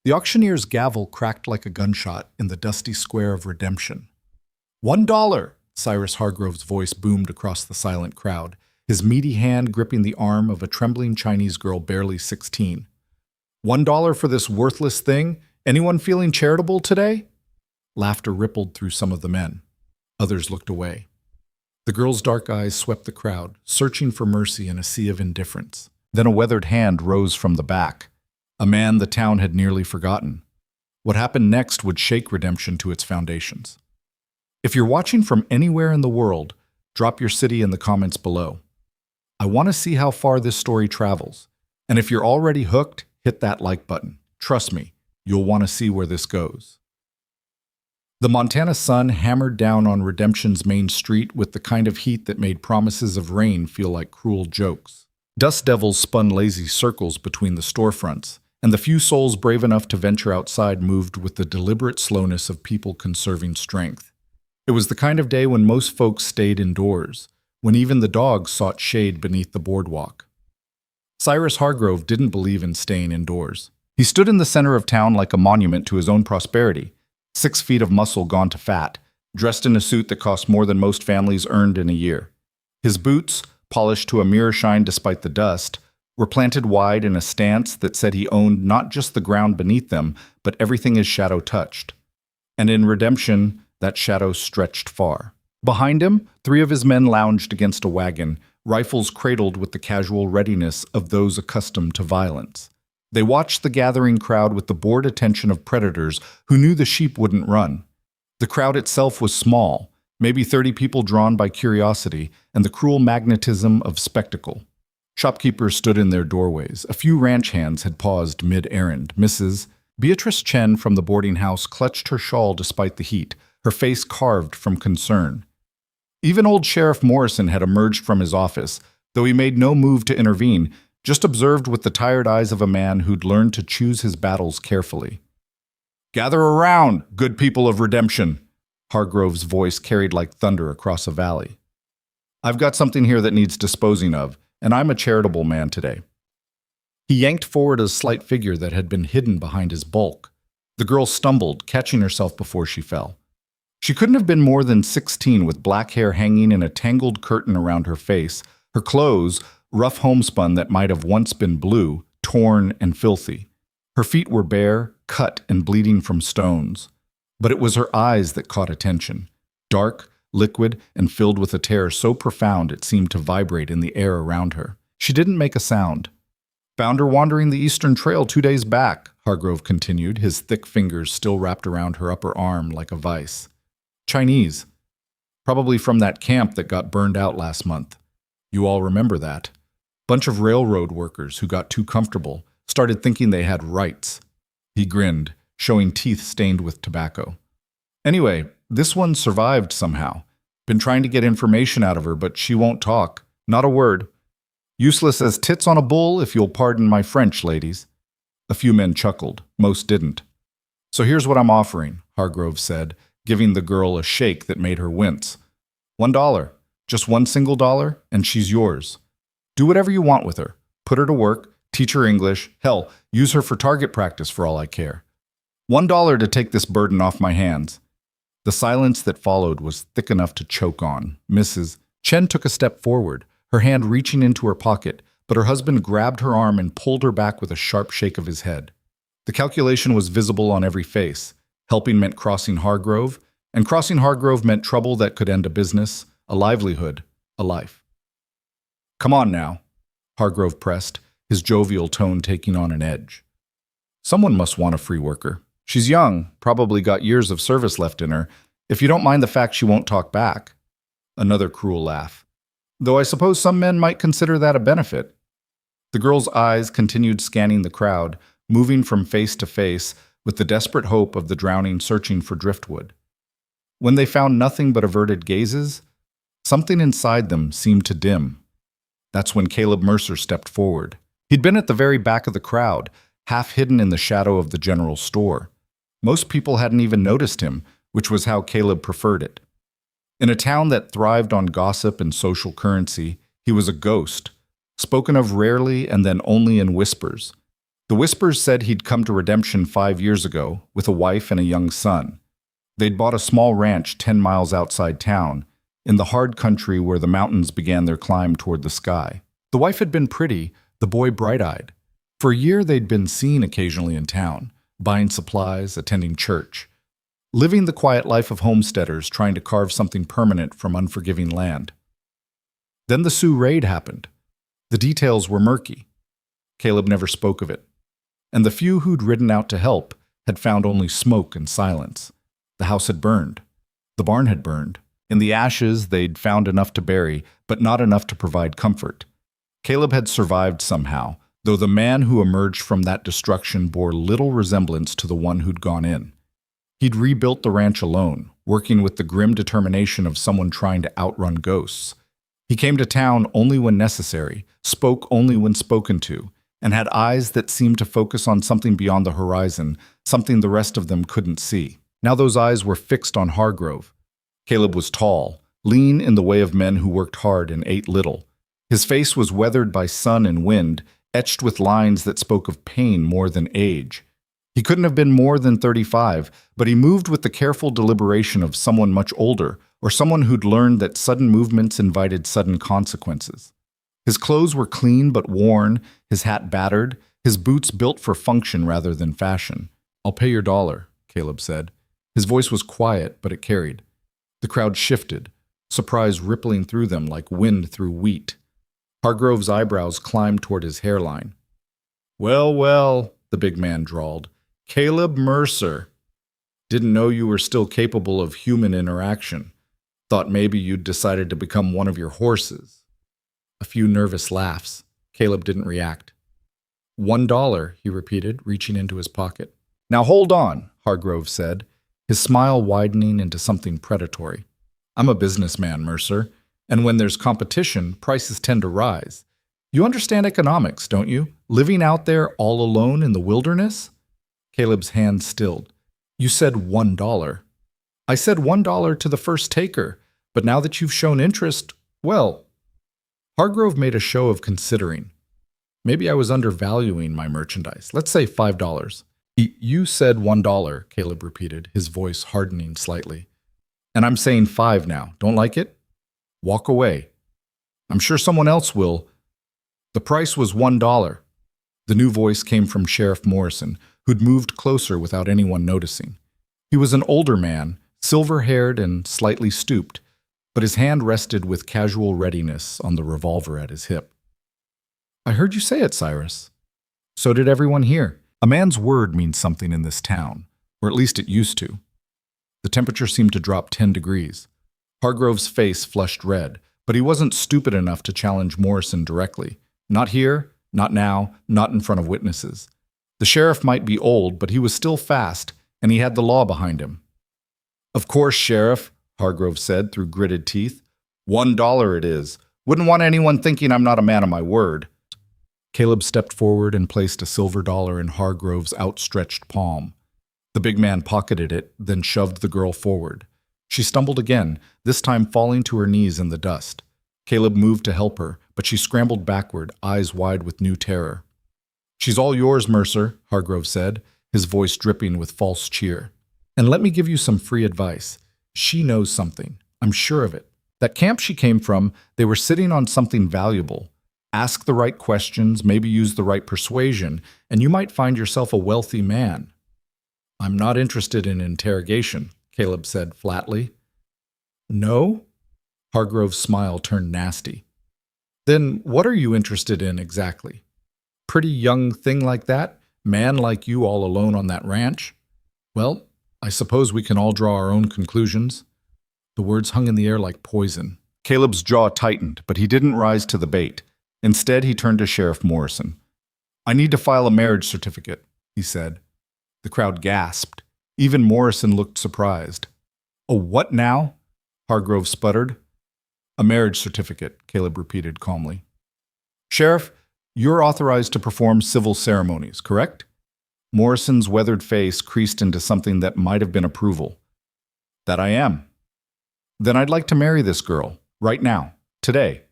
The auctioneer's gavel cracked like a gunshot in the dusty square of redemption. $1! Cyrus Hargrove's voice boomed across the silent crowd, his meaty hand gripping the arm of a trembling Chinese girl barely 16. $1 for this worthless thing? Anyone feeling charitable today? Laughter rippled through some of the men. Others looked away. The girl's dark eyes swept the crowd, searching for mercy in a sea of indifference. Then a weathered hand rose from the back. A man the town had nearly forgotten. What happened next would shake redemption to its foundations. If you're watching from anywhere in the world, drop your city in the comments below. I want to see how far this story travels. And if you're already hooked, hit that like button. Trust me, you'll want to see where this goes. The Montana sun hammered down on Redemption's main street with the kind of heat that made promises of rain feel like cruel jokes. Dust devils spun lazy circles between the storefronts, and the few souls brave enough to venture outside moved with the deliberate slowness of people conserving strength. It was the kind of day when most folks stayed indoors, when even the dogs sought shade beneath the boardwalk. Cyrus Hargrove didn't believe in staying indoors. He stood in the center of town like a monument to his own prosperity, 6 feet of muscle gone to fat, dressed in a suit that cost more than most families earned in a year. His boots, polished to a mirror shine despite the dust, were planted wide in a stance that said he owned not just the ground beneath them, but everything his shadow touched. And in redemption, that shadow stretched far. Behind him, 3 of his men lounged against a wagon, rifles cradled with the casual readiness of those accustomed to violence. They watched the gathering crowd with the bored attention of predators who knew the sheep wouldn't run. The crowd itself was small, maybe 30 people drawn by curiosity and the cruel magnetism of spectacle. Shopkeepers stood in their doorways. A few ranch hands had paused mid-errand. Mrs. Beatrice Chen from the boarding house clutched her shawl despite the heat, her face carved from concern. Even old Sheriff Morrison had emerged from his office, though he made no move to intervene, just observed with the tired eyes of a man who'd learned to choose his battles carefully. "Gather around, good people of redemption," Hargrove's voice carried like thunder across a valley. "I've got something here that needs disposing of, and I'm a charitable man today." He yanked forward a slight figure that had been hidden behind his bulk. The girl stumbled, catching herself before she fell. She couldn't have been more than 16, with black hair hanging in a tangled curtain around her face, her clothes, rough homespun that might have once been blue, torn and filthy. Her feet were bare, cut and bleeding from stones. But it was her eyes that caught attention, dark, liquid, and filled with a terror so profound it seemed to vibrate in the air around her. She didn't make a sound. "Found her wandering the Eastern Trail 2 days back," Hargrove continued, his thick fingers still wrapped around her upper arm like a vice. "Chinese. Probably from that camp that got burned out last month. You all remember that. Bunch of railroad workers who got too comfortable, started thinking they had rights." He grinned, showing teeth stained with tobacco. "Anyway, this one survived somehow. Been trying to get information out of her, but she won't talk. Not a word. Useless as tits on a bull, if you'll pardon my French, ladies." A few men chuckled. Most didn't. "So here's what I'm offering," Hargrove said, giving the girl a shake that made her wince. $1. Just one single dollar, and she's yours. Do whatever you want with her. Put her to work, teach her English, hell, use her for target practice for all I care. $1 to take this burden off my hands." The silence that followed was thick enough to choke on. Mrs. Chen took a step forward, her hand reaching into her pocket, but her husband grabbed her arm and pulled her back with a sharp shake of his head. The calculation was visible on every face. Helping meant crossing Hargrove, and crossing Hargrove meant trouble that could end a business, a livelihood, a life. "Come on now," Hargrove pressed, his jovial tone taking on an edge. "Someone must want a free worker. She's young, probably got years of service left in her, if you don't mind the fact she won't talk back." Another cruel laugh. "Though I suppose some men might consider that a benefit." The girl's eyes continued scanning the crowd, moving from face to face, with the desperate hope of the drowning searching for driftwood. When they found nothing but averted gazes, something inside them seemed to dim. That's when Caleb Mercer stepped forward. He'd been at the very back of the crowd, half hidden in the shadow of the general store. Most people hadn't even noticed him, which was how Caleb preferred it. In a town that thrived on gossip and social currency, he was a ghost, spoken of rarely and then only in whispers. The whispers said he'd come to Redemption 5 years ago with a wife and a young son. They'd bought a small ranch 10 miles outside town, in the hard country where the mountains began their climb toward the sky. The wife had been pretty, the boy bright-eyed. For a year they'd been seen occasionally in town, buying supplies, attending church, living the quiet life of homesteaders trying to carve something permanent from unforgiving land. Then the Sioux raid happened. The details were murky. Caleb never spoke of it. And the few who'd ridden out to help had found only smoke and silence. The house had burned. The barn had burned. In the ashes, they'd found enough to bury, but not enough to provide comfort. Caleb had survived somehow, though the man who emerged from that destruction bore little resemblance to the one who'd gone in. He'd rebuilt the ranch alone, working with the grim determination of someone trying to outrun ghosts. He came to town only when necessary, spoke only when spoken to, and had eyes that seemed to focus on something beyond the horizon, something the rest of them couldn't see. Now those eyes were fixed on Hargrove. Caleb was tall, lean in the way of men who worked hard and ate little. His face was weathered by sun and wind, etched with lines that spoke of pain more than age. He couldn't have been more than 35, but he moved with the careful deliberation of someone much older, or someone who'd learned that sudden movements invited sudden consequences. His clothes were clean but worn, his hat battered, his boots built for function rather than fashion. "I'll pay your $1, Caleb said. His voice was quiet, but it carried. The crowd shifted, surprise rippling through them like wind through wheat. Hargrove's eyebrows climbed toward his hairline. "Well, well," the big man drawled. "Caleb Mercer. Didn't know you were still capable of human interaction. Thought maybe you'd decided to become one of your horses." A few nervous laughs. Caleb didn't react. $1, he repeated, reaching into his pocket. "Now hold on," Hargrove said, his smile widening into something predatory. "I'm a businessman, Mercer, and when there's competition, prices tend to rise. You understand economics, don't you? Living out there all alone in the wilderness?" Caleb's hand stilled. "You said $1. "I said $1 to the first taker, but now that you've shown interest, well..." Hargrove made a show of considering. "Maybe I was undervaluing my merchandise. Let's say $5. "You said $1, Caleb repeated, his voice hardening slightly. "And I'm saying $5 now. Don't like it? Walk away. I'm sure someone else will." The price was $1. The new voice came from Sheriff Morrison, who'd moved closer without anyone noticing. He was an older man, silver-haired and slightly stooped, but his hand rested with casual readiness on the revolver at his hip. "I heard you say it, Cyrus." "So did everyone here. A man's word means something in this town, or at least it used to." The temperature seemed to drop 10 degrees. Hargrove's face flushed red, but he wasn't stupid enough to challenge Morrison directly. Not here, not now, not in front of witnesses. The sheriff might be old, but he was still fast, and he had the law behind him. "Of course, Sheriff," Hargrove said through gritted teeth. $1 it is. Wouldn't want anyone thinking I'm not a man of my word." Caleb stepped forward and placed a silver dollar in Hargrove's outstretched palm. The big man pocketed it, then shoved the girl forward. She stumbled again, this time falling to her knees in the dust. Caleb moved to help her, but she scrambled backward, eyes wide with new terror. "She's all yours, Mercer," Hargrove said, his voice dripping with false cheer. "And let me give you some free advice. She knows something. I'm sure of it. That camp she came from, they were sitting on something valuable. Ask the right questions, maybe use the right persuasion, and you might find yourself a wealthy man." "I'm not interested in interrogation," Caleb said flatly. "No?" Hargrove's smile turned nasty. "Then what are you interested in exactly? Pretty young thing like that? Man like you all alone on that ranch? Well, I suppose we can all draw our own conclusions." The words hung in the air like poison. Caleb's jaw tightened, but he didn't rise to the bait. Instead, he turned to Sheriff Morrison. "I need to file a marriage certificate," he said. The crowd gasped. Even Morrison looked surprised. "Oh, what now?" Hargrove sputtered. "A marriage certificate," Caleb repeated calmly. "Sheriff, you're authorized to perform civil ceremonies, correct?" Morrison's weathered face creased into something that might have been approval. "That I am." "Then I'd like to marry this girl, right now, today."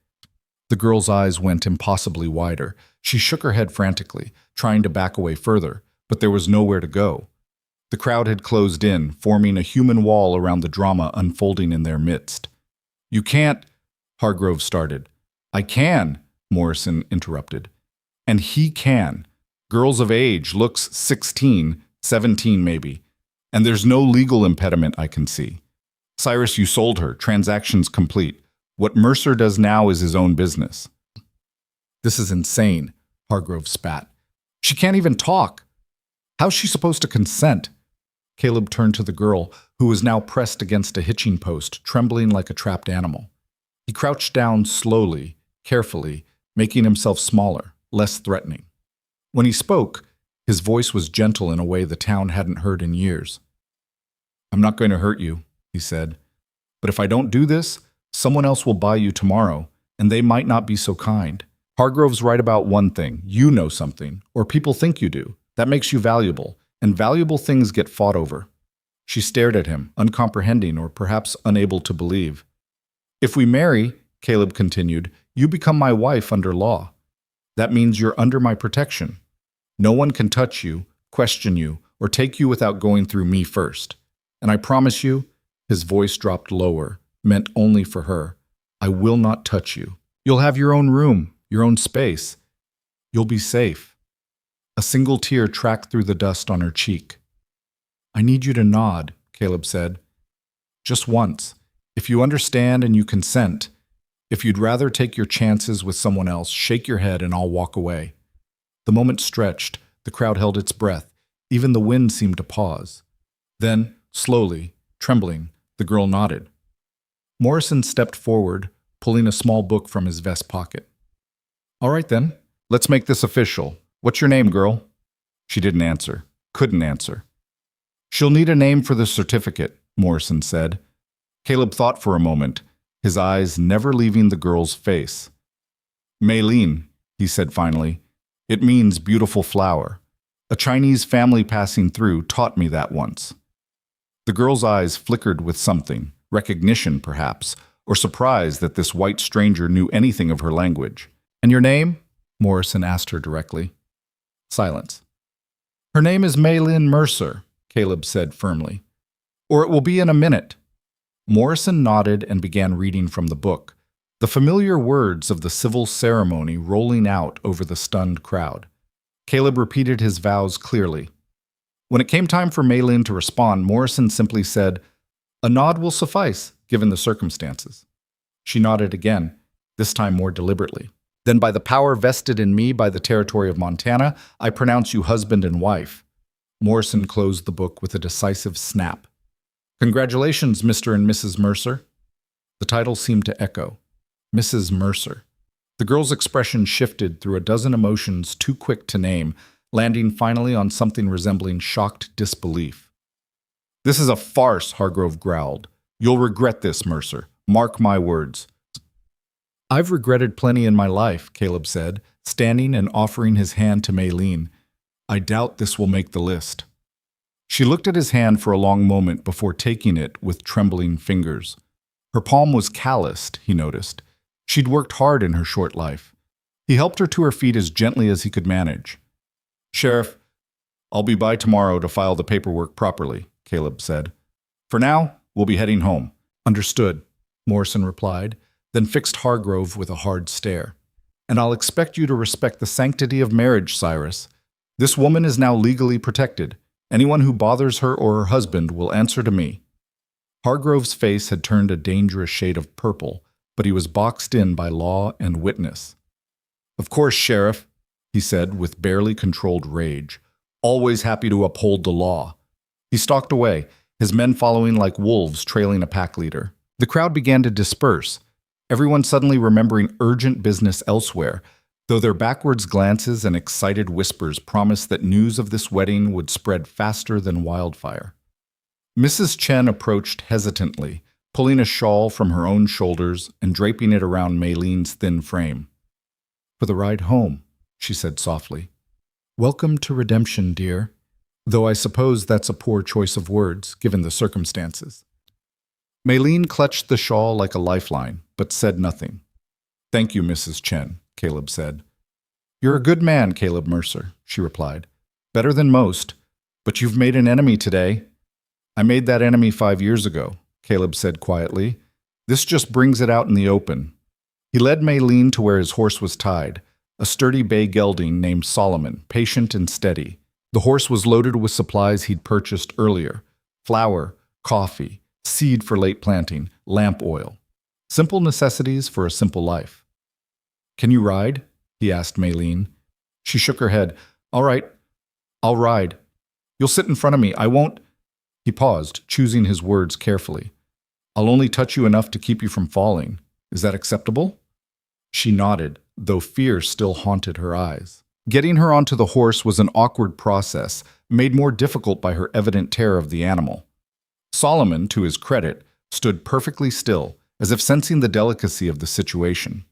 The girl's eyes went impossibly wider. She shook her head frantically, trying to back away further, but there was nowhere to go. The crowd had closed in, forming a human wall around the drama unfolding in their midst. "You can't," Hargrove started. "I can," Morrison interrupted. "And he can. Girls of age, looks 16, 17 maybe. And there's no legal impediment I can see. Cyrus, you sold her, transactions complete. What Mercer does now is his own business." "This is insane," Hargrove spat. "She can't even talk. How's she supposed to consent?" Caleb turned to the girl, who was now pressed against a hitching post, trembling like a trapped animal. He crouched down slowly, carefully, making himself smaller, less threatening. When he spoke, his voice was gentle in a way the town hadn't heard in years. "I'm not going to hurt you," he said. "But if I don't do this, someone else will buy you tomorrow, and they might not be so kind. Hargrove's right about one thing. You know something, or people think you do. That makes you valuable, and valuable things get fought over." She stared at him, uncomprehending or perhaps unable to believe. "If we marry," Caleb continued, "you become my wife under law. That means you're under my protection. No one can touch you, question you, or take you without going through me first. And I promise you," his voice dropped lower, meant only for her, "I will not touch you. You'll have your own room, your own space. You'll be safe." A single tear tracked through the dust on her cheek. "I need you to nod," Caleb said. "Just once. If you understand and you consent. If you'd rather take your chances with someone else, shake your head and I'll walk away." The moment stretched. The crowd held its breath. Even the wind seemed to pause. Then, slowly, trembling, the girl nodded. Morrison stepped forward, pulling a small book from his vest pocket. "All right then, let's make this official. What's your name, girl?" She didn't answer, couldn't answer. "She'll need a name for the certificate," Morrison said. Caleb thought for a moment, his eyes never leaving the girl's face. "Maylene," he said finally. "It means beautiful flower. A Chinese family passing through taught me that once." The girl's eyes flickered with something, recognition perhaps, or surprise that this white stranger knew anything of her language. "And your name?" Morrison asked her directly. Silence. "Her name is Maylene Mercer," Caleb said firmly. "Or it will be in a minute." Morrison nodded and began reading from the book, the familiar words of the civil ceremony rolling out over the stunned crowd. Caleb repeated his vows clearly. When it came time for Maylene to respond, Morrison simply said, "A nod will suffice, given the circumstances." She nodded again, this time more deliberately. "Then by the power vested in me by the territory of Montana, I pronounce you husband and wife." Morrison closed the book with a decisive snap. "Congratulations, Mr. and Mrs. Mercer." The title seemed to echo. Mrs. Mercer. The girl's expression shifted through a dozen emotions too quick to name, landing finally on something resembling shocked disbelief. "This is a farce," Hargrove growled. "You'll regret this, Mercer. Mark my words." "I've regretted plenty in my life," Caleb said, standing and offering his hand to Maylene. "I doubt this will make the list." She looked at his hand for a long moment before taking it with trembling fingers. Her palm was calloused, he noticed. She'd worked hard in her short life. He helped her to her feet as gently as he could manage. "Sheriff, I'll be by tomorrow to file the paperwork properly," Caleb said. "For now, we'll be heading home." "Understood," Morrison replied, then fixed Hargrove with a hard stare. "And I'll expect you to respect the sanctity of marriage, Cyrus. This woman is now legally protected. Anyone who bothers her or her husband will answer to me." Hargrove's face had turned a dangerous shade of purple, but he was boxed in by law and witness. "Of course, Sheriff," he said with barely controlled rage. "Always happy to uphold the law." He stalked away, his men following like wolves trailing a pack leader. The crowd began to disperse, everyone suddenly remembering urgent business elsewhere, though their backwards glances and excited whispers promised that news of this wedding would spread faster than wildfire. Mrs. Chen approached hesitantly, pulling a shawl from her own shoulders and draping it around Maylene's thin frame. "For the ride home," she said softly. "Welcome to redemption, dear, though I suppose that's a poor choice of words, given the circumstances." Maylene clutched the shawl like a lifeline, but said nothing. Thank you, Mrs. Chen, Caleb said. You're a good man, Caleb Mercer, she replied. Better than most, but you've made an enemy today. I made that enemy 5 years ago, Caleb said quietly. This just brings it out in the open. He led Maylene to where his horse was tied, a sturdy bay gelding named Solomon, patient and steady. The horse was loaded with supplies he'd purchased earlier: flour, coffee, seed for late planting, lamp oil. Simple necessities for a simple life. Can you ride? He asked Maylene. She shook her head. All right, I'll ride. You'll sit in front of me. I won't. He paused, choosing his words carefully. I'll only touch you enough to keep you from falling. Is that acceptable? She nodded, though fear still haunted her eyes. Getting her onto the horse was an awkward process, made more difficult by her evident terror of the animal. Solomon, to his credit, stood perfectly still, as if sensing the delicacy of the situation.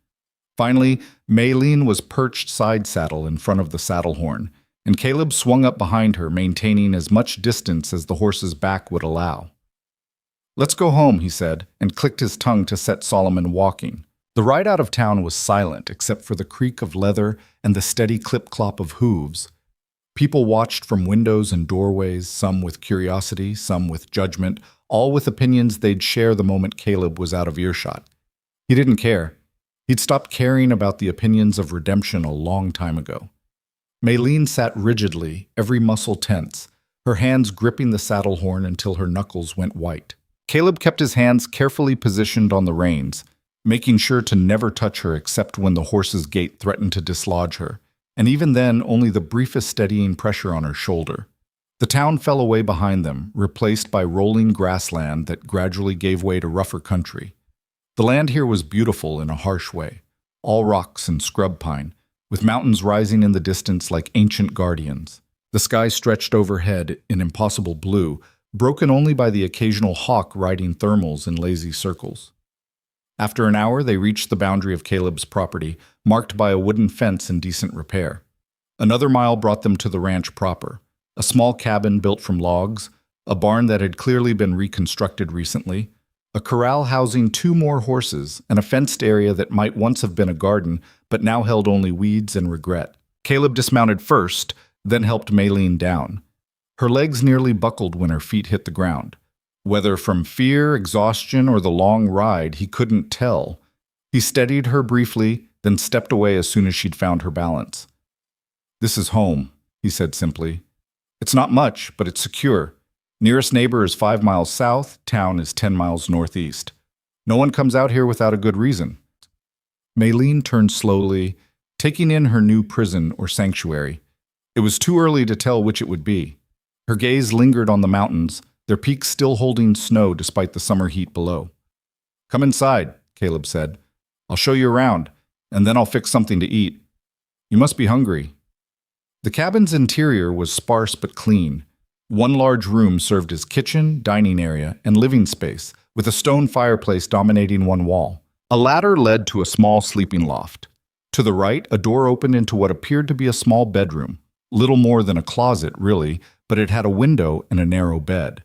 Finally, Maylene was perched side saddle in front of the saddle horn, and Caleb swung up behind her, maintaining as much distance as the horse's back would allow. Let's go home, he said, and clicked his tongue to set Solomon walking. The ride out of town was silent except for the creak of leather and the steady clip-clop of hooves. People watched from windows and doorways, some with curiosity, some with judgment, all with opinions they'd share the moment Caleb was out of earshot. He didn't care. He'd stopped caring about the opinions of redemption a long time ago. Maylene sat rigidly, every muscle tense, her hands gripping the saddle horn until her knuckles went white. Caleb kept his hands carefully positioned on the reins, making sure to never touch her except when the horse's gait threatened to dislodge her, and even then only the briefest steadying pressure on her shoulder. The town fell away behind them, replaced by rolling grassland that gradually gave way to rougher country. The land here was beautiful in a harsh way, all rocks and scrub pine, with mountains rising in the distance like ancient guardians. The sky stretched overhead in impossible blue, broken only by the occasional hawk riding thermals in lazy circles. After an hour, they reached the boundary of Caleb's property, marked by a wooden fence in decent repair. Another mile brought them to the ranch proper, a small cabin built from logs, a barn that had clearly been reconstructed recently, a corral housing 2 more horses, and a fenced area that might once have been a garden, but now held only weeds and regret. Caleb dismounted first, then helped Maylene down. Her legs nearly buckled when her feet hit the ground. Whether from fear, exhaustion, or the long ride, he couldn't tell. He steadied her briefly, then stepped away as soon as she'd found her balance. This is home, he said simply. It's not much, but it's secure. Nearest neighbor is 5 miles south, town is 10 miles northeast. No one comes out here without a good reason. Maylene turned slowly, taking in her new prison or sanctuary. It was too early to tell which it would be. Her gaze lingered on the mountains, their peaks still holding snow despite the summer heat below. Come inside, Caleb said. I'll show you around, and then I'll fix something to eat. You must be hungry. The cabin's interior was sparse but clean. One large room served as kitchen, dining area, and living space, with a stone fireplace dominating one wall. A ladder led to a small sleeping loft. To the right, a door opened into what appeared to be a small bedroom. Little more than a closet, really, but it had a window and a narrow bed.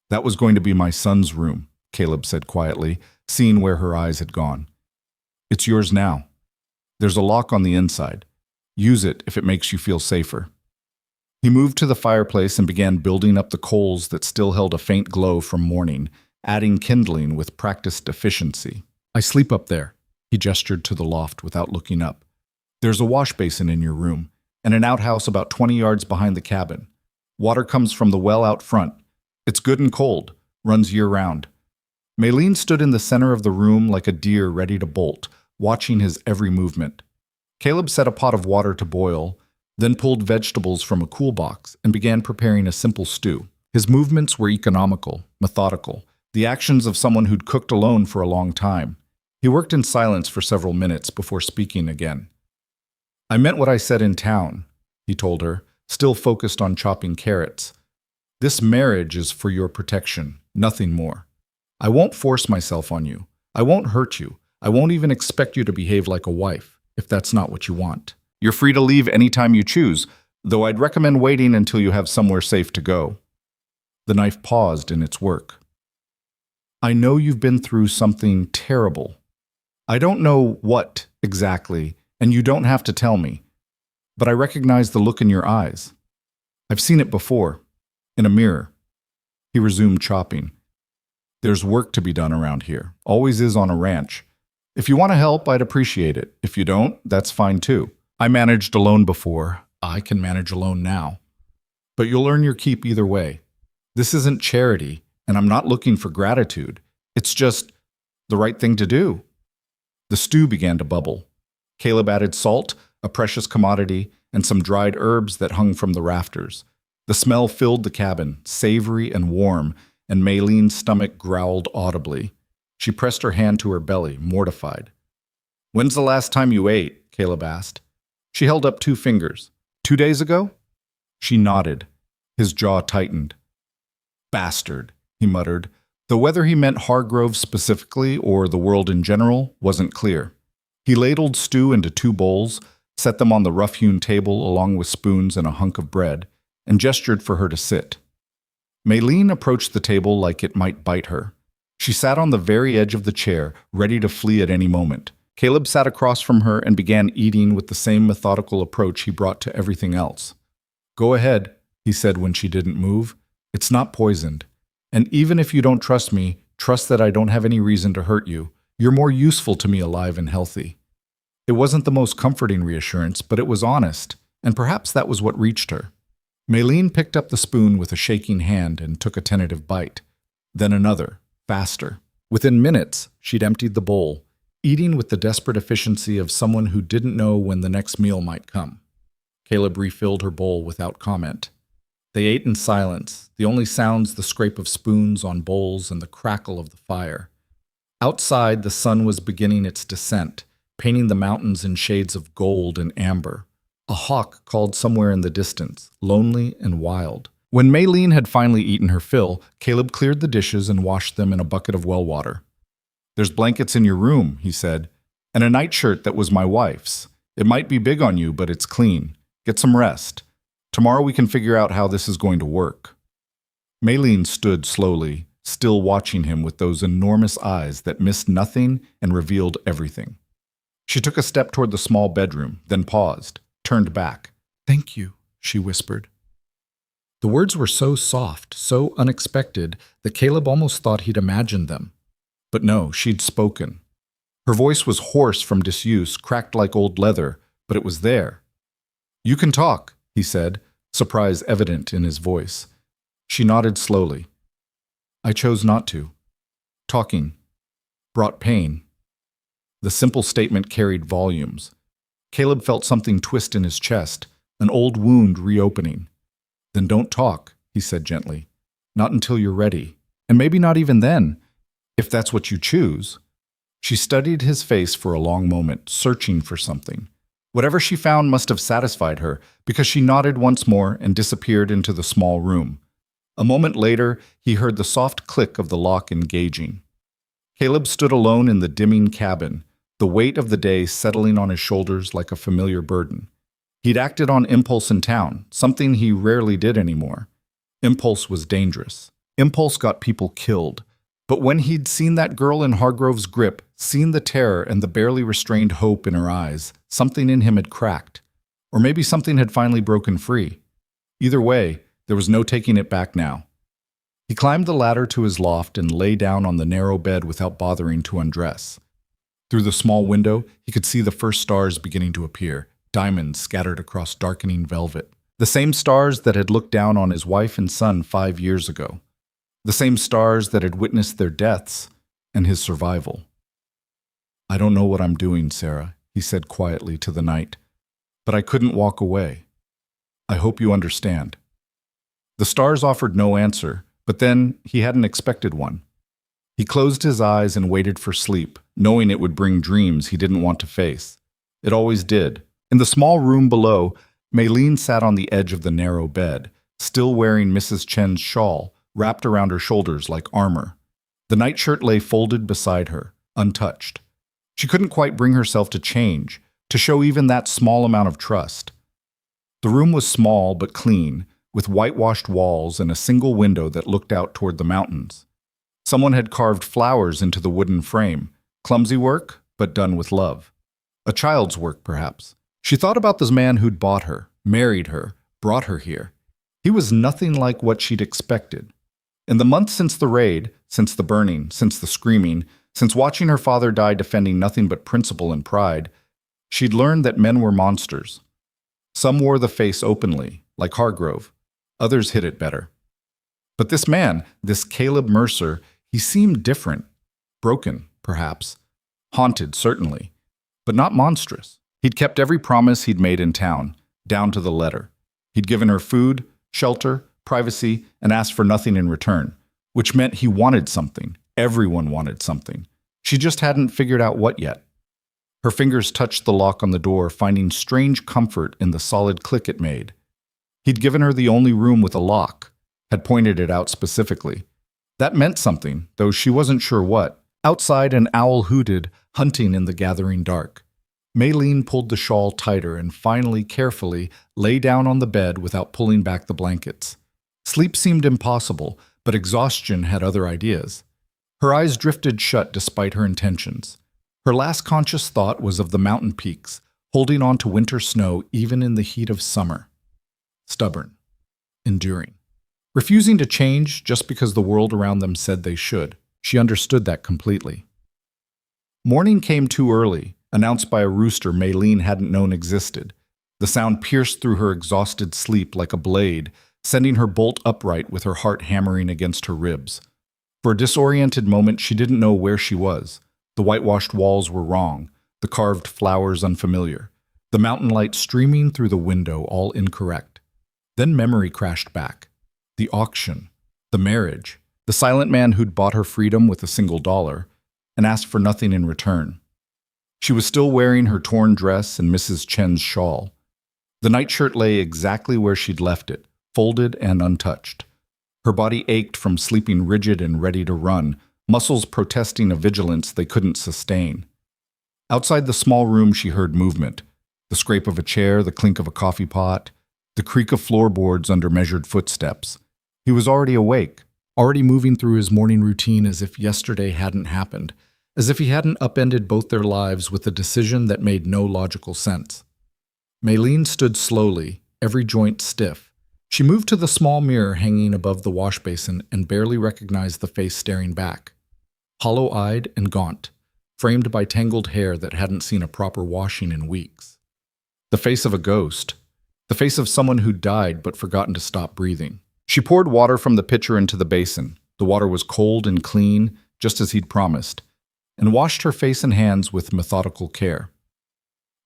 That was going to be my son's room, Caleb said quietly, seeing where her eyes had gone. It's yours now. There's a lock on the inside. Use it if it makes you feel safer. He moved to the fireplace and began building up the coals that still held a faint glow from morning, adding kindling with practiced efficiency. I sleep up there, he gestured to the loft without looking up. There's a wash basin in your room, and an outhouse about 20 yards behind the cabin. Water comes from the well out front. It's good and cold, runs year-round. Maylene stood in the center of the room like a deer ready to bolt, watching his every movement. Caleb set a pot of water to boil, then pulled vegetables from a cool box and began preparing a simple stew. His movements were economical, methodical, the actions of someone who'd cooked alone for a long time. He worked in silence for several minutes before speaking again. I meant what I said in town, he told her, still focused on chopping carrots. This marriage is for your protection, nothing more. I won't force myself on you. I won't hurt you. I won't even expect you to behave like a wife, if that's not what you want. You're free to leave anytime you choose, though I'd recommend waiting until you have somewhere safe to go. The knife paused in its work. I know you've been through something terrible. I don't know what exactly, and you don't have to tell me, but I recognize the look in your eyes. I've seen it before, in a mirror. He resumed chopping. There's work to be done around here. Always is on a ranch. If you want to help, I'd appreciate it. If you don't, that's fine too. I managed alone before. I can manage alone now. But you'll earn your keep either way. This isn't charity, and I'm not looking for gratitude. It's just the right thing to do. The stew began to bubble. Caleb added salt, a precious commodity, and some dried herbs that hung from the rafters. The smell filled the cabin, savory and warm, and Maylene's stomach growled audibly. She pressed her hand to her belly, mortified. When's the last time you ate? Caleb asked. She held up 2 fingers. 2 days ago? She nodded. His jaw tightened. Bastard, he muttered, though whether he meant Hargrove specifically or the world in general wasn't clear. He ladled stew into 2 bowls, set them on the rough-hewn table along with spoons and a hunk of bread, and gestured for her to sit. Maylene approached the table like it might bite her. She sat on the very edge of the chair, ready to flee at any moment. Caleb sat across from her and began eating with the same methodical approach he brought to everything else. Go ahead, he said when she didn't move. It's not poisoned. And even if you don't trust me, trust that I don't have any reason to hurt you. You're more useful to me alive and healthy. It wasn't the most comforting reassurance, but it was honest, and perhaps that was what reached her. Maylene picked up the spoon with a shaking hand and took a tentative bite. Then another, faster. Within minutes, she'd emptied the bowl, eating with the desperate efficiency of someone who didn't know when the next meal might come. Caleb refilled her bowl without comment. They ate in silence, the only sounds the scrape of spoons on bowls and the crackle of the fire. Outside, the sun was beginning its descent, painting the mountains in shades of gold and amber. A hawk called somewhere in the distance, lonely and wild. When Maylene had finally eaten her fill, Caleb cleared the dishes and washed them in a bucket of well water. There's blankets in your room, he said, and a nightshirt that was my wife's. It might be big on you, but it's clean. Get some rest. Tomorrow we can figure out how this is going to work. Maylene stood slowly, still watching him with those enormous eyes that missed nothing and revealed everything. She took a step toward the small bedroom, then paused, turned back. Thank you, she whispered. The words were so soft, so unexpected, that Caleb almost thought he'd imagined them. But no, she'd spoken. Her voice was hoarse from disuse, cracked like old leather, but it was there. You can talk, he said, surprise evident in his voice. She nodded slowly. I chose not to. Talking brought pain. The simple statement carried volumes. Caleb felt something twist in his chest, an old wound reopening. Then don't talk, he said gently. Not until you're ready. And maybe not even then, if that's what you choose. She studied his face for a long moment, searching for something. Whatever she found must have satisfied her, because she nodded once more and disappeared into the small room. A moment later, he heard the soft click of the lock engaging. Caleb stood alone in the dimming cabin, the weight of the day settling on his shoulders like a familiar burden. He'd acted on impulse in town, something he rarely did anymore. Impulse was dangerous. Impulse got people killed. But when he'd seen that girl in Hargrove's grip, seen the terror and the barely restrained hope in her eyes, something in him had cracked. Or maybe something had finally broken free. Either way, there was no taking it back now. He climbed the ladder to his loft and lay down on the narrow bed without bothering to undress. Through the small window, he could see the first stars beginning to appear, diamonds scattered across darkening velvet. The same stars that had looked down on his wife and son 5 years ago. The same stars that had witnessed their deaths and his survival. I don't know what I'm doing, Sarah, he said quietly to the night, but I couldn't walk away. I hope you understand. The stars offered no answer, but then he hadn't expected one. He closed his eyes and waited for sleep, knowing it would bring dreams he didn't want to face. It always did. In the small room below, Maylene sat on the edge of the narrow bed, still wearing Mrs. Chen's shawl, wrapped around her shoulders like armor. The nightshirt lay folded beside her, untouched. She couldn't quite bring herself to change, to show even that small amount of trust. The room was small but clean, with whitewashed walls and a single window that looked out toward the mountains. Someone had carved flowers into the wooden frame. Clumsy work? but done with love. A child's work, perhaps. She thought about this man who'd bought her, married her, brought her here. He was nothing like what she'd expected. In the months since the raid, since the burning, since the screaming, since watching her father die defending nothing but principle and pride, she'd learned that men were monsters. Some wore the face openly, like Hargrove. Others hid it better. But this man, this Caleb Mercer, he seemed different. Broken, perhaps. Haunted, certainly. But not monstrous. He'd kept every promise he'd made in town, down to the letter. He'd given her food, shelter, privacy, and asked for nothing in return, which meant he wanted something. Everyone wanted something. She just hadn't figured out what yet. Her fingers touched the lock on the door, finding strange comfort in the solid click it made. He'd given her the only room with a lock, had pointed it out specifically. That meant something, though she wasn't sure what. Outside, an owl hooted, hunting in the gathering dark. Maylene pulled the shawl tighter and finally, carefully, lay down on the bed without pulling back the blankets. Sleep seemed impossible, but exhaustion had other ideas. Her eyes drifted shut despite her intentions. Her last conscious thought was of the mountain peaks, holding on to winter snow even in the heat of summer. Stubborn. Enduring. Refusing to change just because the world around them said they should. She understood that completely. Morning came too early, announced by a rooster Maylene hadn't known existed. The sound pierced through her exhausted sleep like a blade, sending her bolt upright with her heart hammering against her ribs. For a disoriented moment, she didn't know where she was. The whitewashed walls were wrong, the carved flowers unfamiliar, the mountain light streaming through the window all incorrect. Then memory crashed back. The auction, the marriage, the silent man who'd bought her freedom with $1 and asked for nothing in return. She was still wearing her torn dress and Mrs. Chen's shawl. The nightshirt lay exactly where she'd left it, folded and untouched. Her body ached from sleeping rigid and ready to run, muscles protesting a vigilance they couldn't sustain. Outside the small room she heard movement, the scrape of a chair, the clink of a coffee pot, the creak of floorboards under measured footsteps. He was already awake, already moving through his morning routine as if yesterday hadn't happened, as if he hadn't upended both their lives with a decision that made no logical sense. Maylene stood slowly, every joint stiff. She moved to the small mirror hanging above the wash basin and barely recognized the face staring back. Hollow-eyed and gaunt, framed by tangled hair that hadn't seen a proper washing in weeks. The face of a ghost. The face of someone who'd died but forgotten to stop breathing. She poured water from the pitcher into the basin. The water was cold and clean, just as he'd promised, and washed her face and hands with methodical care.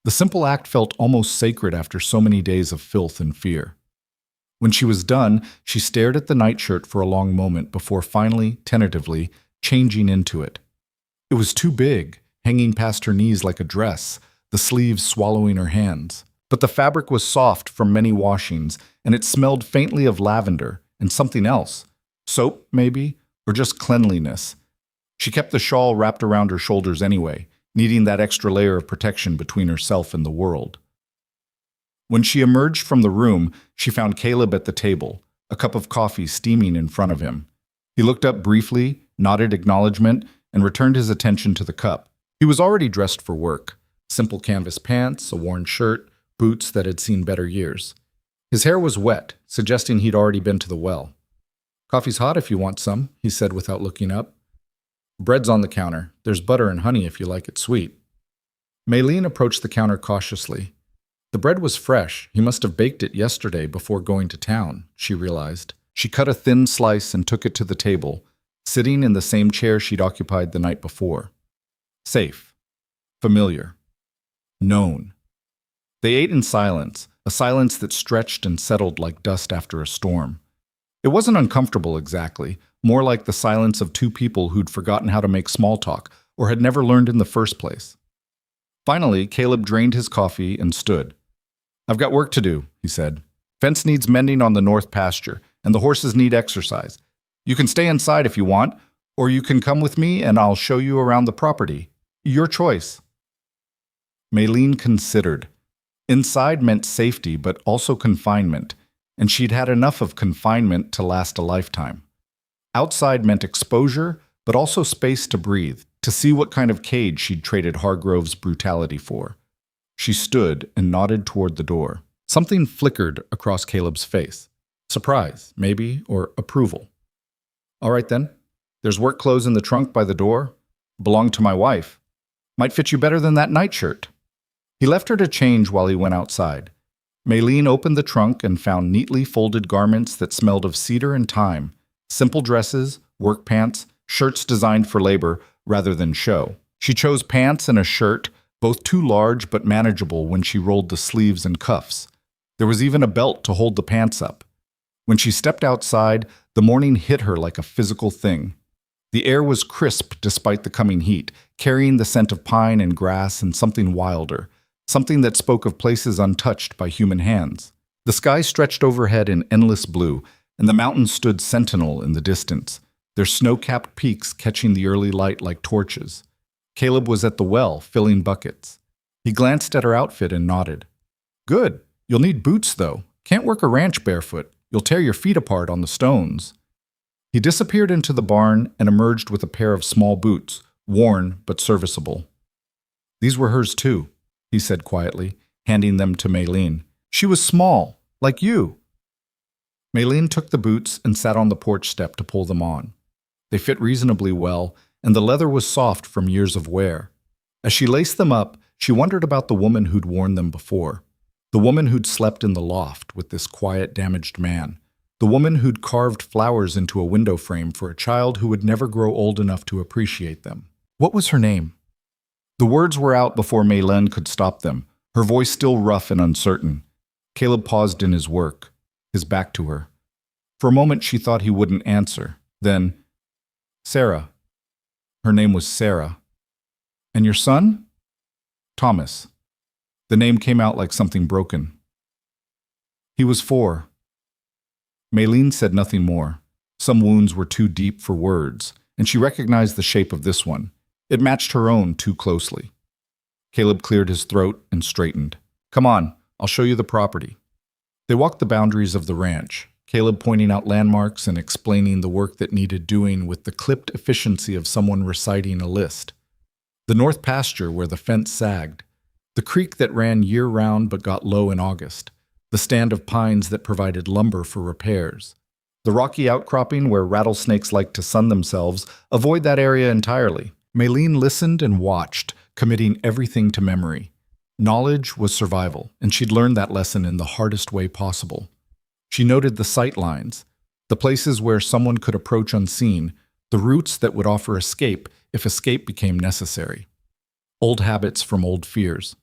The simple act felt almost sacred after so many days of filth and fear. When she was done, she stared at the nightshirt for a long moment before finally, tentatively, changing into it. It was too big, hanging past her knees like a dress, the sleeves swallowing her hands. But the fabric was soft from many washings, and it smelled faintly of lavender and something else. Soap, maybe, or just cleanliness. She kept the shawl wrapped around her shoulders anyway, needing that extra layer of protection between herself and the world. When she emerged from the room, she found Caleb at the table, a cup of coffee steaming in front of him. He looked up briefly, nodded acknowledgement, and returned his attention to the cup. He was already dressed for work. Simple canvas pants, a worn shirt, boots that had seen better years. His hair was wet, suggesting he'd already been to the well. "Coffee's hot if you want some," he said without looking up. "Bread's on the counter. There's butter and honey if you like it sweet." Maylene approached the counter cautiously. The bread was fresh. He must have baked it yesterday before going to town, she realized. She cut a thin slice and took it to the table, sitting in the same chair she'd occupied the night before. Safe. Familiar. Known. They ate in silence, a silence that stretched and settled like dust after a storm. It wasn't uncomfortable exactly, more like the silence of two people who'd forgotten how to make small talk or had never learned in the first place. Finally, Caleb drained his coffee and stood. "I've got work to do," he said. "Fence needs mending on the north pasture, and the horses need exercise. You can stay inside if you want, or you can come with me and I'll show you around the property. Your choice." Maylene considered. Inside meant safety, but also confinement, and she'd had enough of confinement to last a lifetime. Outside meant exposure, but also space to breathe. to see what kind of cage she'd traded Hargrove's brutality for. She stood and nodded toward the door. Something flickered across Caleb's face. Surprise, maybe, or approval. All right then. There's work clothes in the trunk by the door. Belong to my wife. Might fit you better than that nightshirt. He left her to change while he went outside. Maylene opened the trunk and found neatly folded garments that smelled of cedar and thyme. Simple dresses, work pants, shirts designed for labor rather than show. She chose pants and a shirt, both too large but manageable when she rolled the sleeves and cuffs. There was even a belt to hold the pants up. When she stepped outside, the morning hit her like a physical thing. The air was crisp despite the coming heat, carrying the scent of pine and grass and something wilder, something that spoke of places untouched by human hands. The sky stretched overhead in endless blue, and the mountains stood sentinel in the distance, their snow-capped peaks catching the early light like torches. Caleb was at the well, filling buckets. He glanced at her outfit and nodded. Good. You'll need boots, though. Can't work a ranch barefoot. You'll tear your feet apart on the stones. He disappeared into the barn and emerged with a pair of small boots, worn but serviceable. These were hers too, he said quietly, handing them to Maylene. She was small, like you. Maylene took the boots and sat on the porch step to pull them on. They fit reasonably well, and the leather was soft from years of wear. As she laced them up, she wondered about the woman who'd worn them before. The woman who'd slept in the loft with this quiet, damaged man. The woman who'd carved flowers into a window frame for a child who would never grow old enough to appreciate them. What was her name? The words were out before Maylene could stop them, her voice still rough and uncertain. Caleb paused in his work, his back to her. For a moment she thought he wouldn't answer. Then, Sarah. Her name was Sarah. And your son? Thomas. The name came out like something broken. He was 4. Maylene said nothing more. Some wounds were too deep for words, and she recognized the shape of this one. It matched her own too closely. Caleb cleared his throat and straightened. Come on, I'll show you the property. They walked the boundaries of the ranch, Caleb pointing out landmarks and explaining the work that needed doing with the clipped efficiency of someone reciting a list. The north pasture where the fence sagged, the creek that ran year-round but got low in August, the stand of pines that provided lumber for repairs. The rocky outcropping where rattlesnakes like to sun themselves, avoid that area entirely. Maylene listened and watched, committing everything to memory. Knowledge was survival, and she'd learned that lesson in the hardest way possible. She noted the sight lines, the places where someone could approach unseen, the routes that would offer escape if escape became necessary. Old habits from old fears.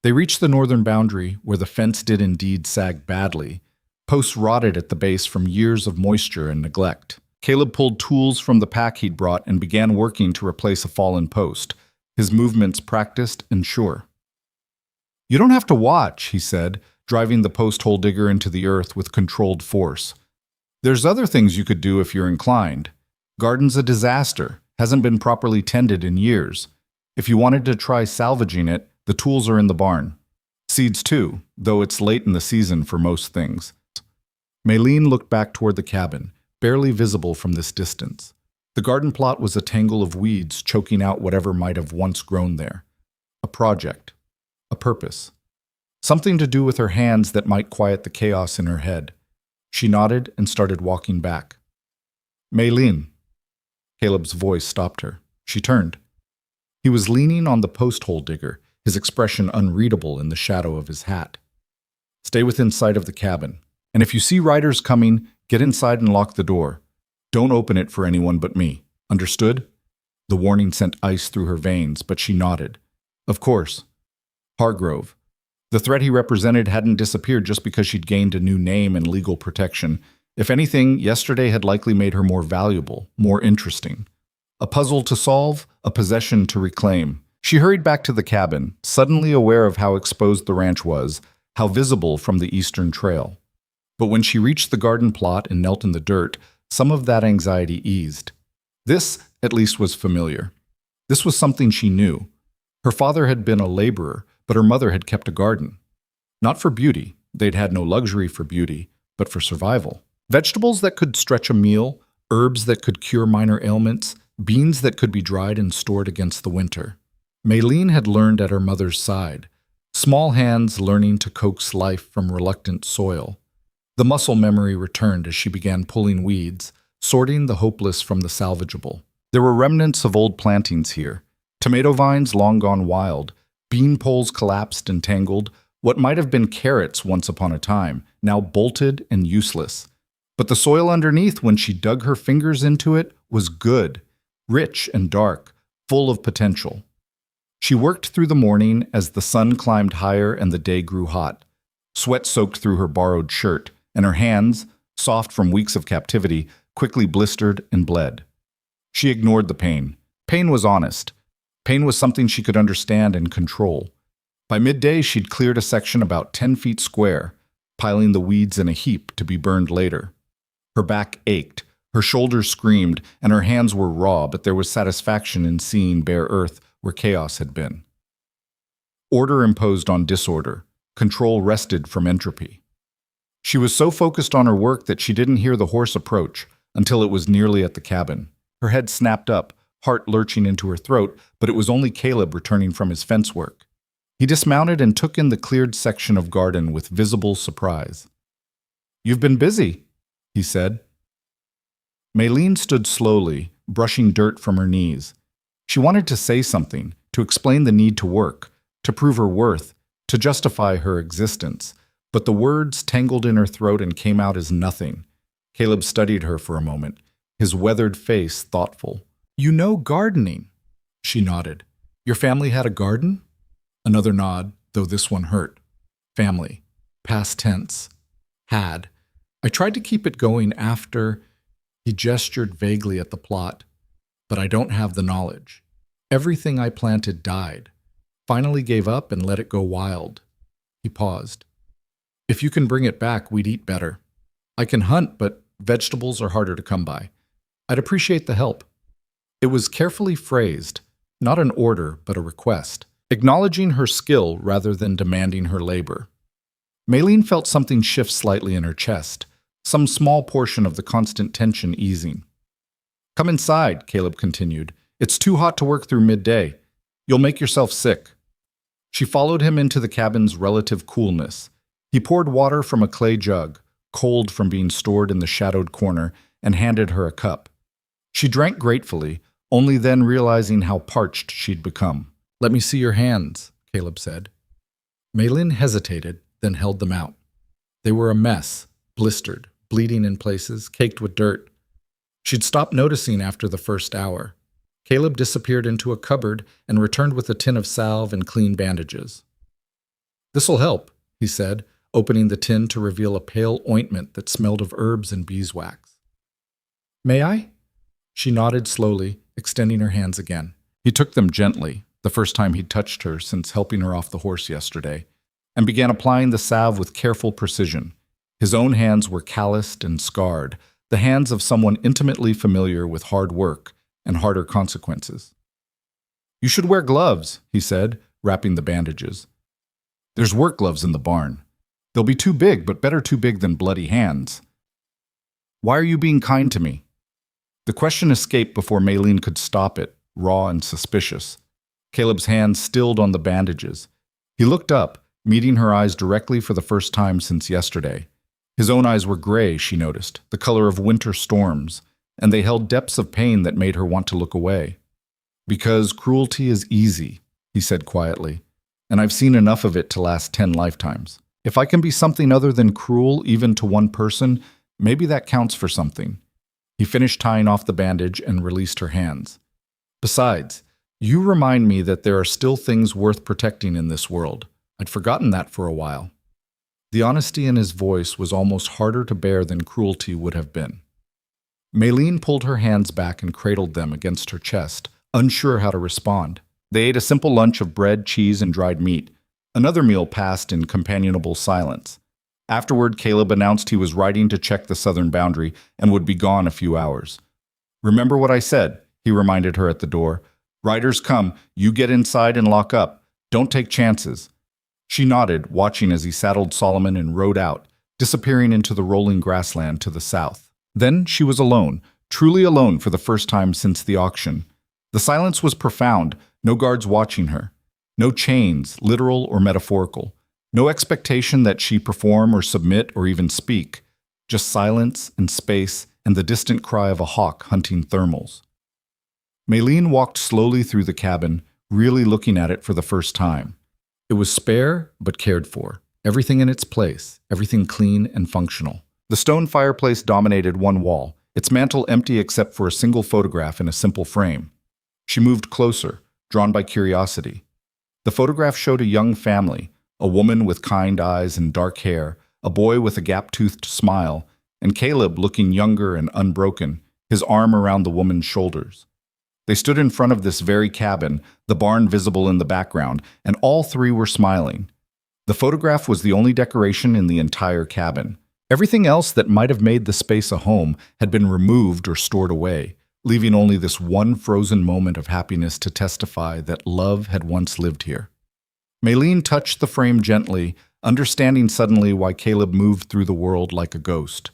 They reached the northern boundary, where the fence did indeed sag badly. Posts rotted at the base from years of moisture and neglect. Caleb pulled tools from the pack he'd brought and began working to replace a fallen post, his movements practiced and sure. You don't have to watch, he said, driving the post hole digger into the earth with controlled force. There's other things you could do if you're inclined. Garden's a disaster, hasn't been properly tended in years. If you wanted to try salvaging it, the tools are in the barn. Seeds too, though it's late in the season for most things. Maylene looked back toward the cabin, barely visible from this distance. The garden plot was a tangle of weeds choking out whatever might have once grown there. A project. A purpose. Something to do with her hands that might quiet the chaos in her head. She nodded and started walking back. Maylene. Caleb's voice stopped her. She turned. He was leaning on the post hole digger, his expression unreadable in the shadow of his hat. Stay within sight of the cabin, and if you see riders coming, get inside and lock the door. Don't open it for anyone but me. Understood? The warning sent ice through her veins, but she nodded. Of course. Hargrove. The threat he represented hadn't disappeared just because she'd gained a new name and legal protection. If anything, yesterday had likely made her more valuable, more interesting. A puzzle to solve, a possession to reclaim. She hurried back to the cabin, suddenly aware of how exposed the ranch was, how visible from the eastern trail. But when she reached the garden plot and knelt in the dirt, some of that anxiety eased. This, at least, was familiar. This was something she knew. Her father had been a laborer, but her mother had kept a garden. Not for beauty, they'd had no luxury for beauty, but for survival. Vegetables that could stretch a meal, herbs that could cure minor ailments, beans that could be dried and stored against the winter. Maylene had learned at her mother's side, small hands learning to coax life from reluctant soil. The muscle memory returned as she began pulling weeds, sorting the hopeless from the salvageable. There were remnants of old plantings here, tomato vines long gone wild, bean poles collapsed and tangled, what might have been carrots once upon a time, now bolted and useless. But the soil underneath, when she dug her fingers into it, was good, rich and dark, full of potential. She worked through the morning as the sun climbed higher and the day grew hot. Sweat soaked through her borrowed shirt, and her hands, soft from weeks of captivity, quickly blistered and bled. She ignored the pain. Pain was honest. Pain was something she could understand and control. By midday, she'd cleared a section about 10 feet square, piling the weeds in a heap to be burned later. Her back ached, her shoulders screamed, and her hands were raw, but there was satisfaction in seeing bare earth where chaos had been. Order imposed on disorder. Control wrested from entropy. She was so focused on her work that she didn't hear the horse approach until it was nearly at the cabin. Her head snapped up, heart lurching into her throat, but it was only Caleb returning from his fence work. He dismounted and took in the cleared section of garden with visible surprise. "You've been busy," he said. Maylene stood slowly, brushing dirt from her knees. She wanted to say something, to explain the need to work, to prove her worth, to justify her existence, but the words tangled in her throat and came out as nothing. Caleb studied her for a moment, his weathered face thoughtful. "You know gardening," she nodded. "Your family had a garden?" Another nod, though this one hurt. Family. Past tense. Had. I tried to keep it going after. He gestured vaguely at the plot. But I don't have the knowledge. Everything I planted died. Finally gave up and let it go wild. He paused. "If you can bring it back, we'd eat better. I can hunt, but vegetables are harder to come by. I'd appreciate the help." It was carefully phrased, not an order, but a request, acknowledging her skill rather than demanding her labor. Maylene felt something shift slightly in her chest, some small portion of the constant tension easing. "Come inside," Caleb continued. "It's too hot to work through midday. You'll make yourself sick." She followed him into the cabin's relative coolness. He poured water from a clay jug, cold from being stored in the shadowed corner, and handed her a cup. She drank gratefully, only then realizing how parched she'd become. "Let me see your hands," Caleb said. Maylene hesitated, then held them out. They were a mess, blistered, bleeding in places, caked with dirt. She'd stopped noticing after the first hour. Caleb disappeared into a cupboard and returned with a tin of salve and clean bandages. "This'll help," he said, opening the tin to reveal a pale ointment that smelled of herbs and beeswax. "May I?" She nodded slowly, extending her hands again. He took them gently, the first time he'd touched her since helping her off the horse yesterday, and began applying the salve with careful precision. His own hands were calloused and scarred, the hands of someone intimately familiar with hard work and harder consequences. "You should wear gloves," he said, wrapping the bandages. "There's work gloves in the barn. They'll be too big, but better too big than bloody hands. Why are you being kind to me?" The question escaped before Maylene could stop it, raw and suspicious. Caleb's hand stilled on the bandages. He looked up, meeting her eyes directly for the first time since yesterday. His own eyes were gray, she noticed, the color of winter storms, and they held depths of pain that made her want to look away. "Because cruelty is easy," he said quietly, "and I've seen enough of it to last 10 lifetimes. If I can be something other than cruel even to one person, maybe that counts for something." He finished tying off the bandage and released her hands. "Besides, you remind me that there are still things worth protecting in this world. I'd forgotten that for a while." The honesty in his voice was almost harder to bear than cruelty would have been. Maylene pulled her hands back and cradled them against her chest, unsure how to respond. They ate a simple lunch of bread, cheese, and dried meat. Another meal passed in companionable silence. Afterward, Caleb announced he was riding to check the southern boundary and would be gone a few hours. "Remember what I said," he reminded her at the door. "Riders come, you get inside and lock up. Don't take chances." She nodded, watching as he saddled Solomon and rode out, disappearing into the rolling grassland to the south. Then she was alone, truly alone for the first time since the auction. The silence was profound, no guards watching her. No chains, literal or metaphorical. No expectation that she perform or submit or even speak. Just silence and space and the distant cry of a hawk hunting thermals. Maylene walked slowly through the cabin, really looking at it for the first time. It was spare but cared for. Everything in its place, everything clean and functional. The stone fireplace dominated one wall, its mantel empty except for a single photograph in a simple frame. She moved closer, drawn by curiosity. The photograph showed a young family, a woman with kind eyes and dark hair, a boy with a gap-toothed smile, and Caleb looking younger and unbroken, his arm around the woman's shoulders. They stood in front of this very cabin, the barn visible in the background, and all three were smiling. The photograph was the only decoration in the entire cabin. Everything else that might have made the space a home had been removed or stored away, leaving only this one frozen moment of happiness to testify that love had once lived here. Maylene touched the frame gently, understanding suddenly why Caleb moved through the world like a ghost.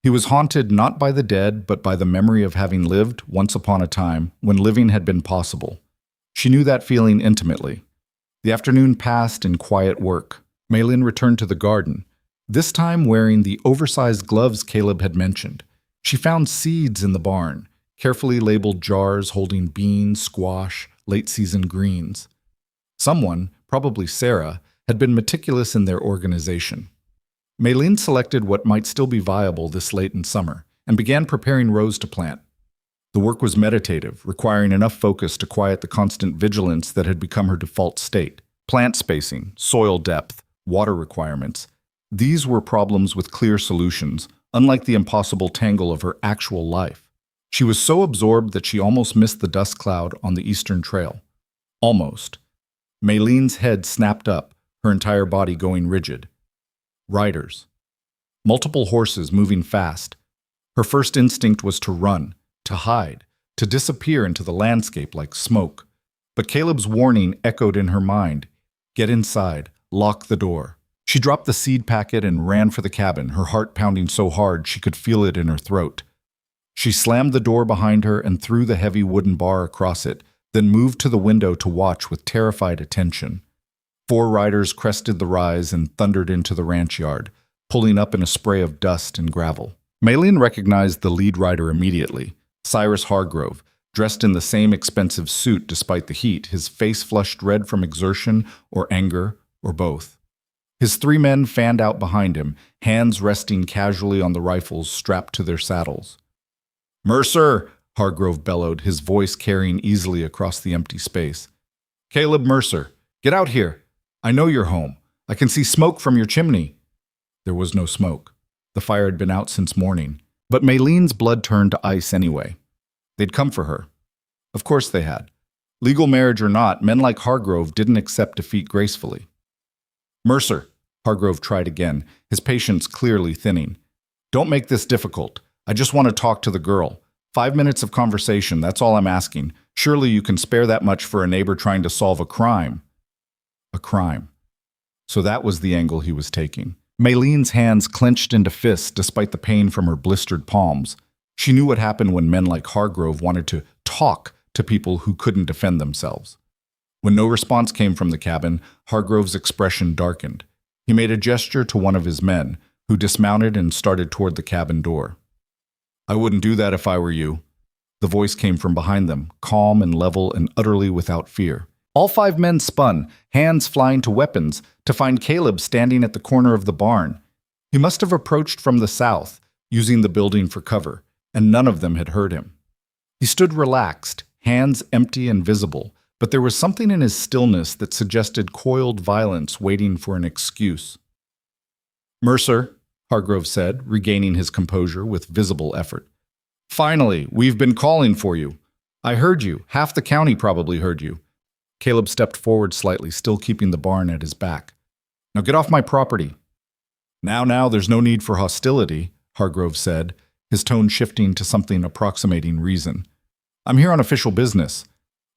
He was haunted not by the dead, but by the memory of having lived once upon a time when living had been possible. She knew that feeling intimately. The afternoon passed in quiet work. Maylene returned to the garden, this time wearing the oversized gloves Caleb had mentioned. She found seeds in the barn, carefully labeled jars holding beans, squash, late-season greens. Someone, probably Sarah, had been meticulous in their organization. Maylene selected what might still be viable this late in summer and began preparing rows to plant. The work was meditative, requiring enough focus to quiet the constant vigilance that had become her default state. Plant spacing, soil depth, water requirements. These were problems with clear solutions, unlike the impossible tangle of her actual life. She was so absorbed that she almost missed the dust cloud on the eastern trail. Almost. Maylene's head snapped up, her entire body going rigid. Riders. Multiple horses moving fast. Her first instinct was to run, to hide, to disappear into the landscape like smoke. But Caleb's warning echoed in her mind. Get inside, lock the door. She dropped the seed packet and ran for the cabin, her heart pounding so hard she could feel it in her throat. She slammed the door behind her and threw the heavy wooden bar across it, then moved to the window to watch with terrified attention. 4 riders crested the rise and thundered into the ranch yard, pulling up in a spray of dust and gravel. Maylene recognized the lead rider immediately, Cyrus Hargrove, dressed in the same expensive suit despite the heat, his face flushed red from exertion or anger or both. His 3 men fanned out behind him, hands resting casually on the rifles strapped to their saddles. "Mercer!" Hargrove bellowed, his voice carrying easily across the empty space. "Caleb Mercer, get out here! I know you're home. I can see smoke from your chimney." There was no smoke. The fire had been out since morning. But Maylene's blood turned to ice anyway. They'd come for her. Of course they had. Legal marriage or not, men like Hargrove didn't accept defeat gracefully. "Mercer," Hargrove tried again, his patience clearly thinning. "Don't make this difficult. I just want to talk to the girl. 5 minutes of conversation, that's all I'm asking. Surely you can spare that much for a neighbor trying to solve a crime." A crime. So that was the angle he was taking. Maylene's hands clenched into fists despite the pain from her blistered palms. She knew what happened when men like Hargrove wanted to talk to people who couldn't defend themselves. When no response came from the cabin, Hargrove's expression darkened. He made a gesture to one of his men, who dismounted and started toward the cabin door. "I wouldn't do that if I were you." The voice came from behind them, calm and level and utterly without fear. All 5 men spun, hands flying to weapons, to find Caleb standing at the corner of the barn. He must have approached from the south, using the building for cover, and none of them had heard him. He stood relaxed, hands empty and visible, but there was something in his stillness that suggested coiled violence waiting for an excuse. "Mercer," Hargrove said, regaining his composure with visible effort. "Finally, we've been calling for you. I heard you. Half the county probably heard you." Caleb stepped forward slightly, still keeping the barn at his back. "Now get off my property." Now, there's no need for hostility," Hargrove said, his tone shifting to something approximating reason. "I'm here on official business.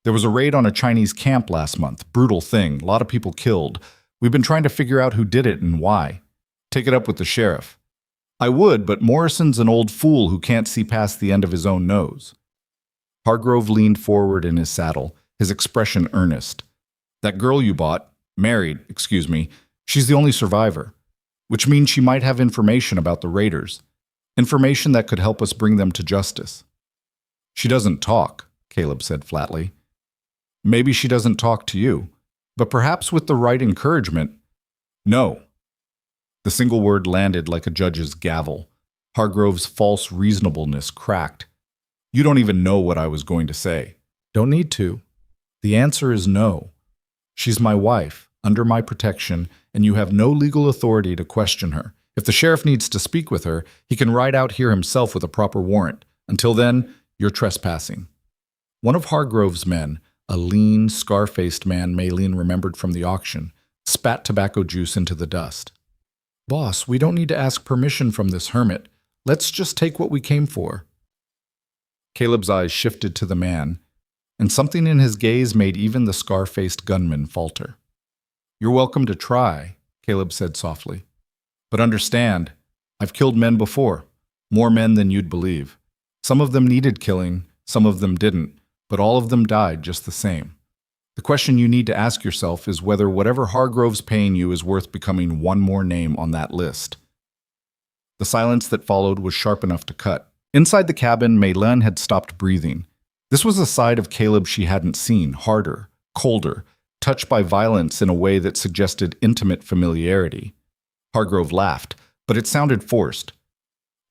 There was a raid on a Chinese camp last month. Brutal thing, a lot of people killed. We've been trying to figure out who did it and why. Take it up with the sheriff." I would, but Morrison's an old fool who can't see past the end of his own nose. Hargrove leaned forward in his saddle, his expression earnest. That girl you married, she's the only survivor, which means she might have information about the raiders, information that could help us bring them to justice. She doesn't talk, Caleb said flatly. Maybe she doesn't talk to you, but perhaps with the right encouragement. No. The single word landed like a judge's gavel. Hargrove's false reasonableness cracked. You don't even know what I was going to say. Don't need to. The answer is no. She's my wife, under my protection, and you have no legal authority to question her. If the sheriff needs to speak with her, he can ride out here himself with a proper warrant. Until then, you're trespassing. One of Hargrove's men, a lean, scar-faced man Maylene remembered from the auction, spat tobacco juice into the dust. Boss, we don't need to ask permission from this hermit. Let's just take what we came for. Caleb's eyes shifted to the man, and something in his gaze made even the scar-faced gunman falter. You're welcome to try, Caleb said softly. But understand, I've killed men before, more men than you'd believe. Some of them needed killing, some of them didn't, but all of them died just the same. The question you need to ask yourself is whether whatever Hargrove's paying you is worth becoming one more name on that list. The silence that followed was sharp enough to cut. Inside the cabin, Maylene had stopped breathing. This was a side of Caleb she hadn't seen, harder, colder, touched by violence in a way that suggested intimate familiarity. Hargrove laughed, but it sounded forced.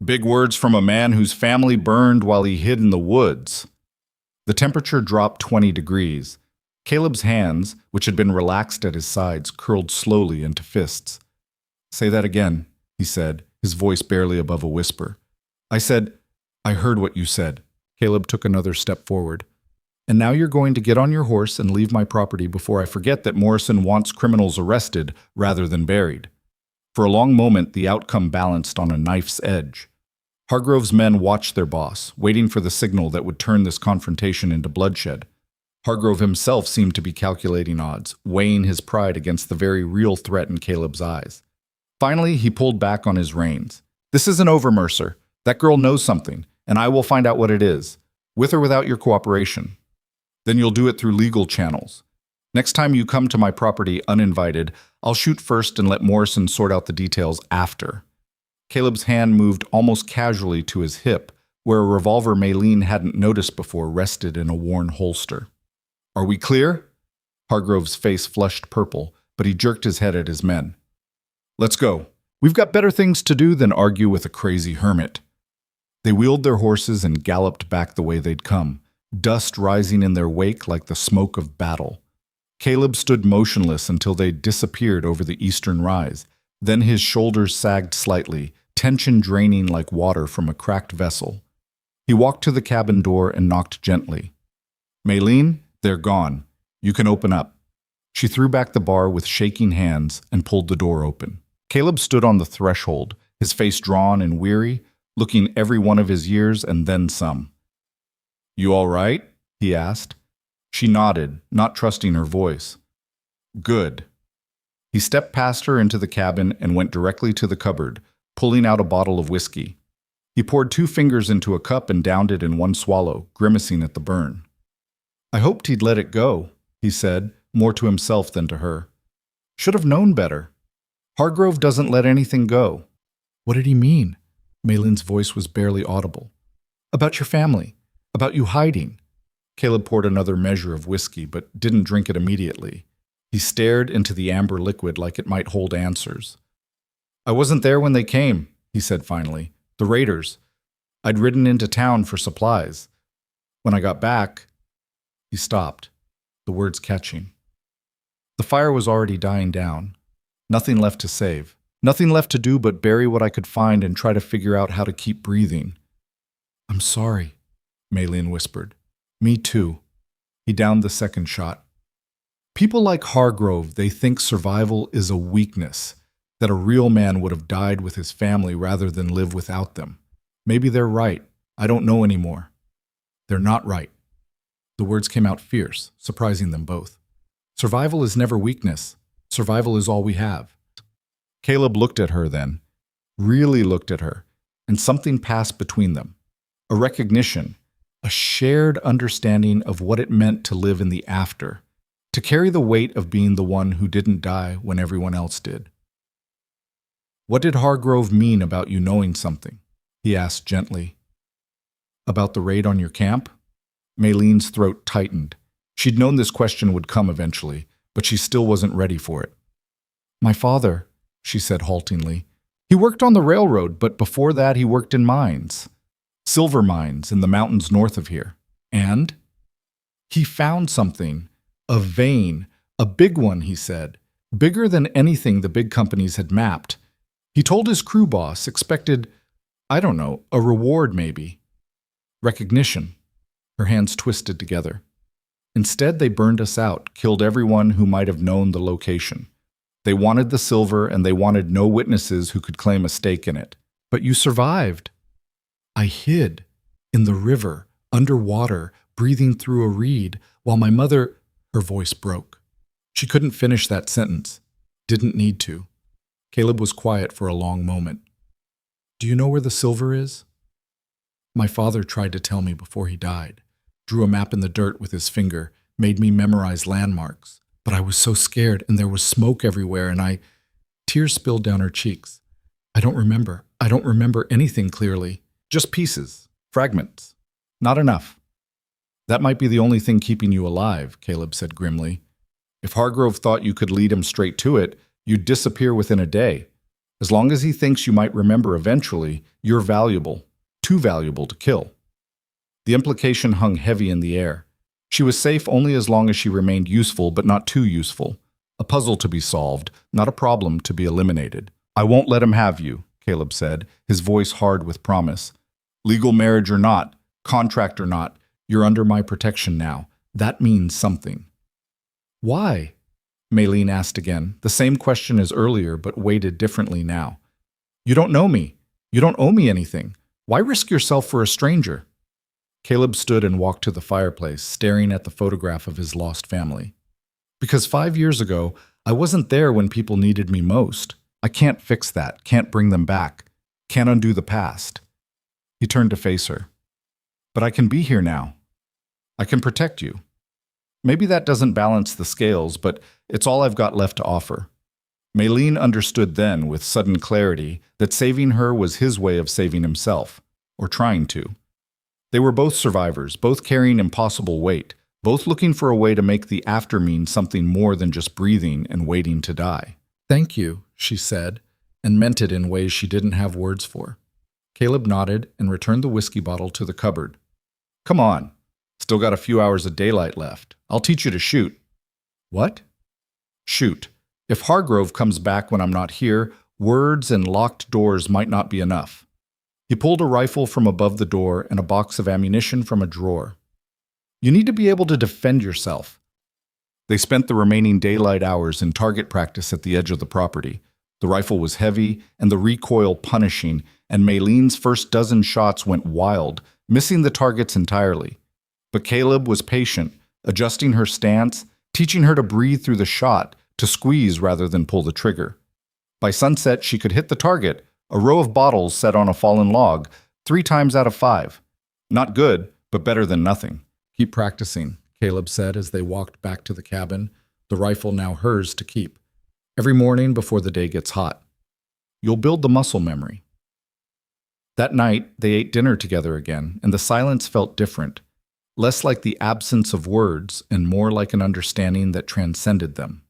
Big words from a man whose family burned while he hid in the woods. The temperature dropped 20 degrees. Caleb's hands, which had been relaxed at his sides, curled slowly into fists. Say that again, he said, his voice barely above a whisper. I heard what you said. Caleb took another step forward. And now you're going to get on your horse and leave my property before I forget that Morrison wants criminals arrested rather than buried. For a long moment, the outcome balanced on a knife's edge. Hargrove's men watched their boss, waiting for the signal that would turn this confrontation into bloodshed. Hargrove himself seemed to be calculating odds, weighing his pride against the very real threat in Caleb's eyes. Finally, he pulled back on his reins. This isn't over, Mercer. That girl knows something, and I will find out what it is, with or without your cooperation. Then you'll do it through legal channels. Next time you come to my property uninvited, I'll shoot first and let Morrison sort out the details after. Caleb's hand moved almost casually to his hip, where a revolver Maylene hadn't noticed before rested in a worn holster. Are we clear? Hargrove's face flushed purple, but he jerked his head at his men. Let's go. We've got better things to do than argue with a crazy hermit. They wheeled their horses and galloped back the way they'd come, dust rising in their wake like the smoke of battle. Caleb stood motionless until they disappeared over the eastern rise. Then his shoulders sagged slightly, tension draining like water from a cracked vessel. He walked to the cabin door and knocked gently. Maylene, they're gone. You can open up. She threw back the bar with shaking hands and pulled the door open. Caleb stood on the threshold, his face drawn and weary, looking every one of his years and then some. You all right? He asked. She nodded, not trusting her voice. Good. He stepped past her into the cabin and went directly to the cupboard, pulling out a bottle of whiskey. He poured 2 fingers into a cup and downed it in one swallow, grimacing at the burn. I hoped he'd let it go, he said, more to himself than to her. Should have known better. Hargrove doesn't let anything go. What did he mean? Maylene's voice was barely audible. About your family. About you hiding. Caleb poured another measure of whiskey, but didn't drink it immediately. He stared into the amber liquid like it might hold answers. I wasn't there when they came, he said finally. The raiders. I'd ridden into town for supplies. When I got back, he stopped, the words catching. The fire was already dying down. Nothing left to save. Nothing left to do but bury what I could find and try to figure out how to keep breathing. I'm sorry, Maylene whispered. Me too. He downed the second shot. People like Hargrove, they think survival is a weakness, that a real man would have died with his family rather than live without them. Maybe they're right. I don't know anymore. They're not right. The words came out fierce, surprising them both. Survival is never weakness. Survival is all we have. Caleb looked at her then. really looked at her, and something passed between them. A recognition, a shared understanding of what it meant to live in the after, to carry the weight of being the one who didn't die when everyone else did. "What did Hargrove mean about you knowing something?" he asked gently. "About the raid on your camp?" Maylene's throat tightened. She'd known this question would come eventually, but she still wasn't ready for it. "My father," she said haltingly. "He worked on the railroad, but before that he worked in mines. Silver mines in the mountains north of here. And he found something, a vein, a big one, he said, bigger than anything the big companies had mapped. He told his crew boss, expected, I don't know, a reward maybe. Recognition." Her hands twisted together. "Instead, they burned us out, killed everyone who might have known the location. They wanted the silver, and they wanted no witnesses who could claim a stake in it. But you survived." "I hid, in the river, underwater, breathing through a reed, while my mother—" Her voice broke. She couldn't finish that sentence. Didn't need to. Caleb was quiet for a long moment. "Do you know where the silver is?" "My father tried to tell me before he died. Drew a map in the dirt with his finger, made me memorize landmarks. But I was so scared, and there was smoke everywhere, and I—" Tears spilled down her cheeks. I don't remember anything clearly. Just pieces, fragments. Not enough." "That might be the only thing keeping you alive," Caleb said grimly. "If Hargrove thought you could lead him straight to it, you'd disappear within a day. As long as he thinks you might remember eventually, you're valuable, too valuable to kill." The implication hung heavy in the air. She was safe only as long as she remained useful, but not too useful. A puzzle to be solved, not a problem to be eliminated. "I won't let him have you," Caleb said, his voice hard with promise. "Legal marriage or not, contract or not, you're under my protection now. That means something." "Why?" Maylene asked again, the same question as earlier, but weighted differently now. "You don't know me. You don't owe me anything. Why risk yourself for a stranger?" Caleb stood and walked to the fireplace, staring at the photograph of his lost family. "Because 5 years ago, I wasn't there when people needed me most. I can't fix that, can't bring them back, can't undo the past." He turned to face her. "But I can be here now. I can protect you. Maybe that doesn't balance the scales, but it's all I've got left to offer." Maylene understood then, with sudden clarity, that saving her was his way of saving himself, or trying to. They were both survivors, both carrying impossible weight, both looking for a way to make the after mean something more than just breathing and waiting to die. "Thank you," she said, and meant it in ways she didn't have words for. Caleb nodded and returned the whiskey bottle to the cupboard. "Come on. Still got a few hours of daylight left. I'll teach you to shoot." "What?" "Shoot. If Hargrove comes back when I'm not here, words and locked doors might not be enough." He pulled a rifle from above the door and a box of ammunition from a drawer. "You need to be able to defend yourself." They spent the remaining daylight hours in target practice at the edge of the property. The rifle was heavy and the recoil punishing, and Maylene's first dozen shots went wild, missing the targets entirely. But Caleb was patient, adjusting her stance, teaching her to breathe through the shot, to squeeze rather than pull the trigger. By sunset, she could hit the target, a row of bottles set on a fallen log, 3 times out of 5. Not good, but better than nothing. "Keep practicing," Caleb said as they walked back to the cabin, the rifle now hers to keep. "Every morning before the day gets hot. You'll build the muscle memory." That night, they ate dinner together again, and the silence felt different, less like the absence of words and more like an understanding that transcended them.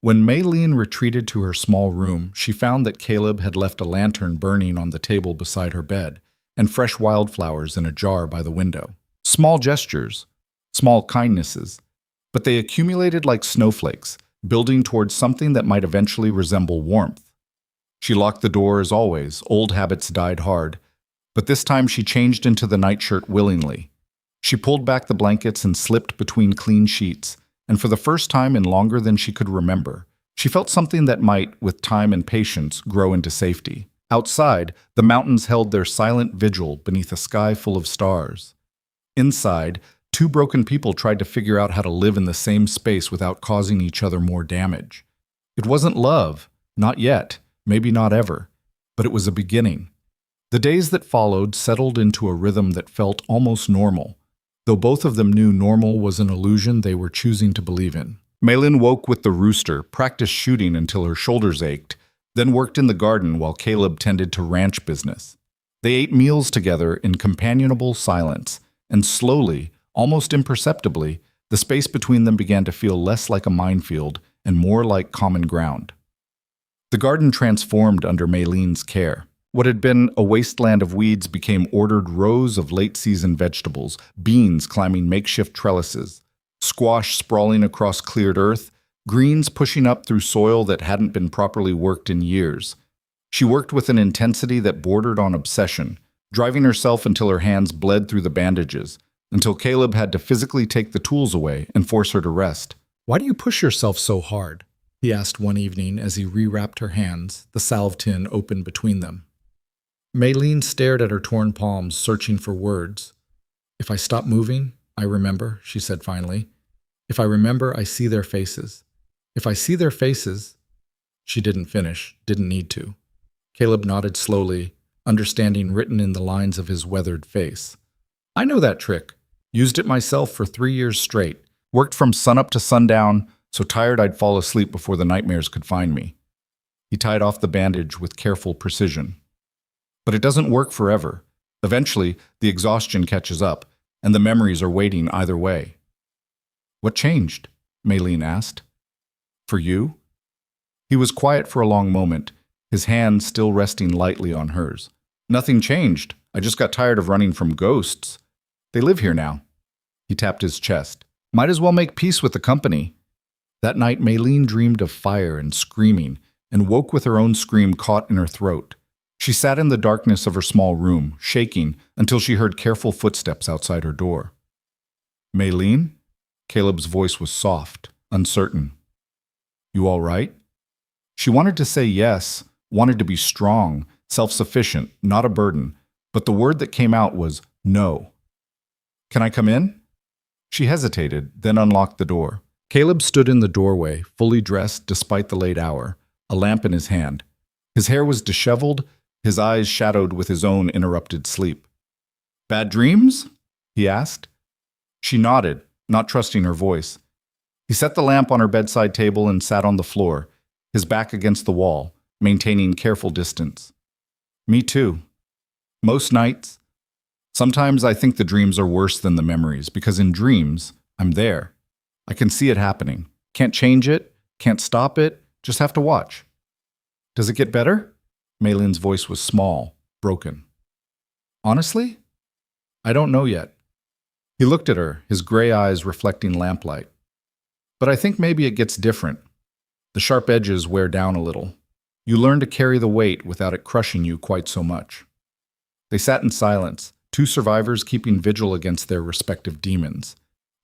When Maylene retreated to her small room, she found that Caleb had left a lantern burning on the table beside her bed and fresh wildflowers in a jar by the window. Small gestures, small kindnesses, but they accumulated like snowflakes, building towards something that might eventually resemble warmth. She locked the door as always, old habits died hard, but this time she changed into the nightshirt willingly. She pulled back the blankets and slipped between clean sheets, and for the first time in longer than she could remember, she felt something that might, with time and patience, grow into safety. Outside, the mountains held their silent vigil beneath a sky full of stars. Inside, 2 broken people tried to figure out how to live in the same space without causing each other more damage. It wasn't love, not yet, maybe not ever. but it was a beginning. The days that followed settled into a rhythm that felt almost normal, though both of them knew normal was an illusion they were choosing to believe in. Maylin woke with the rooster, practiced shooting until her shoulders ached, then worked in the garden while Caleb tended to ranch business. They ate meals together in companionable silence, and slowly, almost imperceptibly, the space between them began to feel less like a minefield and more like common ground. The garden transformed under Maylin's care. What had been a wasteland of weeds became ordered rows of late-season vegetables, beans climbing makeshift trellises, squash sprawling across cleared earth, greens pushing up through soil that hadn't been properly worked in years. She worked with an intensity that bordered on obsession, driving herself until her hands bled through the bandages, until Caleb had to physically take the tools away and force her to rest. "Why do you push yourself so hard?" he asked one evening as he rewrapped her hands, the salve tin open between them. Maylin stared at her torn palms, searching for words. "If I stop moving, I remember," she said finally. "If I remember, I see their faces. If I see their faces—" She didn't finish, didn't need to. Caleb nodded slowly, understanding written in the lines of his weathered face. "I know that trick. Used it myself for 3 years straight. Worked from sunup to sundown, so tired I'd fall asleep before the nightmares could find me." He tied off the bandage with careful precision. "But it doesn't work forever. Eventually, the exhaustion catches up, and the memories are waiting either way." "What changed?" Maylin asked. "For you?" He was quiet for a long moment, his hand still resting lightly on hers. "Nothing changed. I just got tired of running from ghosts. They live here now." He tapped his chest. "Might as well make peace with the company." That night, Maylin dreamed of fire and screaming, and woke with her own scream caught in her throat. She sat in the darkness of her small room, shaking, until she heard careful footsteps outside her door. "Maylin?" Caleb's voice was soft, uncertain. "You all right?" She wanted to say yes, wanted to be strong, self-sufficient, not a burden, but the word that came out was no. "Can I come in?" She hesitated, then unlocked the door. Caleb stood in the doorway, fully dressed despite the late hour, a lamp in his hand. His hair was disheveled, his eyes shadowed with his own interrupted sleep. "Bad dreams?" he asked. She nodded, not trusting her voice. He set the lamp on her bedside table and sat on the floor, his back against the wall, maintaining careful distance. "Me too. Most nights. Sometimes I think the dreams are worse than the memories, because in dreams, I'm there. I can see it happening. Can't change it, can't stop it, just have to watch." "Does it get better?" Maylin's voice was small, broken. "Honestly? I don't know yet." He looked at her, his gray eyes reflecting lamplight. "But I think maybe it gets different. The sharp edges wear down a little. You learn to carry the weight without it crushing you quite so much." They sat in silence, two survivors keeping vigil against their respective demons.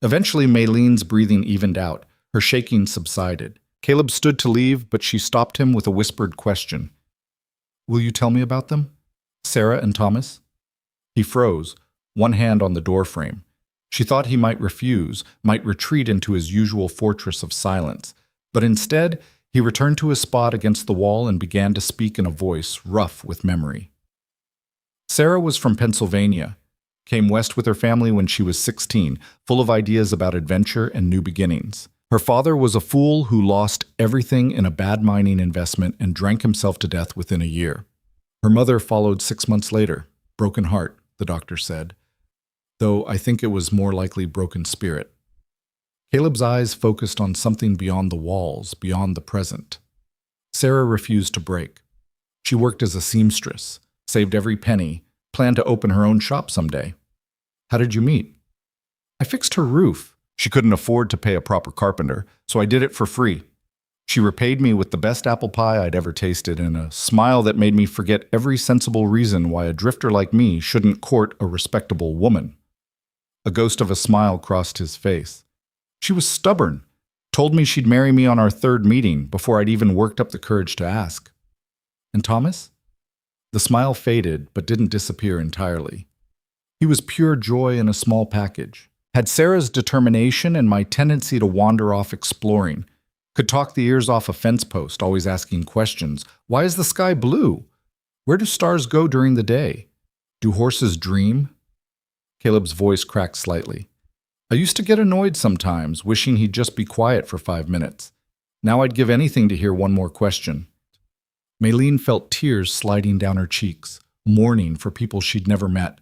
Eventually, Maylin's breathing evened out, her shaking subsided. Caleb stood to leave, but she stopped him with a whispered question. "Will you tell me about them? Sarah and Thomas?" He froze, one hand on the doorframe. She thought he might refuse, might retreat into his usual fortress of silence, but instead, he returned to his spot against the wall and began to speak in a voice rough with memory. Sarah was from Pennsylvania, came west with her family when she was 16, full of ideas about adventure and new beginnings. Her father was a fool who lost everything in a bad mining investment and drank himself to death within a year. Her mother followed 6 months later, broken heart, the doctor said, though I think it was more likely broken spirit. Caleb's eyes focused on something beyond the walls, beyond the present. Sarah refused to break. She worked as a seamstress, saved every penny, planned to open her own shop someday. "How did you meet?" "I fixed her roof. She couldn't afford to pay a proper carpenter, so I did it for free. She repaid me with the best apple pie I'd ever tasted and a smile that made me forget every sensible reason why a drifter like me shouldn't court a respectable woman." A ghost of a smile crossed his face. "She was stubborn, told me she'd marry me on our 3rd meeting before I'd even worked up the courage to ask." "And Thomas?" The smile faded, but didn't disappear entirely. He was pure joy in a small package. Had Sarah's determination and my tendency to wander off exploring. Could talk the ears off a fence post, always asking questions. Why is the sky blue? Where do stars go during the day? Do horses dream? Caleb's voice cracked slightly. I used to get annoyed sometimes, wishing he'd just be quiet for 5 minutes. Now I'd give anything to hear one more question. Maylene felt tears sliding down her cheeks, mourning for people she'd never met,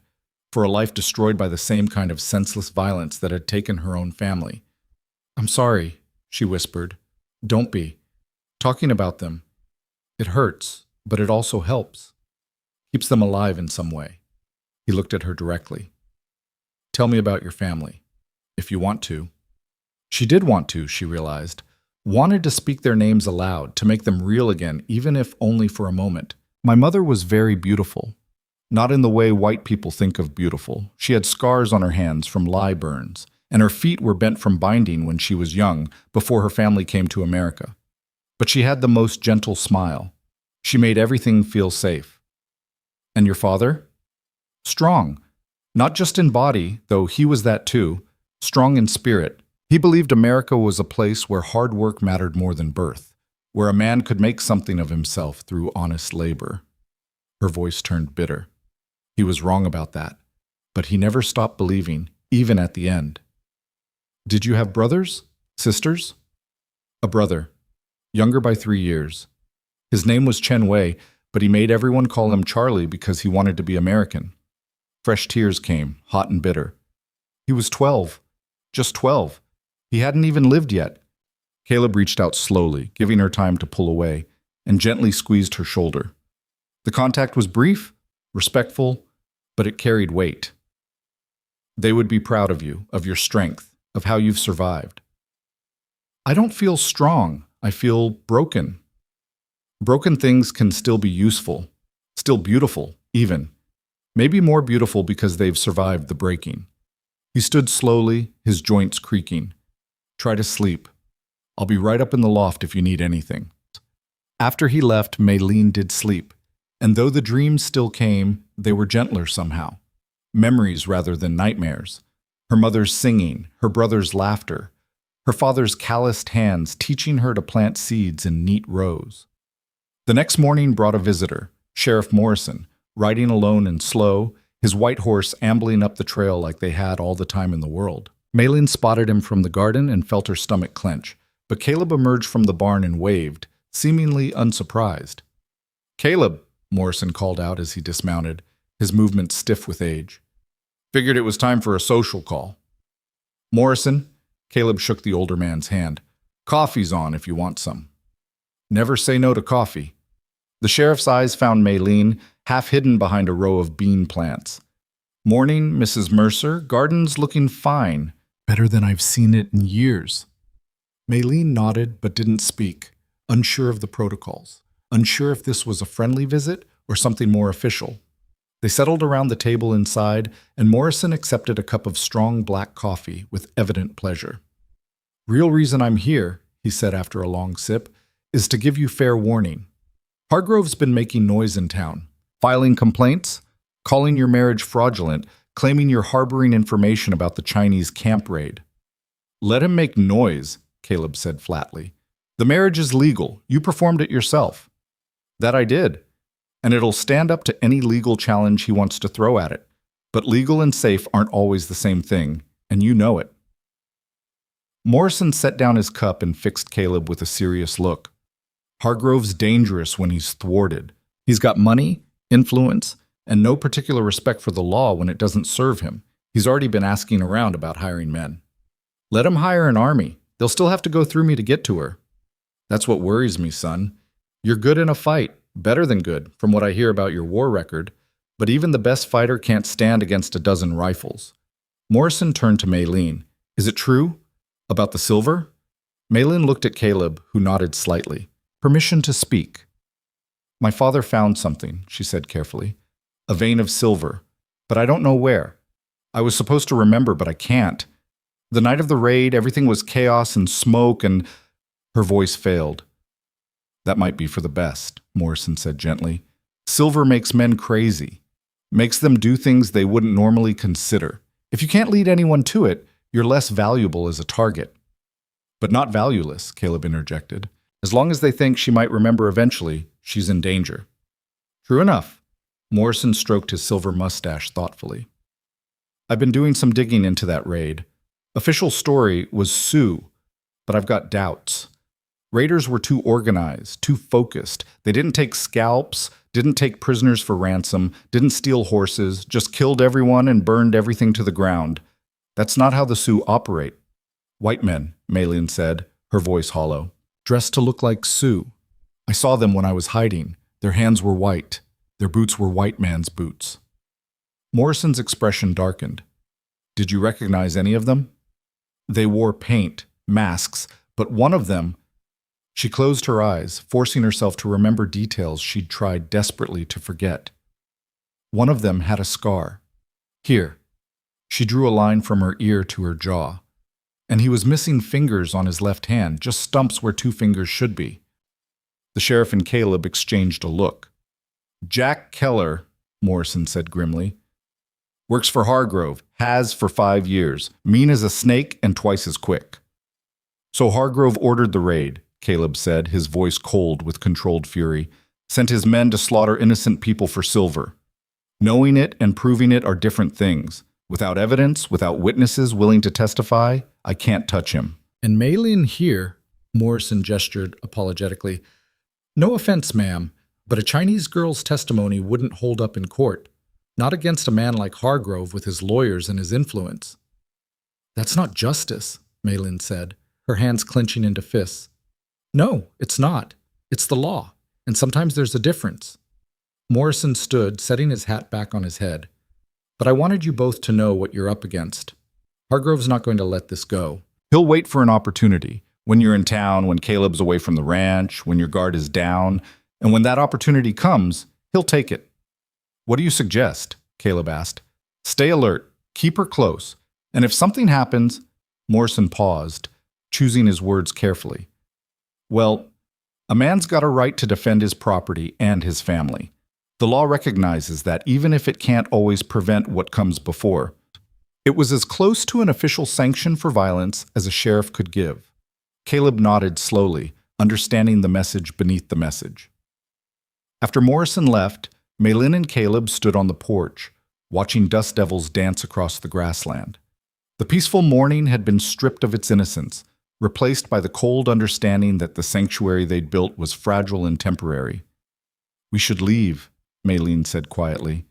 for a life destroyed by the same kind of senseless violence that had taken her own family. I'm sorry, she whispered. Don't be. Talking about them. It hurts, but it also helps. Keeps them alive in some way. He looked at her directly. Tell me about your family, if you want to. She did want to, she realized. Wanted to speak their names aloud, to make them real again, even if only for a moment. My mother was very beautiful. Not in the way white people think of beautiful. She had scars on her hands from lye burns, and her feet were bent from binding when she was young, before her family came to America. But she had the most gentle smile. She made everything feel safe. And your father? Strong. Not just in body, though he was that too. Strong in spirit. He believed America was a place where hard work mattered more than birth, where a man could make something of himself through honest labor. Her voice turned bitter. He was wrong about that, but he never stopped believing, even at the end. Did you have brothers? Sisters? A brother, younger by 3 years. His name was Chen Wei, but he made everyone call him Charlie because he wanted to be American. Fresh tears came, hot and bitter. He was 12. Just 12. He hadn't even lived yet. Caleb reached out slowly, giving her time to pull away, and gently squeezed her shoulder. The contact was brief, respectful, but it carried weight. They would be proud of you, of your strength, of how you've survived. I don't feel strong. I feel broken. Broken things can still be useful, still beautiful, even. Maybe more beautiful because they've survived the breaking. He stood slowly, his joints creaking. Try to sleep. I'll be right up in the loft if you need anything. After he left, Maylene did sleep, and though the dreams still came, they were gentler somehow. Memories rather than nightmares. Her mother's singing, her brother's laughter, her father's calloused hands teaching her to plant seeds in neat rows. The next morning brought a visitor, Sheriff Morrison, riding alone and slow, his white horse ambling up the trail like they had all the time in the world. Maylene spotted him from the garden and felt her stomach clench, but Caleb emerged from the barn and waved, seemingly unsurprised. Caleb, Morrison called out as he dismounted, his movements stiff with age. Figured it was time for a social call. Morrison, Caleb shook the older man's hand. Coffee's on if you want some. Never say no to coffee. The sheriff's eyes found Maylene, half hidden behind a row of bean plants. Morning, Mrs. Mercer. Garden's looking fine. Better than I've seen it in years. Maylene nodded but didn't speak, unsure of the protocols, unsure if this was a friendly visit or something more official. They settled around the table inside, and Morrison accepted a cup of strong black coffee with evident pleasure. Real reason I'm here, he said after a long sip, is to give you fair warning. Hargrove's been making noise in town, filing complaints, calling your marriage fraudulent, claiming you're harboring information about the Chinese camp raid. Let him make noise, Caleb said flatly. The marriage is legal. You performed it yourself. That I did. And it'll stand up to any legal challenge he wants to throw at it. But legal and safe aren't always the same thing, and you know it. Morrison set down his cup and fixed Caleb with a serious look. Hargrove's dangerous when he's thwarted. He's got money, influence, and no particular respect for the law when it doesn't serve him. He's already been asking around about hiring men. Let him hire an army. They'll still have to go through me to get to her. That's what worries me, son. You're good in a fight, better than good, from what I hear about your war record, but even the best fighter can't stand against a dozen rifles. Morrison turned to Maylene. Is it true? About the silver? Maylene looked at Caleb, who nodded slightly. Permission to speak. My father found something, she said carefully. A vein of silver, but I don't know where. I was supposed to remember, but I can't. The night of the raid, everything was chaos and smoke, and her voice failed. That might be for the best, Morrison said gently. Silver makes men crazy, makes them do things they wouldn't normally consider. If you can't lead anyone to it, you're less valuable as a target. But not valueless, Caleb interjected. As long as they think she might remember eventually, she's in danger. True enough. Morrison stroked his silver mustache thoughtfully. I've been doing some digging into that raid. Official story was Sioux, but I've got doubts. Raiders were too organized, too focused. They didn't take scalps, didn't take prisoners for ransom, didn't steal horses, just killed everyone and burned everything to the ground. That's not how the Sioux operate. White men, Maylin said, her voice hollow, dressed to look like Sioux. I saw them when I was hiding. Their hands were white. Their boots were white man's boots. Morrison's expression darkened. Did you recognize any of them? They wore paint, masks, but one of them... She closed her eyes, forcing herself to remember details she'd tried desperately to forget. One of them had a scar. Here. She drew a line from her ear to her jaw. And he was missing fingers on his left hand, just stumps where two fingers should be. The sheriff and Caleb exchanged a look. Jack Keller, Morrison said grimly. Works for Hargrove, has for 5 years, mean as a snake and twice as quick. So Hargrove ordered the raid, Caleb said, his voice cold with controlled fury, sent his men to slaughter innocent people for silver. Knowing it and proving it are different things. Without evidence, without witnesses willing to testify, I can't touch him. And Maylin here, Morrison gestured apologetically. No offense, ma'am, but a Chinese girl's testimony wouldn't hold up in court. Not against a man like Hargrove with his lawyers and his influence. That's not justice, Maylin said, her hands clenching into fists. No, it's not. It's the law, and sometimes there's a difference. Morrison stood, setting his hat back on his head. But I wanted you both to know what you're up against. Hargrove's not going to let this go. He'll wait for an opportunity. When you're in town, when Caleb's away from the ranch, when your guard is down, and when that opportunity comes, he'll take it. What do you suggest? Caleb asked. Stay alert. Keep her close. And if something happens... Morrison paused, choosing his words carefully. Well, a man's got a right to defend his property and his family. The law recognizes that even if it can't always prevent what comes before. It was as close to an official sanction for violence as a sheriff could give. Caleb nodded slowly, understanding the message beneath the message. After Morrison left, Maylin and Caleb stood on the porch, watching dust devils dance across the grassland. The peaceful morning had been stripped of its innocence, replaced by the cold understanding that the sanctuary they'd built was fragile and temporary. We should leave, Maylin said quietly.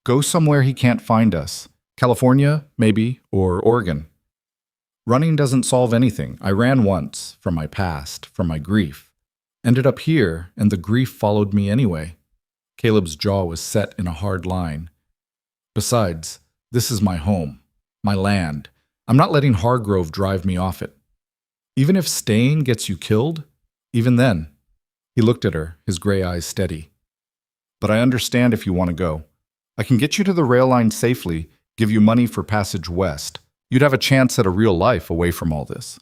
Go somewhere he can't find us. California, maybe, or Oregon. Running doesn't solve anything. I ran once, from my past, from my grief. Ended up here, and the grief followed me anyway. Caleb's jaw was set in a hard line. Besides, this is my home, my land. I'm not letting Hargrove drive me off it. Even if staying gets you killed, even then. He looked at her, his gray eyes steady. But I understand if you want to go. I can get you to the rail line safely, give you money for passage west. You'd have a chance at a real life away from all this.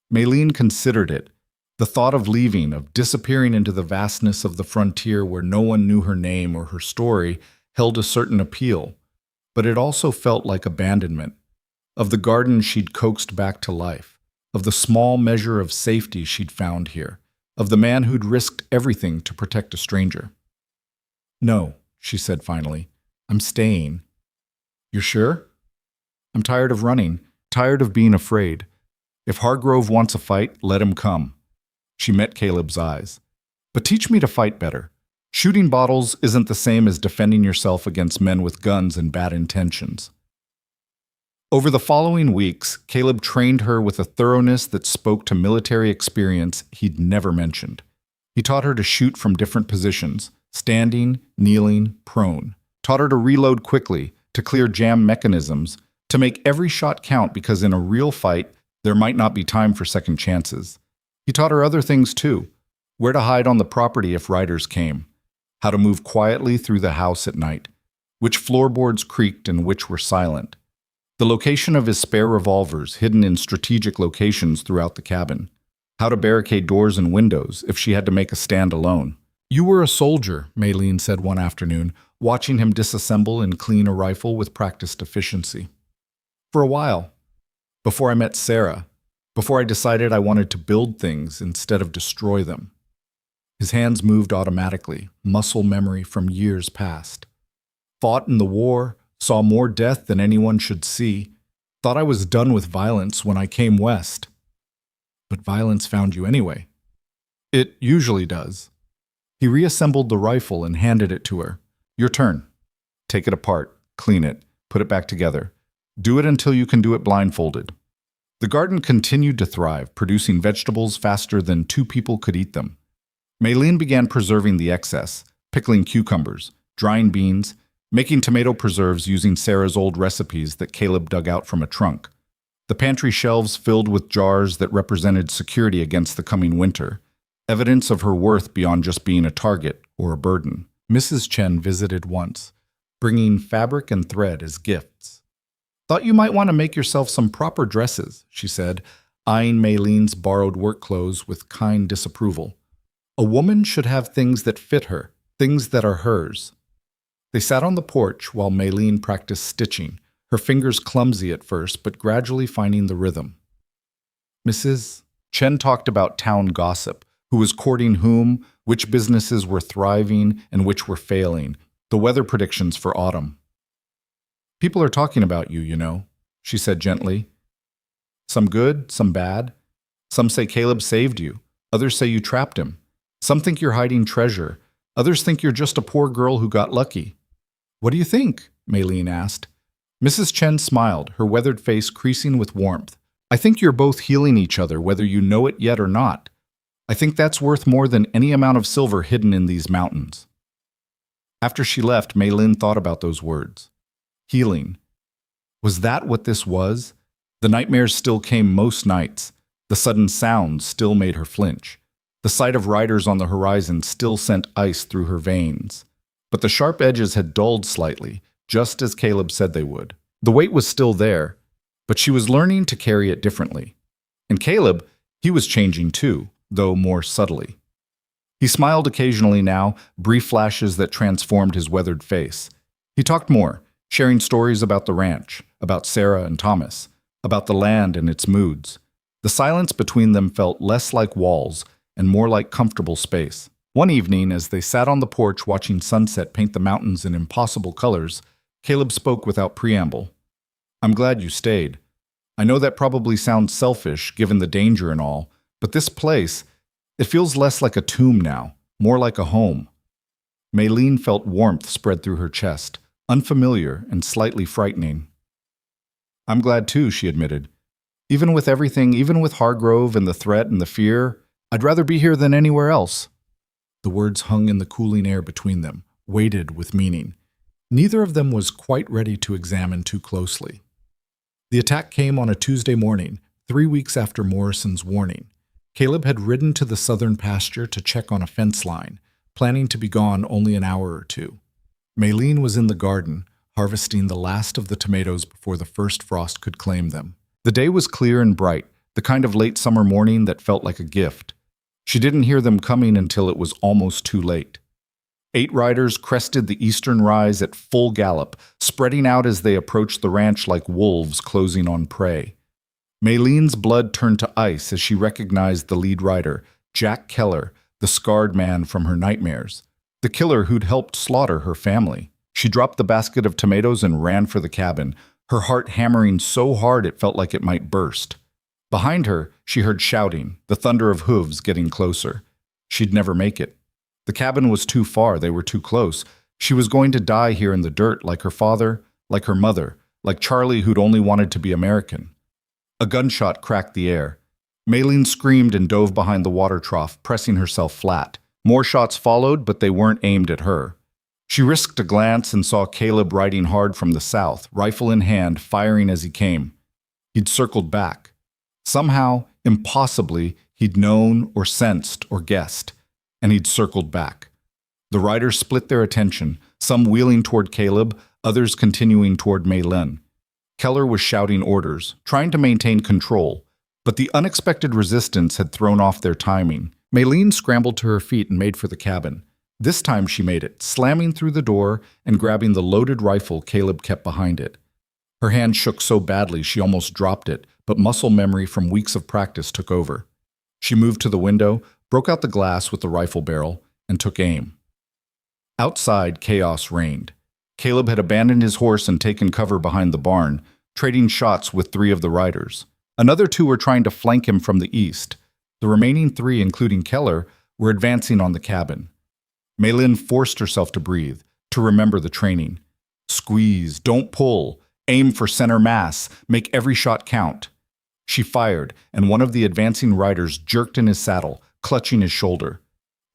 Maylin considered it. The thought of leaving, of disappearing into the vastness of the frontier where no one knew her name or her story, held a certain appeal. But it also felt like abandonment. Of the garden she'd coaxed back to life. Of the small measure of safety she'd found here. Of the man who'd risked everything to protect a stranger. No, she said finally. I'm staying. You're sure? I'm tired of running, tired of being afraid. If Hargrove wants a fight, let him come. She met Caleb's eyes. But teach me to fight better. Shooting bottles isn't the same as defending yourself against men with guns and bad intentions. Over the following weeks, Caleb trained her with a thoroughness that spoke to military experience he'd never mentioned. He taught her to shoot from different positions, standing, kneeling, prone. Taught her to reload quickly, to clear jam mechanisms, to make every shot count because in a real fight, there might not be time for second chances. He taught her other things too. Where to hide on the property if riders came. How to move quietly through the house at night. Which floorboards creaked and which were silent. The location of his spare revolvers hidden in strategic locations throughout the cabin. How to barricade doors and windows if she had to make a stand alone. You were a soldier, Maylin said one afternoon, watching him disassemble and clean a rifle with practiced efficiency. For a while. Before I met Sarah. Before I decided I wanted to build things instead of destroy them. His hands moved automatically, muscle memory from years past. Fought in the war, saw more death than anyone should see. Thought I was done with violence when I came west. But violence found you anyway. It usually does. He reassembled the rifle and handed it to her. Your turn. Take it apart, clean it, put it back together. Do it until you can do it blindfolded. The garden continued to thrive, producing vegetables faster than 2 people could eat them. Maylene began preserving the excess, pickling cucumbers, drying beans, making tomato preserves using Sarah's old recipes that Caleb dug out from a trunk. The pantry shelves filled with jars that represented security against the coming winter, evidence of her worth beyond just being a target or a burden. Mrs. Chen visited once, bringing fabric and thread as gifts. Thought you might want to make yourself some proper dresses, she said, eyeing Maylene's borrowed work clothes with kind disapproval. A woman should have things that fit her, things that are hers. They sat on the porch while Maylene practiced stitching, her fingers clumsy at first, but gradually finding the rhythm. Mrs. Chen talked about town gossip, who was courting whom, which businesses were thriving and which were failing, the weather predictions for autumn. People are talking about you, you know, she said gently. Some good, some bad. Some say Caleb saved you. Others say you trapped him. Some think you're hiding treasure. Others think you're just a poor girl who got lucky. What do you think? Maylene asked. Mrs. Chen smiled, her weathered face creasing with warmth. I think you're both healing each other, whether you know it yet or not. I think that's worth more than any amount of silver hidden in these mountains. After she left, Maylene thought about those words. Healing. Was that what this was? The nightmares still came most nights. The sudden sounds still made her flinch. The sight of riders on the horizon still sent ice through her veins. But the sharp edges had dulled slightly, just as Caleb said they would. The weight was still there, but she was learning to carry it differently. And Caleb, he was changing too, though more subtly. He smiled occasionally now, brief flashes that transformed his weathered face. He talked more, sharing stories about the ranch, about Sarah and Thomas, about the land and its moods. The silence between them felt less like walls and more like comfortable space. One evening, as they sat on the porch watching sunset paint the mountains in impossible colors, Caleb spoke without preamble. I'm glad you stayed. I know that probably sounds selfish, given the danger and all, but this place, it feels less like a tomb now, more like a home. Maylene felt warmth spread through her chest, unfamiliar and slightly frightening. I'm glad too, she admitted. Even with everything, even with Hargrove and the threat and the fear, I'd rather be here than anywhere else. The words hung in the cooling air between them, weighted with meaning. Neither of them was quite ready to examine too closely. The attack came on a Tuesday morning, 3 weeks after Morrison's warning. Caleb had ridden to the southern pasture to check on a fence line, planning to be gone only an hour or two. Maylene was in the garden, harvesting the last of the tomatoes before the first frost could claim them. The day was clear and bright, the kind of late summer morning that felt like a gift. She didn't hear them coming until it was almost too late. 8 riders crested the eastern rise at full gallop, spreading out as they approached the ranch like wolves closing on prey. Maylene's blood turned to ice as she recognized the lead rider, Jack Keller, the scarred man from her nightmares, the killer who'd helped slaughter her family. She dropped the basket of tomatoes and ran for the cabin, her heart hammering so hard it felt like it might burst. Behind her, she heard shouting, the thunder of hooves getting closer. She'd never make it. The cabin was too far, they were too close. She was going to die here in the dirt like her father, like her mother, like Charlie who'd only wanted to be American. A gunshot cracked the air. Maylene screamed and dove behind the water trough, pressing herself flat. More shots followed, but they weren't aimed at her. She risked a glance and saw Caleb riding hard from the south, rifle in hand, firing as he came. He'd circled back. Somehow, impossibly, he'd known or sensed or guessed, and he'd circled back. The riders split their attention, some wheeling toward Caleb, others continuing toward Maylene. Keller was shouting orders, trying to maintain control, but the unexpected resistance had thrown off their timing. Maylene scrambled to her feet and made for the cabin. This time she made it, slamming through the door and grabbing the loaded rifle Caleb kept behind it. Her hand shook so badly she almost dropped it, but muscle memory from weeks of practice took over. She moved to the window, broke out the glass with the rifle barrel, and took aim. Outside, chaos reigned. Caleb had abandoned his horse and taken cover behind the barn, trading shots with 3 of the riders. Another 2 were trying to flank him from the east. The remaining 3, including Keller, were advancing on the cabin. Maylin forced herself to breathe, to remember the training. Squeeze, don't pull, aim for center mass, make every shot count. She fired, and one of the advancing riders jerked in his saddle, clutching his shoulder.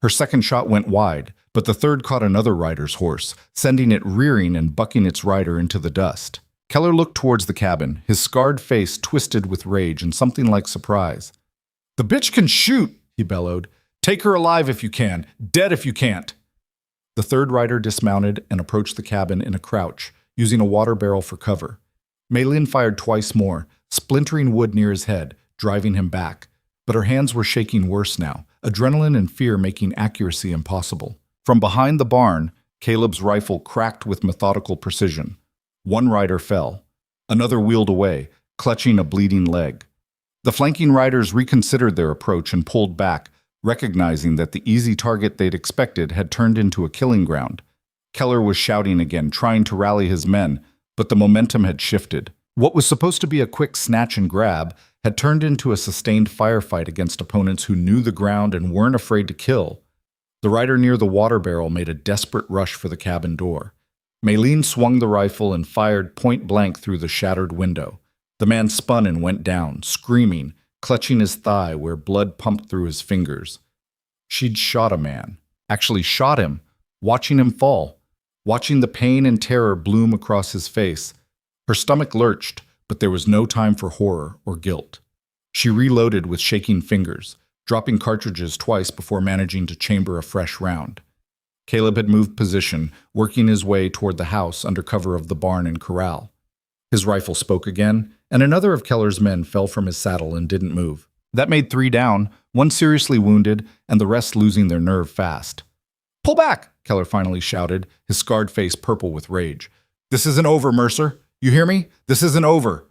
Her second shot went wide, but the third caught another rider's horse, sending it rearing and bucking its rider into the dust. Keller looked towards the cabin, his scarred face twisted with rage and something like surprise. "The bitch can shoot," he bellowed. "Take her alive if you can, dead if you can't." The third rider dismounted and approached the cabin in a crouch, using a water barrel for cover. Maylin fired twice more, splintering wood near his head, driving him back. But her hands were shaking worse now, adrenaline and fear making accuracy impossible. From behind the barn, Caleb's rifle cracked with methodical precision. One rider fell. Another wheeled away, clutching a bleeding leg. The flanking riders reconsidered their approach and pulled back, recognizing that the easy target they'd expected had turned into a killing ground. Keller was shouting again, trying to rally his men, but the momentum had shifted. What was supposed to be a quick snatch and grab had turned into a sustained firefight against opponents who knew the ground and weren't afraid to kill. The rider near the water barrel made a desperate rush for the cabin door. Maylin swung the rifle and fired point blank through the shattered window. The man spun and went down, screaming, clutching his thigh where blood pumped through his fingers. She'd shot a man, actually shot him, watching him fall, watching the pain and terror bloom across his face. Her stomach lurched, but there was no time for horror or guilt. She reloaded with shaking fingers, dropping cartridges twice before managing to chamber a fresh round. Caleb had moved position, working his way toward the house under cover of the barn and corral. His rifle spoke again, and another of Keller's men fell from his saddle and didn't move. That made 3 down, 1 seriously wounded, and the rest losing their nerve fast. "Pull back!" Keller finally shouted, his scarred face purple with rage. "This isn't over, Mercer. You hear me? This isn't over."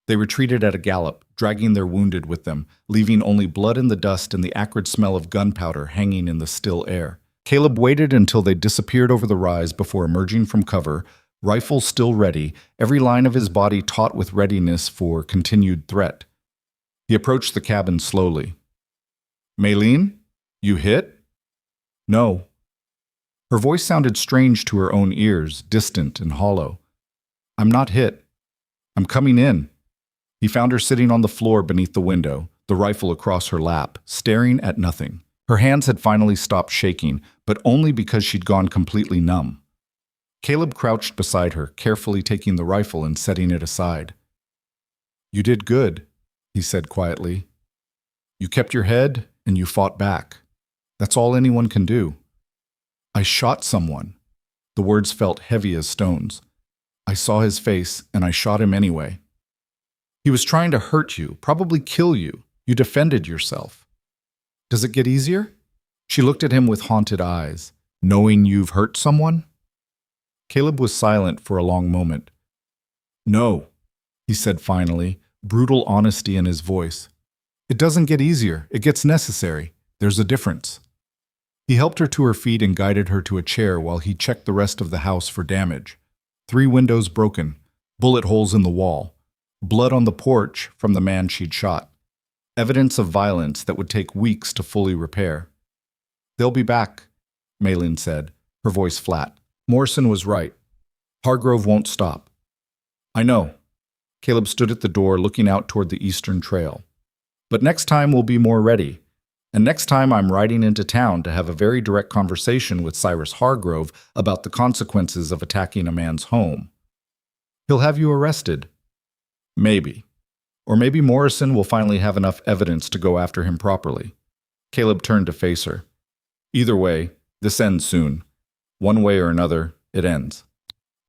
They retreated at a gallop, dragging their wounded with them, leaving only blood in the dust and the acrid smell of gunpowder hanging in the still air. Caleb waited until they disappeared over the rise before emerging from cover, rifle still ready, every line of his body taut with readiness for continued threat. He approached the cabin slowly. "Maylin, you hit?" "No." Her voice sounded strange to her own ears, distant and hollow. "I'm not hit. I'm coming in." He found her sitting on the floor beneath the window, the rifle across her lap, staring at nothing. Her hands had finally stopped shaking, but only because she'd gone completely numb. Caleb crouched beside her, carefully taking the rifle and setting it aside. "You did good," he said quietly. "You kept your head and you fought back. That's all anyone can do." "I shot someone." The words felt heavy as stones. "I saw his face and I shot him anyway." "He was trying to hurt you, probably kill you. You defended yourself." "Does it get easier?" She looked at him with haunted eyes. "Knowing you've hurt someone?" Caleb was silent for a long moment. "No," he said finally, brutal honesty in his voice. "It doesn't get easier. It gets necessary. There's a difference." He helped her to her feet and guided her to a chair while he checked the rest of the house for damage. 3 windows broken, bullet holes in the wall, blood on the porch from the man she'd shot. Evidence of violence that would take weeks to fully repair. "They'll be back," Maylin said, her voice flat. "Morrison was right. Hargrove won't stop." "I know." Caleb stood at the door looking out toward the eastern trail. "But next time we'll be more ready. And next time I'm riding into town to have a very direct conversation with Cyrus Hargrove about the consequences of attacking a man's home. He'll have you arrested. Maybe. Or maybe Morrison will finally have enough evidence to go after him properly." Caleb turned to face her. "Either way, this ends soon. One way or another, it ends."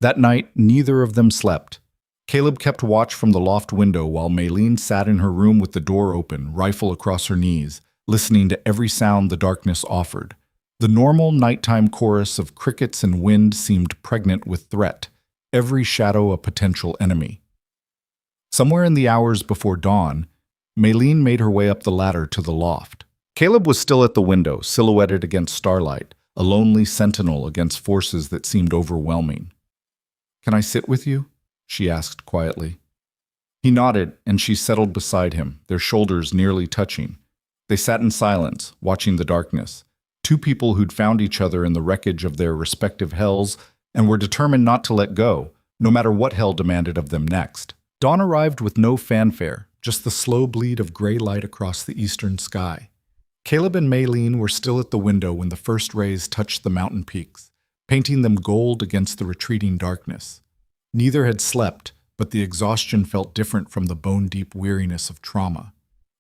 That night, neither of them slept. Caleb kept watch from the loft window while Maylin sat in her room with the door open, rifle across her knees, listening to every sound the darkness offered. The normal nighttime chorus of crickets and wind seemed pregnant with threat, every shadow a potential enemy. Somewhere in the hours before dawn, Maylin made her way up the ladder to the loft. Caleb was still at the window, silhouetted against starlight, a lonely sentinel against forces that seemed overwhelming. "Can I sit with you?" she asked quietly. He nodded, and she settled beside him, their shoulders nearly touching. They sat in silence, watching the darkness. Two people who'd found each other in the wreckage of their respective hells and were determined not to let go, no matter what hell demanded of them next. Dawn arrived with no fanfare, just the slow bleed of gray light across the eastern sky. Caleb and Maylene were still at the window when the first rays touched the mountain peaks, painting them gold against the retreating darkness. Neither had slept, but the exhaustion felt different from the bone-deep weariness of trauma.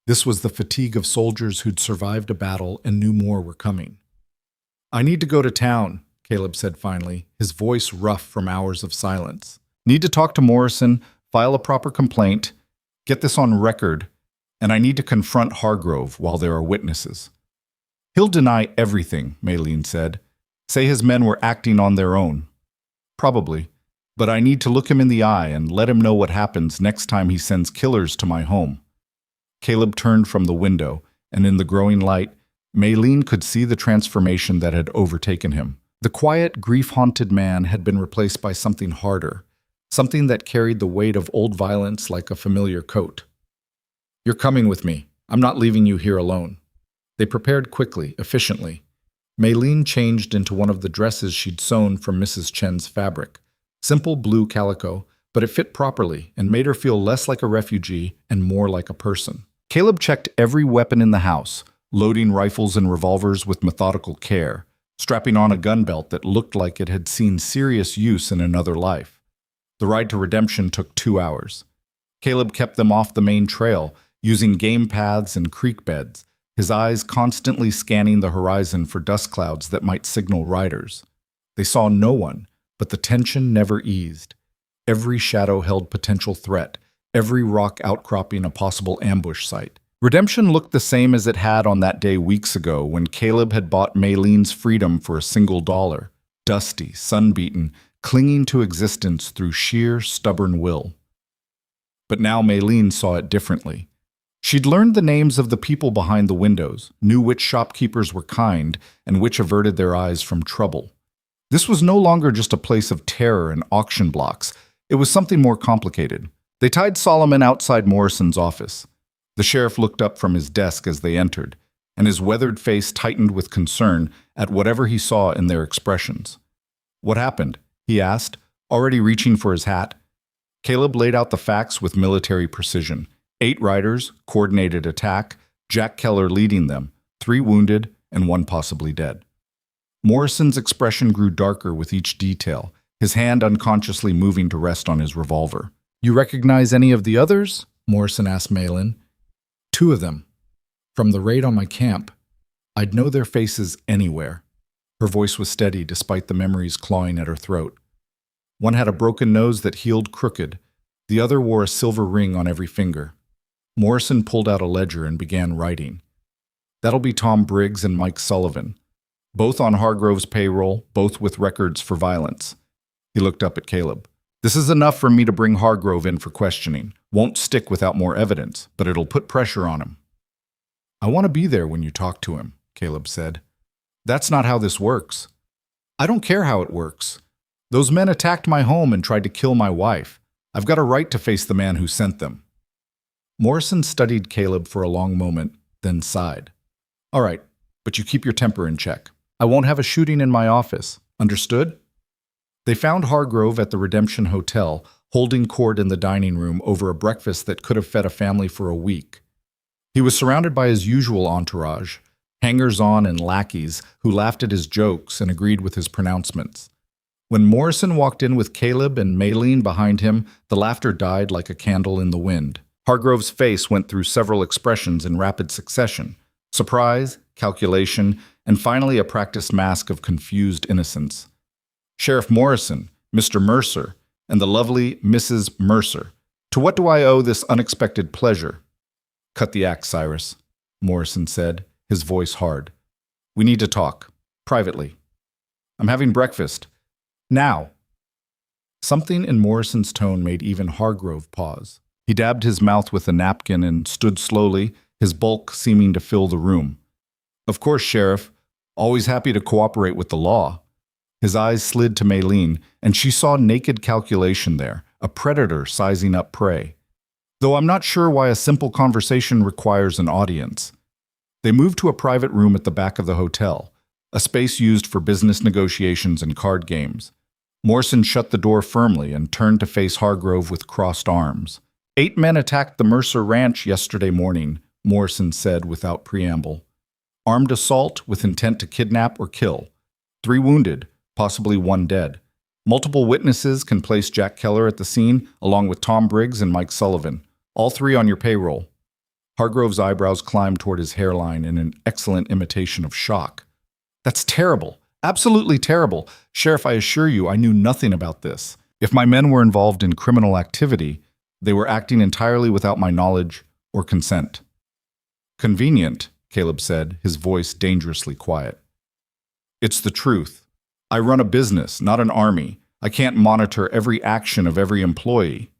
This was the fatigue of soldiers who'd survived a battle and knew more were coming. "I need to go to town," Caleb said finally, his voice rough from hours of silence. "Need to talk to Morrison, file a proper complaint, get this on record, and I need to confront Hargrove while there are witnesses." "He'll deny everything," Maylene said. "Say his men were acting on their own." "Probably. But I need to look him in the eye and let him know what happens next time he sends killers to my home." Caleb turned from the window, and in the growing light, Maylene could see the transformation that had overtaken him. The quiet, grief-haunted man had been replaced by something harder, something that carried the weight of old violence like a familiar coat. "You're coming with me. I'm not leaving you here alone." They prepared quickly, efficiently. Maylene changed into one of the dresses she'd sewn from Mrs. Chen's fabric. Simple blue calico, but it fit properly and made her feel less like a refugee and more like a person. Caleb checked every weapon in the house, loading rifles and revolvers with methodical care, strapping on a gun belt that looked like it had seen serious use in another life. The ride to Redemption took 2 hours. Caleb kept them off the main trail, using game paths and creek beds, his eyes constantly scanning the horizon for dust clouds that might signal riders. They saw no one, but the tension never eased. Every shadow held potential threat, every rock outcropping a possible ambush site. Redemption looked the same as it had on that day weeks ago when Caleb had bought Maylene's freedom for $1, dusty, sun-beaten, clinging to existence through sheer, stubborn will. But now Maylene saw it differently. She'd learned the names of the people behind the windows, knew which shopkeepers were kind and which averted their eyes from trouble. This was no longer just a place of terror and auction blocks. It was something more complicated. They tied Solomon outside Morrison's office. The sheriff looked up from his desk as they entered, and his weathered face tightened with concern at whatever he saw in their expressions. "What happened?" he asked, already reaching for his hat. Caleb laid out the facts with military precision. 8 riders, coordinated attack, Jack Keller leading them, 3 wounded and 1 possibly dead. Morrison's expression grew darker with each detail, his hand unconsciously moving to rest on his revolver. "You recognize any of the others?" Morrison asked Maylene. "2 of them. From the raid on my camp. I'd know their faces anywhere." Her voice was steady despite the memories clawing at her throat. "One had a broken nose that healed crooked. The other wore a silver ring on every finger." Morrison pulled out a ledger and began writing. "That'll be Tom Briggs and Mike Sullivan. Both on Hargrove's payroll, both with records for violence." He looked up at Caleb. "This is enough for me to bring Hargrove in for questioning. Won't stick without more evidence, but it'll put pressure on him." "I want to be there when you talk to him," Caleb said. "That's not how this works." "I don't care how it works. Those men attacked my home and tried to kill my wife. I've got a right to face the man who sent them." Morrison studied Caleb for a long moment, then sighed. "All right, but you keep your temper in check. I won't have a shooting in my office. Understood?" They found Hargrove at the Redemption Hotel, holding court in the dining room over a breakfast that could have fed a family for a week. He was surrounded by his usual entourage, hangers-on and lackeys who laughed at his jokes and agreed with his pronouncements. When Morrison walked in with Caleb and Maylene behind him, the laughter died like a candle in the wind. Hargrove's face went through several expressions in rapid succession: surprise, calculation, and finally a practiced mask of confused innocence. "Sheriff Morrison, Mr. Mercer, and the lovely Mrs. Mercer, to what do I owe this unexpected pleasure?" "Cut the act, Cyrus," Morrison said, his voice hard. "We need to talk, privately. I'm having breakfast. Now." Something in Morrison's tone made even Hargrove pause. He dabbed his mouth with a napkin and stood slowly, his bulk seeming to fill the room. Of course, Sheriff. Always happy to cooperate with the law. His eyes slid to Maylene, and she saw naked calculation there, a predator sizing up prey. Though I'm not sure why a simple conversation requires an audience. They moved to a private room at the back of the hotel, a space used for business negotiations and card games. Morrison shut the door firmly and turned to face Hargrove with crossed arms. 8 men attacked the Mercer Ranch yesterday morning, Morrison said without preamble. Armed assault with intent to kidnap or kill. 3 wounded, possibly 1 dead. Multiple witnesses can place Jack Keller at the scene, along with Tom Briggs and Mike Sullivan, all 3 on your payroll. Hargrove's eyebrows climbed toward his hairline in an excellent imitation of shock. That's terrible. Absolutely terrible. Sheriff, I assure you I knew nothing about this. If my men were involved in criminal activity, they were acting entirely without my knowledge or consent. Convenient, Caleb said, his voice dangerously quiet. It's the truth. I run a business, not an army. I can't monitor every action of every employee.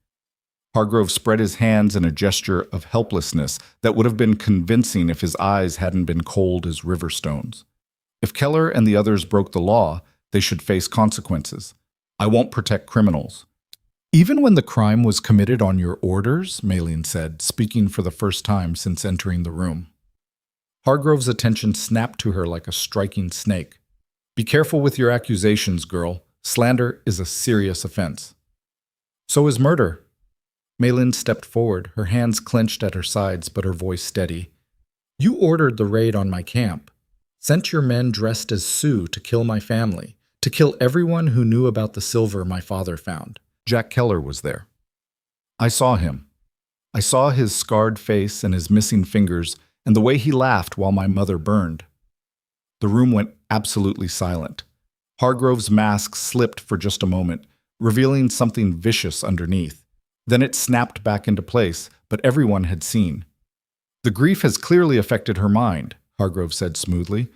Hargrove spread his hands in a gesture of helplessness that would have been convincing if his eyes hadn't been cold as river stones. If Keller and the others broke the law, they should face consequences. I won't protect criminals. Even when the crime was committed on your orders, Maylene said, speaking for the first time since entering the room. Hargrove's attention snapped to her like a striking snake. Be careful with your accusations, girl. Slander is a serious offense. So is murder. Maylene stepped forward, her hands clenched at her sides but her voice steady. You ordered the raid on my camp. Sent your men dressed as Sioux to kill my family, to kill everyone who knew about the silver my father found. Jack Keller was there. I saw him. I saw his scarred face and his missing fingers and the way he laughed while my mother burned. The room went absolutely silent. Hargrove's mask slipped for just a moment, revealing something vicious underneath. Then it snapped back into place, but everyone had seen. The grief has clearly affected her mind, Hargrove said smoothly.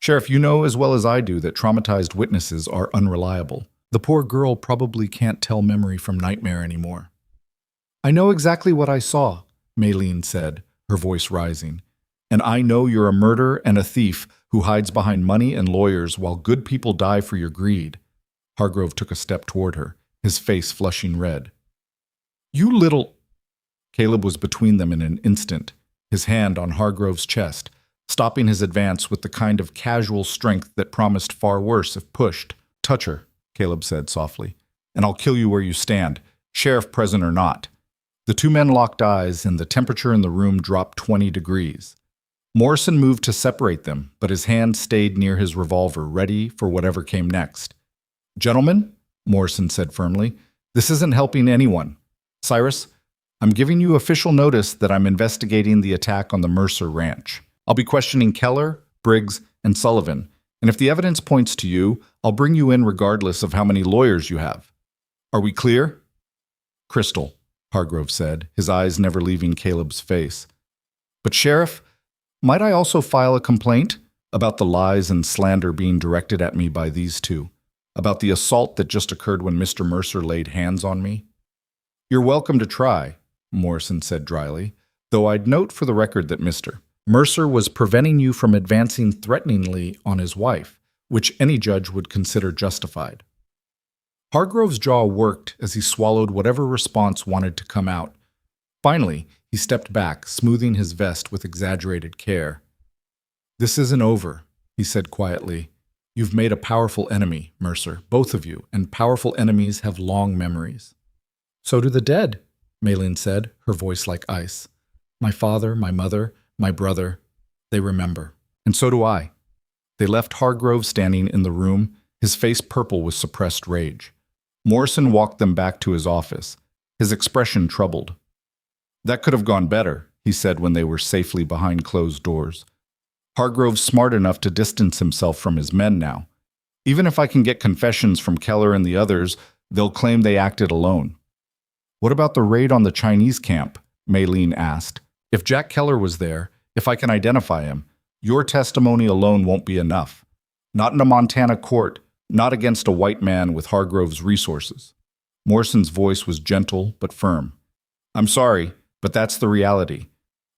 Sheriff, you know as well as I do that traumatized witnesses are unreliable. The poor girl probably can't tell memory from nightmare anymore. I know exactly what I saw, Maylene said, her voice rising. And I know you're a murderer and a thief who hides behind money and lawyers while good people die for your greed. Hargrove took a step toward her, his face flushing red. You little... Caleb was between them in an instant, his hand on Hargrove's chest, stopping his advance with the kind of casual strength that promised far worse if pushed. Touch her, Caleb said softly, and I'll kill you where you stand, sheriff present or not. The 2 men locked eyes, and the temperature in the room dropped 20 degrees. Morrison moved to separate them, but his hand stayed near his revolver, ready for whatever came next. Gentlemen, Morrison said firmly, this isn't helping anyone. Cyrus, I'm giving you official notice that I'm investigating the attack on the Mercer Ranch. I'll be questioning Keller, Briggs, and Sullivan, and if the evidence points to you, I'll bring you in regardless of how many lawyers you have. Are we clear? Crystal, Hargrove said, his eyes never leaving Caleb's face. But Sheriff, might I also file a complaint about the lies and slander being directed at me by these 2, about the assault that just occurred when Mr. Mercer laid hands on me? You're welcome to try, Morrison said dryly, though I'd note for the record that Mr. Mercer was preventing you from advancing threateningly on his wife, which any judge would consider justified. Hargrove's jaw worked as he swallowed whatever response wanted to come out. Finally, he stepped back, smoothing his vest with exaggerated care. This isn't over, he said quietly. You've made a powerful enemy, Mercer, both of you, and powerful enemies have long memories. So do the dead, Maylene said, her voice like ice. My father, my mother, my brother, they remember. And so do I. They left Hargrove standing in the room, his face purple with suppressed rage. Morrison walked them back to his office, his expression troubled. That could have gone better, he said when they were safely behind closed doors. Hargrove's smart enough to distance himself from his men now. Even if I can get confessions from Keller and the others, they'll claim they acted alone. What about the raid on the Chinese camp? Maylene asked. If Jack Keller was there, if I can identify him, your testimony alone won't be enough. Not in a Montana court, not against a white man with Hargrove's resources. Morrison's voice was gentle but firm. I'm sorry, but that's the reality.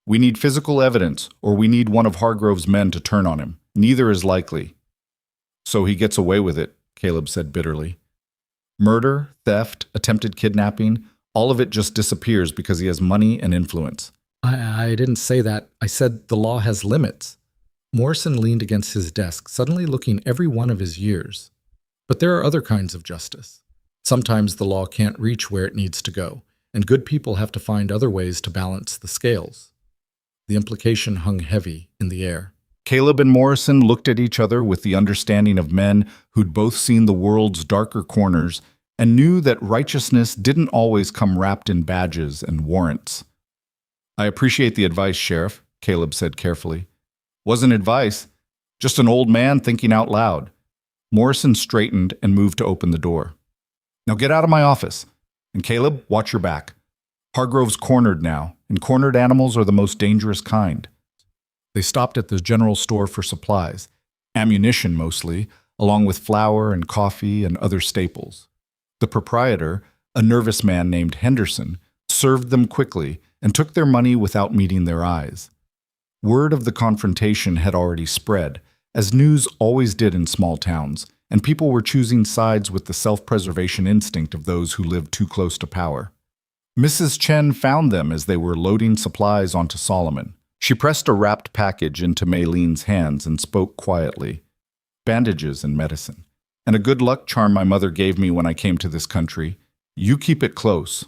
We need physical evidence, or we need one of Hargrove's men to turn on him. Neither is likely. So he gets away with it, Caleb said bitterly. Murder, theft, attempted kidnapping, all of it just disappears because he has money and influence. I didn't say that. I said the law has limits. Morrison leaned against his desk, suddenly looking every one of his years. But there are other kinds of justice. Sometimes the law can't reach where it needs to go, and good people have to find other ways to balance the scales. The implication hung heavy in the air. Caleb and Morrison looked at each other with the understanding of men who'd both seen the world's darker corners and knew that righteousness didn't always come wrapped in badges and warrants. I appreciate the advice, Sheriff, Caleb said carefully. Wasn't advice, just an old man thinking out loud. Morrison straightened and moved to open the door. Now get out of my office. And Caleb, watch your back. Hargrove's cornered now, and cornered animals are the most dangerous kind. They stopped at the general store for supplies, ammunition mostly, along with flour and coffee and other staples. The proprietor, a nervous man named Henderson, served them quickly and took their money without meeting their eyes. Word of the confrontation had already spread, as news always did in small towns, and people were choosing sides with the self-preservation instinct of those who lived too close to power. Mrs. Chen found them as they were loading supplies onto Solomon. She pressed a wrapped package into Maylene's hands and spoke quietly. Bandages and medicine. And a good luck charm my mother gave me when I came to this country. You keep it close.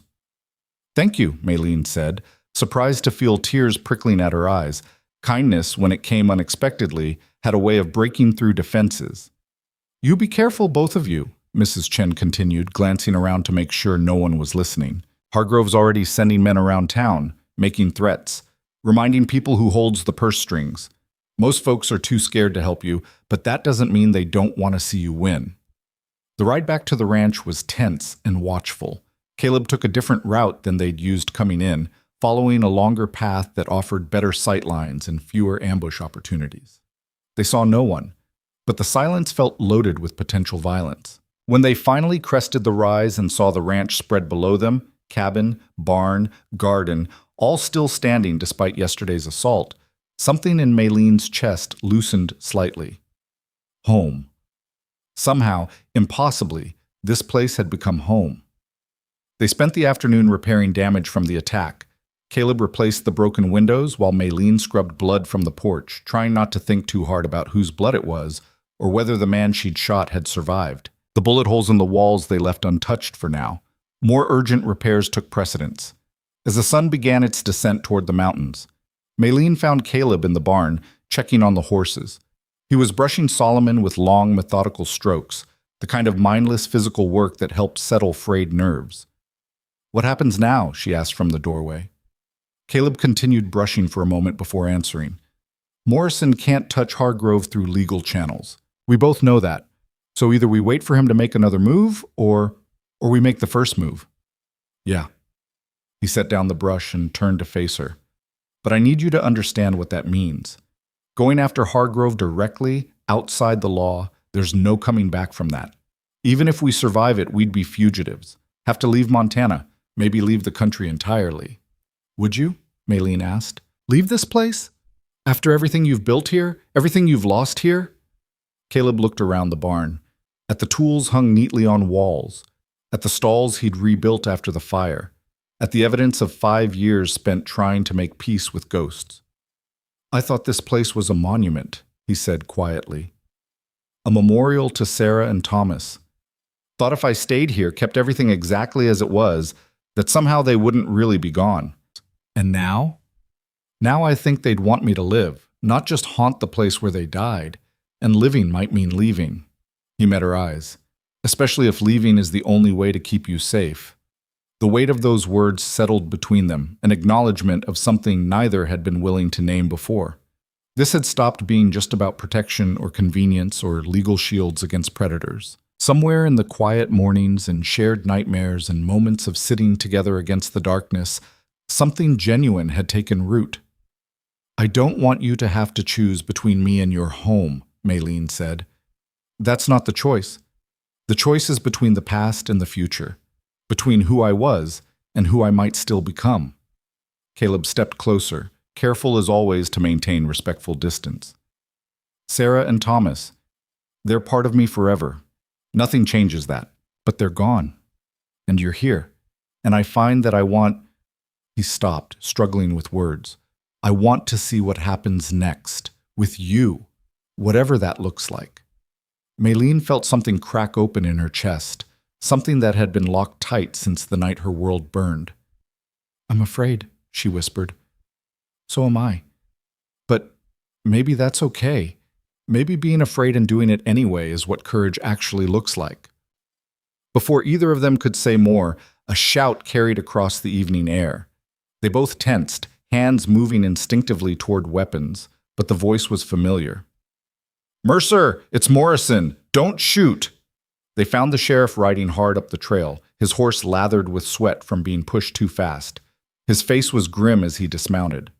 Thank you, Maylene said, surprised to feel tears prickling at her eyes. Kindness, when it came unexpectedly, had a way of breaking through defenses. You be careful, both of you, Mrs. Chen continued, glancing around to make sure no one was listening. Hargrove's already sending men around town, making threats, reminding people who holds the purse strings. Most folks are too scared to help you, but that doesn't mean they don't want to see you win. The ride back to the ranch was tense and watchful. Caleb took a different route than they'd used coming in, following a longer path that offered better sight lines and fewer ambush opportunities. They saw no one, but the silence felt loaded with potential violence. When they finally crested the rise and saw the ranch spread below them, cabin, barn, garden, all still standing despite yesterday's assault, something in Maylene's chest loosened slightly. Home. Somehow, impossibly, this place had become home. They spent the afternoon repairing damage from the attack. Caleb replaced the broken windows while Maylene scrubbed blood from the porch, trying not to think too hard about whose blood it was or whether the man she'd shot had survived. The bullet holes in the walls they left untouched for now. More urgent repairs took precedence. As the sun began its descent toward the mountains, Maylene found Caleb in the barn, checking on the horses. He was brushing Solomon with long, methodical strokes, the kind of mindless physical work that helped settle frayed nerves. What happens now? She asked from the doorway. Caleb continued brushing for a moment before answering. Morrison can't touch Hargrove through legal channels. We both know that. So either we wait for him to make another move, or we make the first move. Yeah. He set down the brush and turned to face her. But I need you to understand what that means. Going after Hargrove directly, outside the law, there's no coming back from that. Even if we survive it, we'd be fugitives. Have to leave Montana, maybe leave the country entirely. Would you? Maylene asked. Leave this place? After everything you've built here? Everything you've lost here? Caleb looked around the barn, at the tools hung neatly on walls, at the stalls he'd rebuilt after the fire, at the evidence of 5 years spent trying to make peace with ghosts. I thought this place was a monument, he said quietly. A memorial to Sarah and Thomas. Thought if I stayed here, kept everything exactly as it was, that somehow they wouldn't really be gone. And now? Now I think they'd want me to live, not just haunt the place where they died, and living might mean leaving. He met her eyes, especially if leaving is the only way to keep you safe. The weight of those words settled between them, an acknowledgement of something neither had been willing to name before. This had stopped being just about protection or convenience or legal shields against predators. Somewhere in the quiet mornings and shared nightmares and moments of sitting together against the darkness, something genuine had taken root. I don't want you to have to choose between me and your home, Maylene said. That's not the choice. The choice is between the past and the future, between who I was and who I might still become. Caleb stepped closer, careful as always to maintain respectful distance. Sarah and Thomas, they're part of me forever. Nothing changes that, but they're gone. And you're here. And I find that I want... He stopped, struggling with words. I want to see what happens next, with you, whatever that looks like. Maylene felt something crack open in her chest, something that had been locked tight since the night her world burned. I'm afraid, she whispered. So am I. But maybe that's okay. Maybe being afraid and doing it anyway is what courage actually looks like. Before either of them could say more, a shout carried across the evening air. They both tensed, hands moving instinctively toward weapons, but the voice was familiar. Mercer, it's Morrison! Don't shoot! They found the sheriff riding hard up the trail, his horse lathered with sweat from being pushed too fast. His face was grim as he dismounted.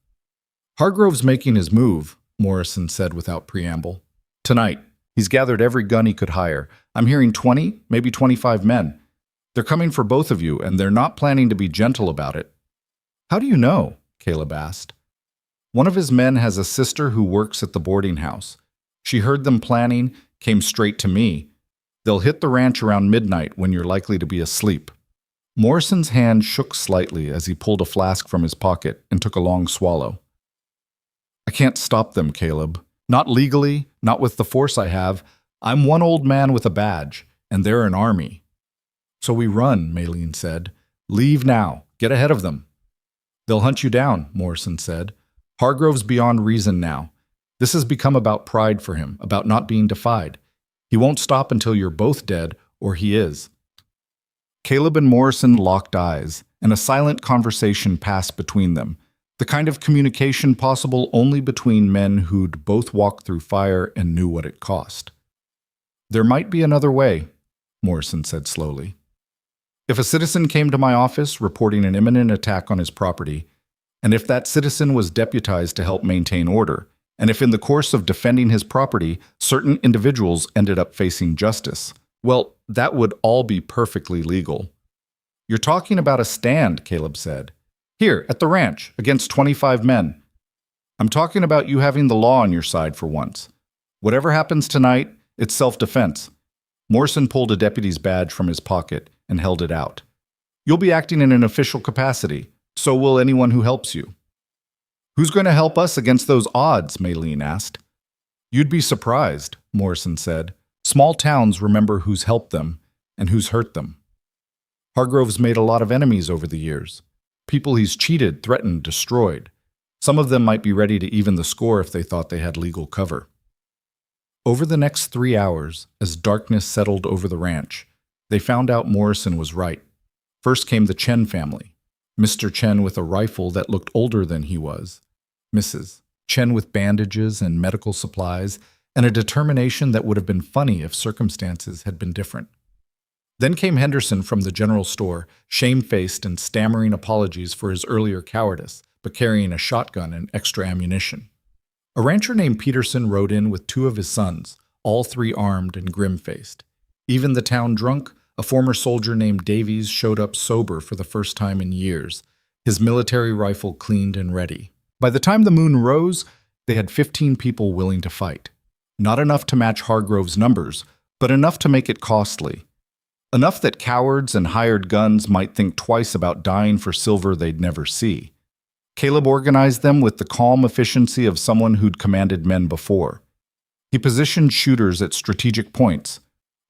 Hargrove's making his move, Morrison said without preamble. Tonight. He's gathered every gun he could hire. I'm hearing 20, maybe 25 men. They're coming for both of you, and they're not planning to be gentle about it. How do you know? Caleb asked. One of his men has a sister who works at the boarding house. She heard them planning, came straight to me. They'll hit the ranch around midnight when you're likely to be asleep. Morrison's hand shook slightly as he pulled a flask from his pocket and took a long swallow. I can't stop them, Caleb. Not legally, not with the force I have. I'm one old man with a badge, and they're an army. So we run, Maylene said. Leave now. Get ahead of them. They'll hunt you down, Morrison said. Hargrove's beyond reason now. This has become about pride for him, about not being defied. He won't stop until you're both dead, or he is. Caleb and Morrison locked eyes, and a silent conversation passed between them, the kind of communication possible only between men who'd both walked through fire and knew what it cost. There might be another way, Morrison said slowly. If a citizen came to my office reporting an imminent attack on his property, and if that citizen was deputized to help maintain order, and if in the course of defending his property, certain individuals ended up facing justice, well, that would all be perfectly legal. You're talking about a stand, Caleb said. Here, at the ranch, against 25 men. I'm talking about you having the law on your side for once. Whatever happens tonight, it's self-defense. Morrison pulled a deputy's badge from his pocket and held it out. You'll be acting in an official capacity. So will anyone who helps you. Who's going to help us against those odds? Maylene asked. You'd be surprised, Morrison said. Small towns remember who's helped them and who's hurt them. Hargrove's made a lot of enemies over the years. People he's cheated, threatened, destroyed. Some of them might be ready to even the score if they thought they had legal cover. Over the next 3 hours, as darkness settled over the ranch, they found out Morrison was right. First came the Chen family. Mr. Chen with a rifle that looked older than he was. Mrs. Chen with bandages and medical supplies, and a determination that would have been funny if circumstances had been different. Then came Henderson from the general store, shamefaced and stammering apologies for his earlier cowardice, but carrying a shotgun and extra ammunition. A rancher named Peterson rode in with 2 of his sons, all 3 armed and grim-faced. Even the town drunk, a former soldier named Davies, showed up sober for the first time in years, his military rifle cleaned and ready. By the time the moon rose, they had 15 people willing to fight. Not enough to match Hargrove's numbers, but enough to make it costly. Enough that cowards and hired guns might think twice about dying for silver they'd never see. Caleb organized them with the calm efficiency of someone who'd commanded men before. He positioned shooters at strategic points,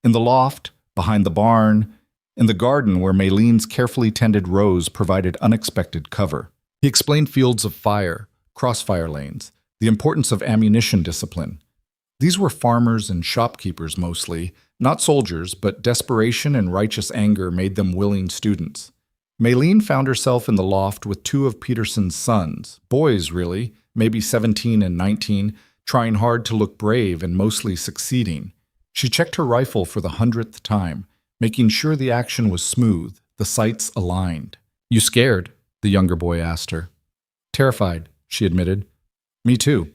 in the loft, behind the barn, in the garden where Maylene's carefully tended rows provided unexpected cover. He explained fields of fire, crossfire lanes, the importance of ammunition discipline. These were farmers and shopkeepers mostly, not soldiers, but desperation and righteous anger made them willing students. Maylene found herself in the loft with 2 of Peterson's sons, boys really, maybe 17 and 19, trying hard to look brave and mostly succeeding. She checked her rifle for the 100th time, making sure the action was smooth, the sights aligned. You scared? The younger boy asked her. Terrified, she admitted. Me too.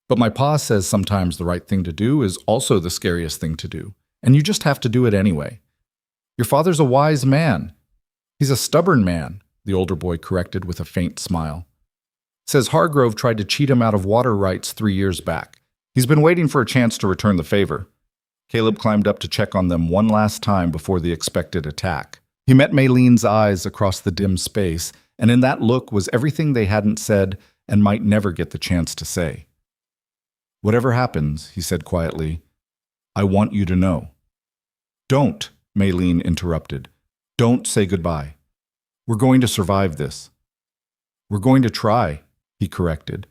But my pa says sometimes the right thing to do is also the scariest thing to do, and you just have to do it anyway. Your father's a wise man. He's a stubborn man, the older boy corrected with a faint smile. Says Hargrove tried to cheat him out of water rights 3 years back. He's been waiting for a chance to return the favor. Caleb climbed up to check on them one last time before the expected attack. He met Maylene's eyes across the dim space, and in that look was everything they hadn't said and might never get the chance to say. "Whatever happens," he said quietly, "I want you to know." "Don't," Maylene interrupted. "Don't say goodbye. We're going to survive this." "We're going to try," he corrected.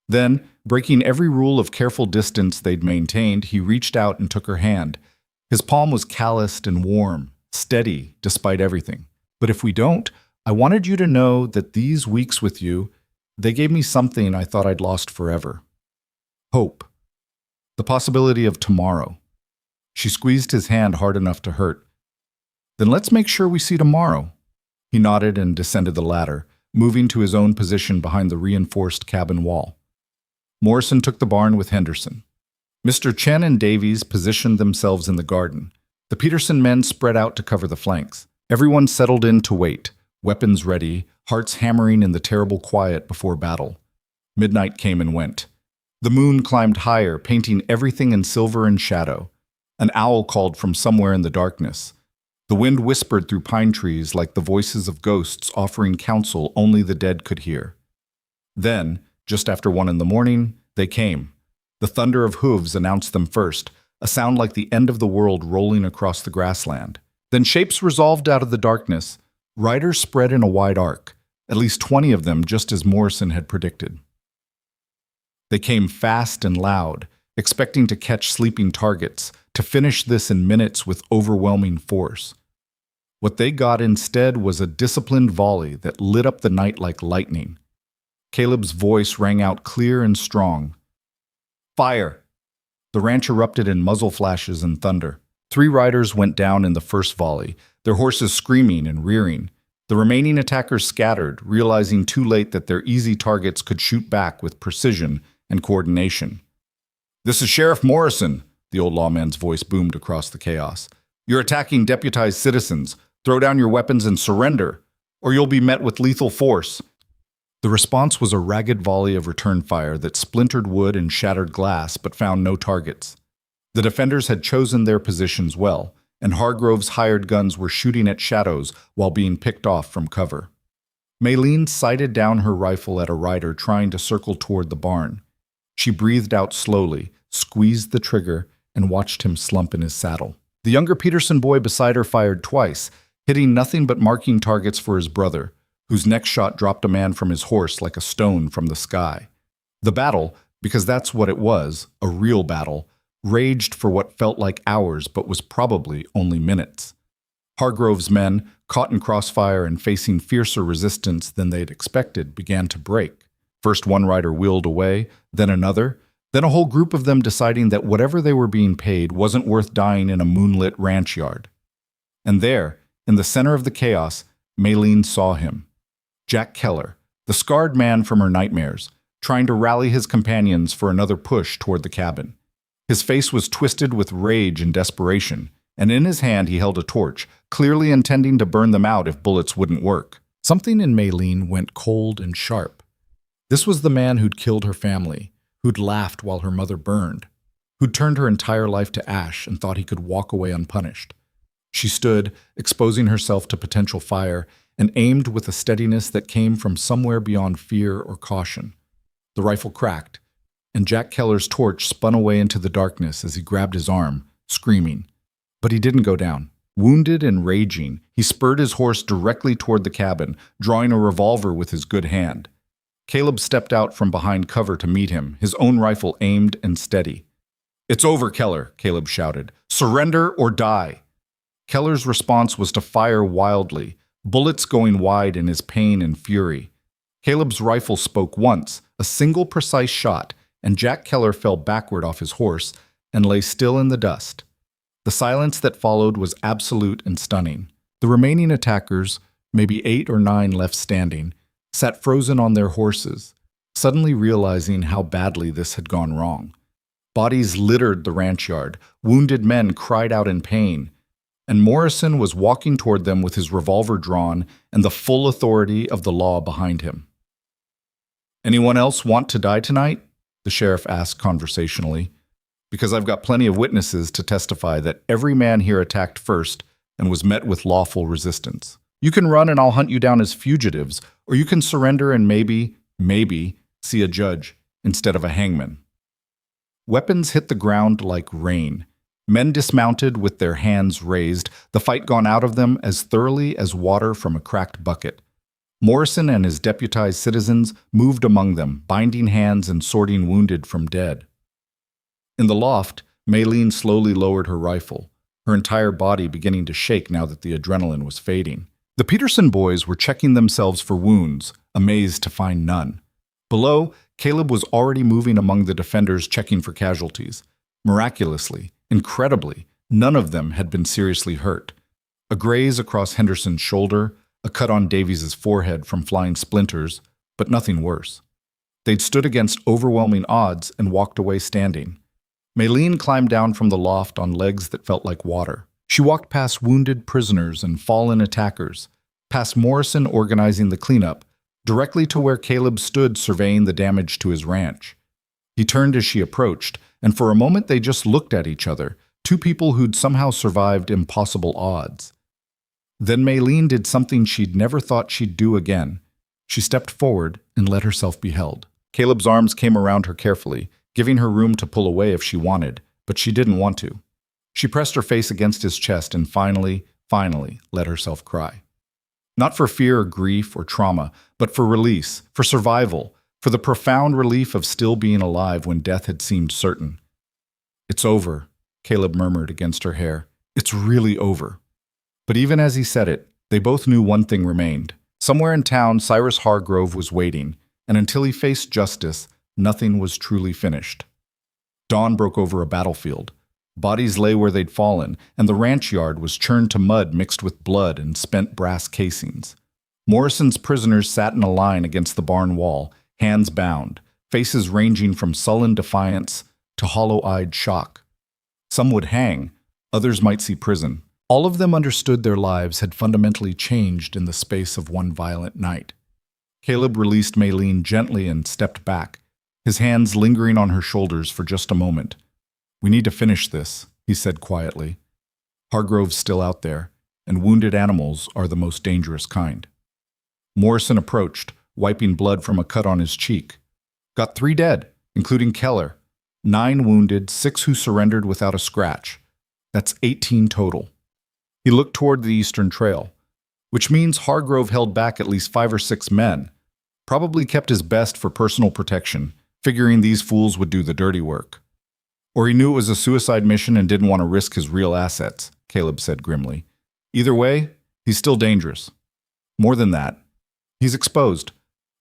Then, breaking every rule of careful distance they'd maintained, he reached out and took her hand. His palm was calloused and warm, steady despite everything. "But if we don't, I wanted you to know that these weeks with you, they gave me something I thought I'd lost forever. Hope. The possibility of tomorrow." She squeezed his hand hard enough to hurt. "Then let's make sure we see tomorrow." He nodded and descended the ladder, moving to his own position behind the reinforced cabin wall. Morrison took the barn with Henderson. Mr. Chen and Davies positioned themselves in the garden. The Peterson men spread out to cover the flanks. Everyone settled in to wait, weapons ready, hearts hammering in the terrible quiet before battle. Midnight came and went. The moon climbed higher, painting everything in silver and shadow. An owl called from somewhere in the darkness. The wind whispered through pine trees like the voices of ghosts offering counsel only the dead could hear. Then, just after 1 a.m, they came. The thunder of hooves announced them first, a sound like the end of the world rolling across the grassland. Then shapes resolved out of the darkness. Riders spread in a wide arc, at least 20 of them, just as Morrison had predicted. They came fast and loud, expecting to catch sleeping targets, to finish this in minutes with overwhelming force. What they got instead was a disciplined volley that lit up the night like lightning. Caleb's voice rang out clear and strong. "Fire!" The ranch erupted in muzzle flashes and thunder. 3 riders went down in the first volley, their horses screaming and rearing. The remaining attackers scattered, realizing too late that their easy targets could shoot back with precision and coordination. "This is Sheriff Morrison," the old lawman's voice boomed across the chaos. "You're attacking deputized citizens. Throw down your weapons and surrender, or you'll be met with lethal force." The response was a ragged volley of return fire that splintered wood and shattered glass but found no targets. The defenders had chosen their positions well, and Hargrove's hired guns were shooting at shadows while being picked off from cover. Maylene sighted down her rifle at a rider trying to circle toward the barn. She breathed out slowly, squeezed the trigger, and watched him slump in his saddle. The younger Peterson boy beside her fired twice, hitting nothing but marking targets for his brother, whose next shot dropped a man from his horse like a stone from the sky. The battle, because that's what it was, a real battle, raged for what felt like hours but was probably only minutes. Hargrove's men, caught in crossfire and facing fiercer resistance than they'd expected, began to break. First one rider wheeled away, then another, then a whole group of them deciding that whatever they were being paid wasn't worth dying in a moonlit ranch yard. And there, in the center of the chaos, Maylene saw him. Jack Keller, the scarred man from her nightmares, trying to rally his companions for another push toward the cabin. His face was twisted with rage and desperation, and in his hand he held a torch, clearly intending to burn them out if bullets wouldn't work. Something in Maylene went cold and sharp. This was the man who'd killed her family, who'd laughed while her mother burned, who'd turned her entire life to ash and thought he could walk away unpunished. She stood, exposing herself to potential fire, and aimed with a steadiness that came from somewhere beyond fear or caution. The rifle cracked, and Jack Keller's torch spun away into the darkness as he grabbed his arm, screaming. But he didn't go down. Wounded and raging, he spurred his horse directly toward the cabin, drawing a revolver with his good hand. Caleb stepped out from behind cover to meet him, his own rifle aimed and steady. "It's over, Keller," Caleb shouted. "Surrender or die." Keller's response was to fire wildly, bullets going wide in his pain and fury. Caleb's rifle spoke once, a single precise shot, and Jack Keller fell backward off his horse and lay still in the dust. The silence that followed was absolute and stunning. The remaining attackers, maybe 8 or 9 left standing, sat frozen on their horses, suddenly realizing how badly this had gone wrong. Bodies littered the ranch yard, wounded men cried out in pain, and Morrison was walking toward them with his revolver drawn and the full authority of the law behind him. Anyone else want to die tonight? The sheriff asked conversationally. Because I've got plenty of witnesses to testify that every man here attacked first and was met with lawful resistance. You can run and I'll hunt you down as fugitives, or you can surrender and maybe, see a judge instead of a hangman. Weapons hit the ground like rain. Men dismounted with their hands raised, the fight gone out of them as thoroughly as water from a cracked bucket. Morrison and his deputized citizens moved among them, binding hands and sorting wounded from dead. In the loft, Maylene slowly lowered her rifle, her entire body beginning to shake now that the adrenaline was fading. The Peterson boys were checking themselves for wounds, amazed to find none. Below, Caleb was already moving among the defenders checking for casualties. Miraculously, incredibly, none of them had been seriously hurt. A graze across Henderson's shoulder, a cut on Davies's forehead from flying splinters, but nothing worse. They'd stood against overwhelming odds and walked away standing. Maylene climbed down from the loft on legs that felt like water. She walked past wounded prisoners and fallen attackers, past Morrison organizing the cleanup, directly to where Caleb stood surveying the damage to his ranch. He turned as she approached, and for a moment they just looked at each other, two people who'd somehow survived impossible odds. Then Maylene did something she'd never thought she'd do again. She stepped forward and let herself be held. Caleb's arms came around her carefully, giving her room to pull away if she wanted, but she didn't want to. She pressed her face against his chest and finally let herself cry. Not for fear or grief or trauma, but for release, for survival, for the profound relief of still being alive when death had seemed certain. "It's over," Caleb murmured against her hair. "It's really over." But even as he said it, they both knew one thing remained. Somewhere in town, Cyrus Hargrove was waiting, and until he faced justice, nothing was truly finished. Dawn broke over a battlefield. Bodies lay where they'd fallen, and the ranch yard was churned to mud mixed with blood and spent brass casings. Morrison's prisoners sat in a line against the barn wall, hands bound, faces ranging from sullen defiance to hollow-eyed shock. Some would hang, others might see prison. All of them understood their lives had fundamentally changed in the space of one violent night. Caleb released Maylene gently and stepped back, his hands lingering on her shoulders for just a moment. "We need to finish this," he said quietly. "Hargrove's still out there, and wounded animals are the most dangerous kind." Morrison approached, wiping blood from a cut on his cheek. "Got 3 dead, including Keller. 9 wounded, 6 who surrendered without a scratch. That's 18 total." He looked toward the eastern trail, which means Hargrove held back at least 5 or 6 men, probably kept his best for personal protection, figuring these fools would do the dirty work. Or he knew it was a suicide mission and didn't want to risk his real assets, Caleb said grimly. Either way, he's still dangerous. More than that, he's exposed.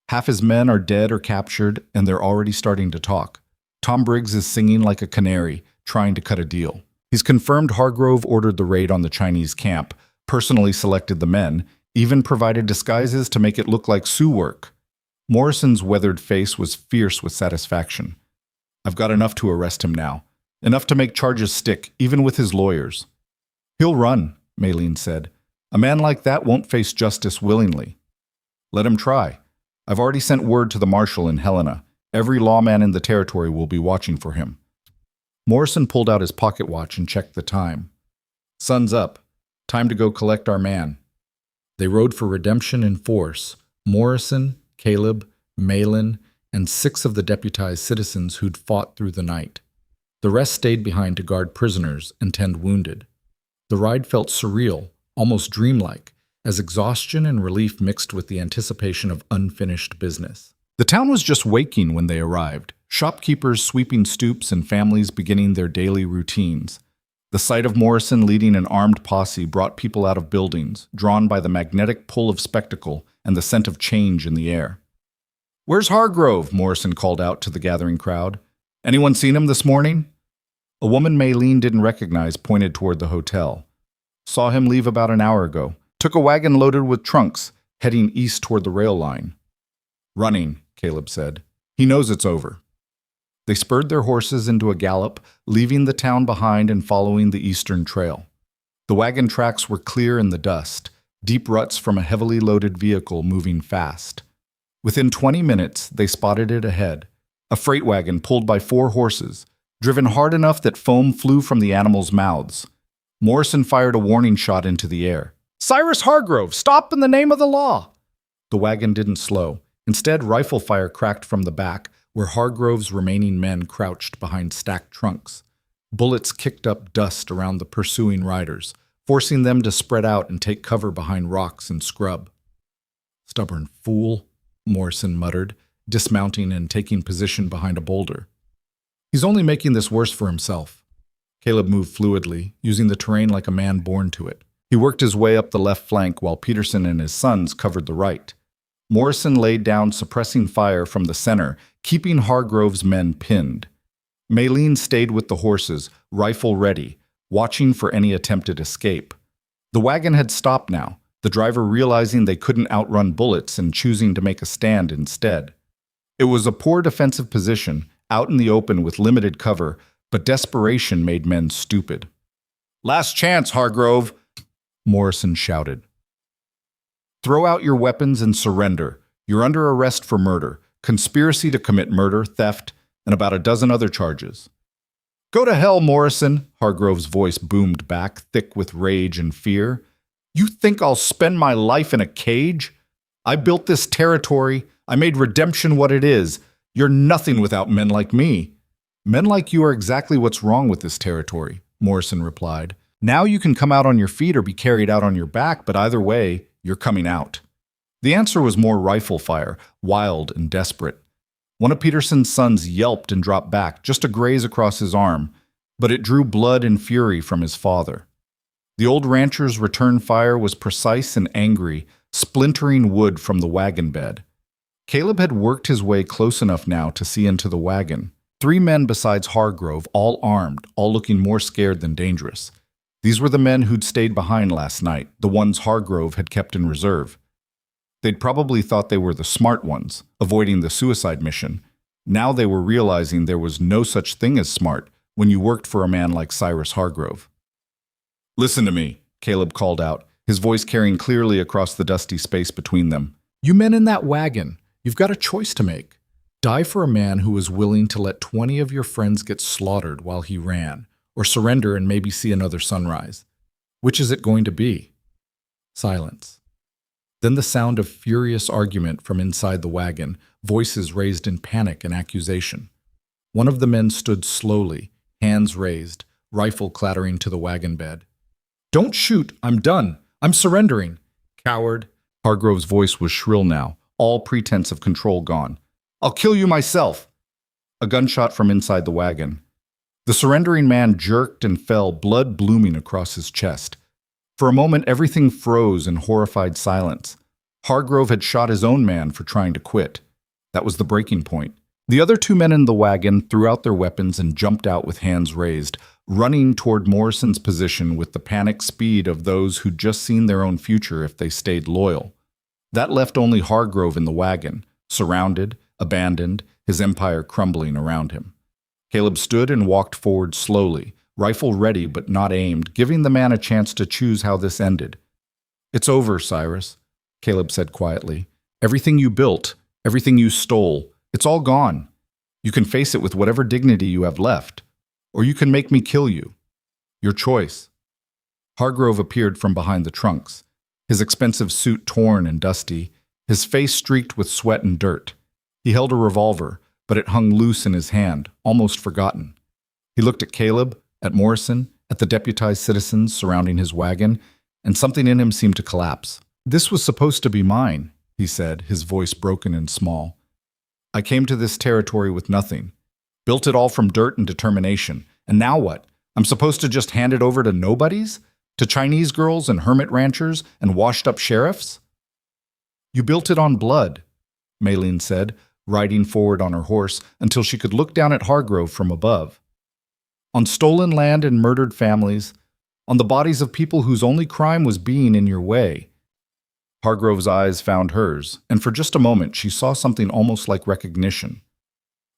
Half his men are dead or captured, and they're already starting to talk. Tom Briggs is singing like a canary, trying to cut a deal. He's confirmed Hargrove ordered the raid on the Chinese camp, personally selected the men, even provided disguises to make it look like Sioux work. Morrison's weathered face was fierce with satisfaction. "I've got enough to arrest him now. Enough to make charges stick, even with his lawyers." "He'll run," Maylene said. "A man like that won't face justice willingly." "Let him try. I've already sent word to the marshal in Helena. Every lawman in the territory will be watching for him." Morrison pulled out his pocket watch and checked the time. "Sun's up. Time to go collect our man." They rode for redemption in force. Morrison, Caleb, Maylene, and 6 of the deputized citizens who'd fought through the night. The rest stayed behind to guard prisoners and tend wounded. The ride felt surreal, almost dreamlike, as exhaustion and relief mixed with the anticipation of unfinished business. The town was just waking when they arrived, shopkeepers sweeping stoops and families beginning their daily routines. The sight of Morrison leading an armed posse brought people out of buildings, drawn by the magnetic pull of spectacle and the scent of change in the air. "Where's Hargrove?" Morrison called out to the gathering crowd. "Anyone seen him this morning?" A woman Maylene didn't recognize pointed toward the hotel. "Saw him leave about an hour ago. Took a wagon loaded with trunks, heading east toward the rail line." "Running," Caleb said. "He knows it's over." They spurred their horses into a gallop, leaving the town behind and following the eastern trail. The wagon tracks were clear in the dust, deep ruts from a heavily loaded vehicle moving fast. Within 20 minutes, they spotted it ahead. A freight wagon pulled by 4 horses, driven hard enough that foam flew from the animals' mouths. Morrison fired a warning shot into the air. "Cyrus Hargrove, stop in the name of the law!" The wagon didn't slow. Instead, rifle fire cracked from the back, where Hargrove's remaining men crouched behind stacked trunks. Bullets kicked up dust around the pursuing riders, forcing them to spread out and take cover behind rocks and scrub. "Stubborn fool," Morrison muttered, dismounting and taking position behind a boulder. "He's only making this worse for himself." Caleb moved fluidly, using the terrain like a man born to it. He worked his way up the left flank while Peterson and his sons covered the right. Morrison laid down suppressing fire from the center, keeping Hargrove's men pinned. Maylene stayed with the horses, rifle ready, watching for any attempted escape. The wagon had stopped now, the driver realizing they couldn't outrun bullets and choosing to make a stand instead. It was a poor defensive position, out in the open with limited cover, but desperation made men stupid. "Last chance, Hargrove!" Morrison shouted. "Throw out your weapons and surrender. You're under arrest for murder, conspiracy to commit murder, theft, and about a dozen other charges." "Go to hell, Morrison," Hargrove's voice boomed back, thick with rage and fear. "You think I'll spend my life in a cage? I built this territory. I made redemption what it is. You're nothing without men like me." "Men like you are exactly what's wrong with this territory," Morrison replied. "Now you can come out on your feet or be carried out on your back, but either way, you're coming out." The answer was more rifle fire, wild and desperate. One of Peterson's sons yelped and dropped back, just to graze across his arm, but it drew blood and fury from his father. The old rancher's return fire was precise and angry, splintering wood from the wagon bed. Caleb had worked his way close enough now to see into the wagon. 3 men besides Hargrove, all armed, all looking more scared than dangerous. These were the men who'd stayed behind last night, the ones Hargrove had kept in reserve. They'd probably thought they were the smart ones, avoiding the suicide mission. Now they were realizing there was no such thing as smart when you worked for a man like Cyrus Hargrove. "Listen to me," Caleb called out, his voice carrying clearly across the dusty space between them. "You men in that wagon, you've got a choice to make. Die for a man who was willing to let 20 of your friends get slaughtered while he ran, or surrender and maybe see another sunrise. Which is it going to be?" Silence. Then the sound of furious argument from inside the wagon, voices raised in panic and accusation. One of the men stood slowly, hands raised, rifle clattering to the wagon bed. "Don't shoot! I'm done! I'm surrendering!" "Coward!" Hargrove's voice was shrill now, all pretense of control gone. "I'll kill you myself!" A gunshot from inside the wagon. The surrendering man jerked and fell, blood blooming across his chest. For a moment, everything froze in horrified silence. Hargrove had shot his own man for trying to quit. That was the breaking point. The other 2 men in the wagon threw out their weapons and jumped out with hands raised, running toward Morrison's position with the panic speed of those who'd just seen their own future if they stayed loyal. That left only Hargrove in the wagon, surrounded, abandoned, his empire crumbling around him. Caleb stood and walked forward slowly, rifle ready but not aimed, giving the man a chance to choose how this ended. "It's over, Cyrus," Caleb said quietly. "Everything you built, everything you stole, it's all gone. You can face it with whatever dignity you have left, or you can make me kill you. Your choice." Hargrove appeared from behind the trunks, his expensive suit torn and dusty, his face streaked with sweat and dirt. He held a revolver, but it hung loose in his hand, almost forgotten. He looked at Caleb, at Morrison, at the deputized citizens surrounding his wagon, and something in him seemed to collapse. "This was supposed to be mine," he said, his voice broken and small. "I came to this territory with nothing, built it all from dirt and determination, and now what? I'm supposed to just hand it over to nobodies? To Chinese girls and hermit ranchers and washed-up sheriffs?" "You built it on blood," Maylene said, riding forward on her horse until she could look down at Hargrove from above. "On stolen land and murdered families, on the bodies of people whose only crime was being in your way." Hargrove's eyes found hers, and for just a moment she saw something almost like recognition.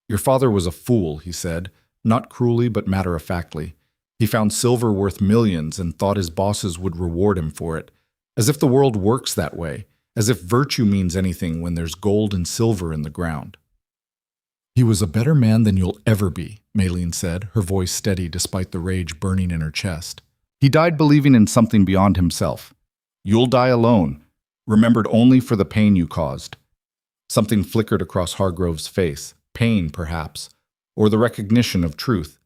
"Your father was a fool," he said, not cruelly but matter-of-factly. "He found silver worth millions and thought his bosses would reward him for it, as if the world works that way, as if virtue means anything when there's gold and silver in the ground. "He was a better man than you'll ever be," Maylene said, her voice steady despite the rage burning in her chest. "He died believing in something beyond himself. You'll die alone, remembered only for the pain you caused." Something flickered across Hargrove's face, pain perhaps, or the recognition of truth.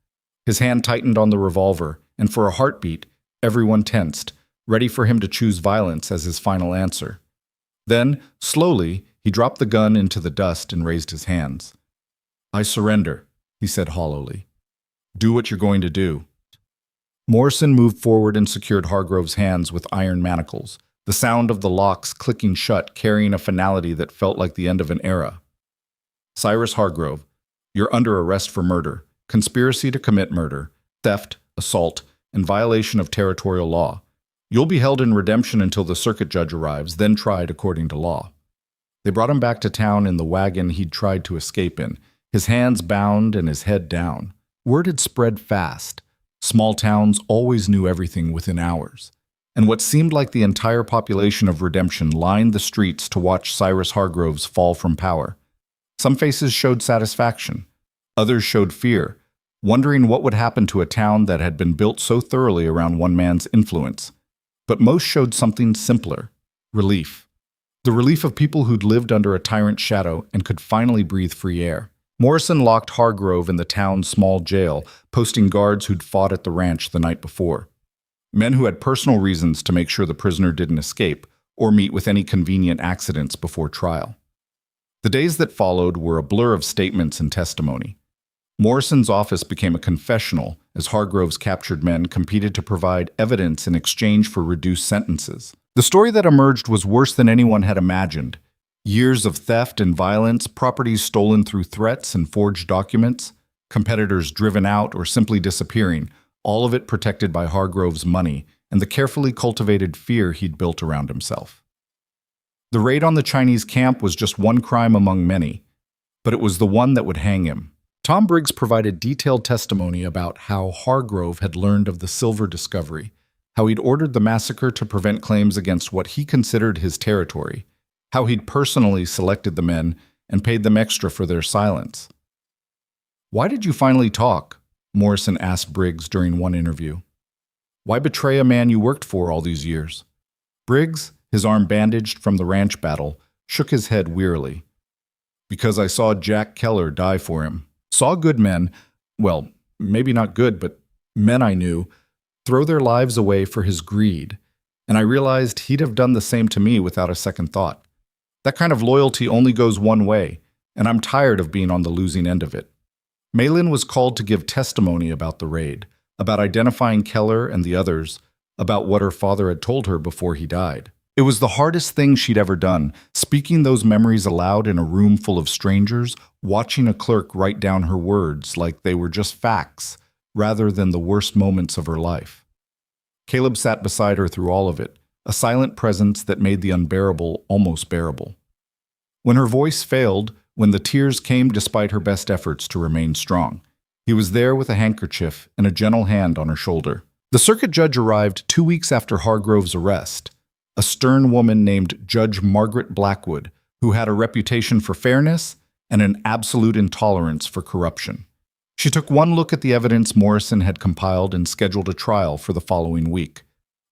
His hand tightened on the revolver, and for a heartbeat, everyone tensed, ready for him to choose violence as his final answer. Then, slowly, he dropped the gun into the dust and raised his hands. "I surrender," he said hollowly. "Do what you're going to do." Morrison moved forward and secured Hargrove's hands with iron manacles, the sound of the locks clicking shut carrying a finality that felt like the end of an era. "Cyrus Hargrove, you're under arrest for murder, conspiracy to commit murder, theft, assault, and violation of territorial law. You'll be held in redemption until the circuit judge arrives, then tried according to law." They brought him back to town in the wagon he'd tried to escape in, his hands bound and his head down. Word had spread fast. Small towns always knew everything within hours. And what seemed like the entire population of Redemption lined the streets to watch Cyrus Hargrove's fall from power. Some faces showed satisfaction. Others showed fear, wondering what would happen to a town that had been built so thoroughly around one man's influence. But most showed something simpler: relief. The relief of people who'd lived under a tyrant's shadow and could finally breathe free air. Morrison locked Hargrove in the town's small jail, posting guards who'd fought at the ranch the night before. Men who had personal reasons to make sure the prisoner didn't escape or meet with any convenient accidents before trial. The days that followed were a blur of statements and testimony. Morrison's office became a confessional as Hargrove's captured men competed to provide evidence in exchange for reduced sentences. The story that emerged was worse than anyone had imagined. Years of theft and violence, properties stolen through threats and forged documents, competitors driven out or simply disappearing, all of it protected by Hargrove's money and the carefully cultivated fear he'd built around himself. The raid on the Chinese camp was just one crime among many, but it was the one that would hang him. Tom Briggs provided detailed testimony about how Hargrove had learned of the silver discovery, how he'd ordered the massacre to prevent claims against what he considered his territory, how he'd personally selected the men and paid them extra for their silence. "Why did you finally talk?" Morrison asked Briggs during one interview. "Why betray a man you worked for all these years?" Briggs, his arm bandaged from the ranch battle, shook his head wearily. "Because I saw Jack Keller die for him. Saw good men, well, maybe not good, but men I knew, throw their lives away for his greed, and I realized he'd have done the same to me without a second thought. That kind of loyalty only goes one way, and I'm tired of being on the losing end of it." Maylene was called to give testimony about the raid, about identifying Keller and the others, about what her father had told her before he died. It was the hardest thing she'd ever done, speaking those memories aloud in a room full of strangers, watching a clerk write down her words like they were just facts, rather than the worst moments of her life. Caleb sat beside her through all of it, a silent presence that made the unbearable almost bearable. When her voice failed, when the tears came despite her best efforts to remain strong, he was there with a handkerchief and a gentle hand on her shoulder. The circuit judge arrived 2 weeks after Hargrove's arrest, a stern woman named Judge Margaret Blackwood, who had a reputation for fairness and an absolute intolerance for corruption. She took one look at the evidence Morrison had compiled and scheduled a trial for the following week.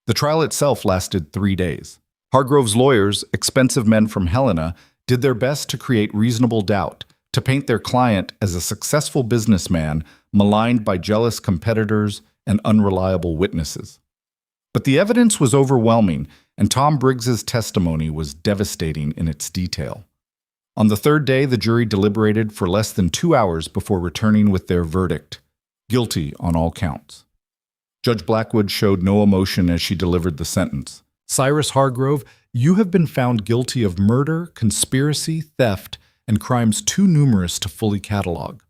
The trial itself lasted 3 days. Hargrove's lawyers, expensive men from Helena, did their best to create reasonable doubt, to paint their client as a successful businessman maligned by jealous competitors and unreliable witnesses. But the evidence was overwhelming, and Tom Briggs's testimony was devastating in its detail. On the third day, the jury deliberated for less than 2 hours before returning with their verdict: guilty on all counts. Judge Blackwood showed no emotion as she delivered the sentence. "Cyrus Hargrove, you have been found guilty of murder, conspiracy, theft, and crimes too numerous to fully catalog.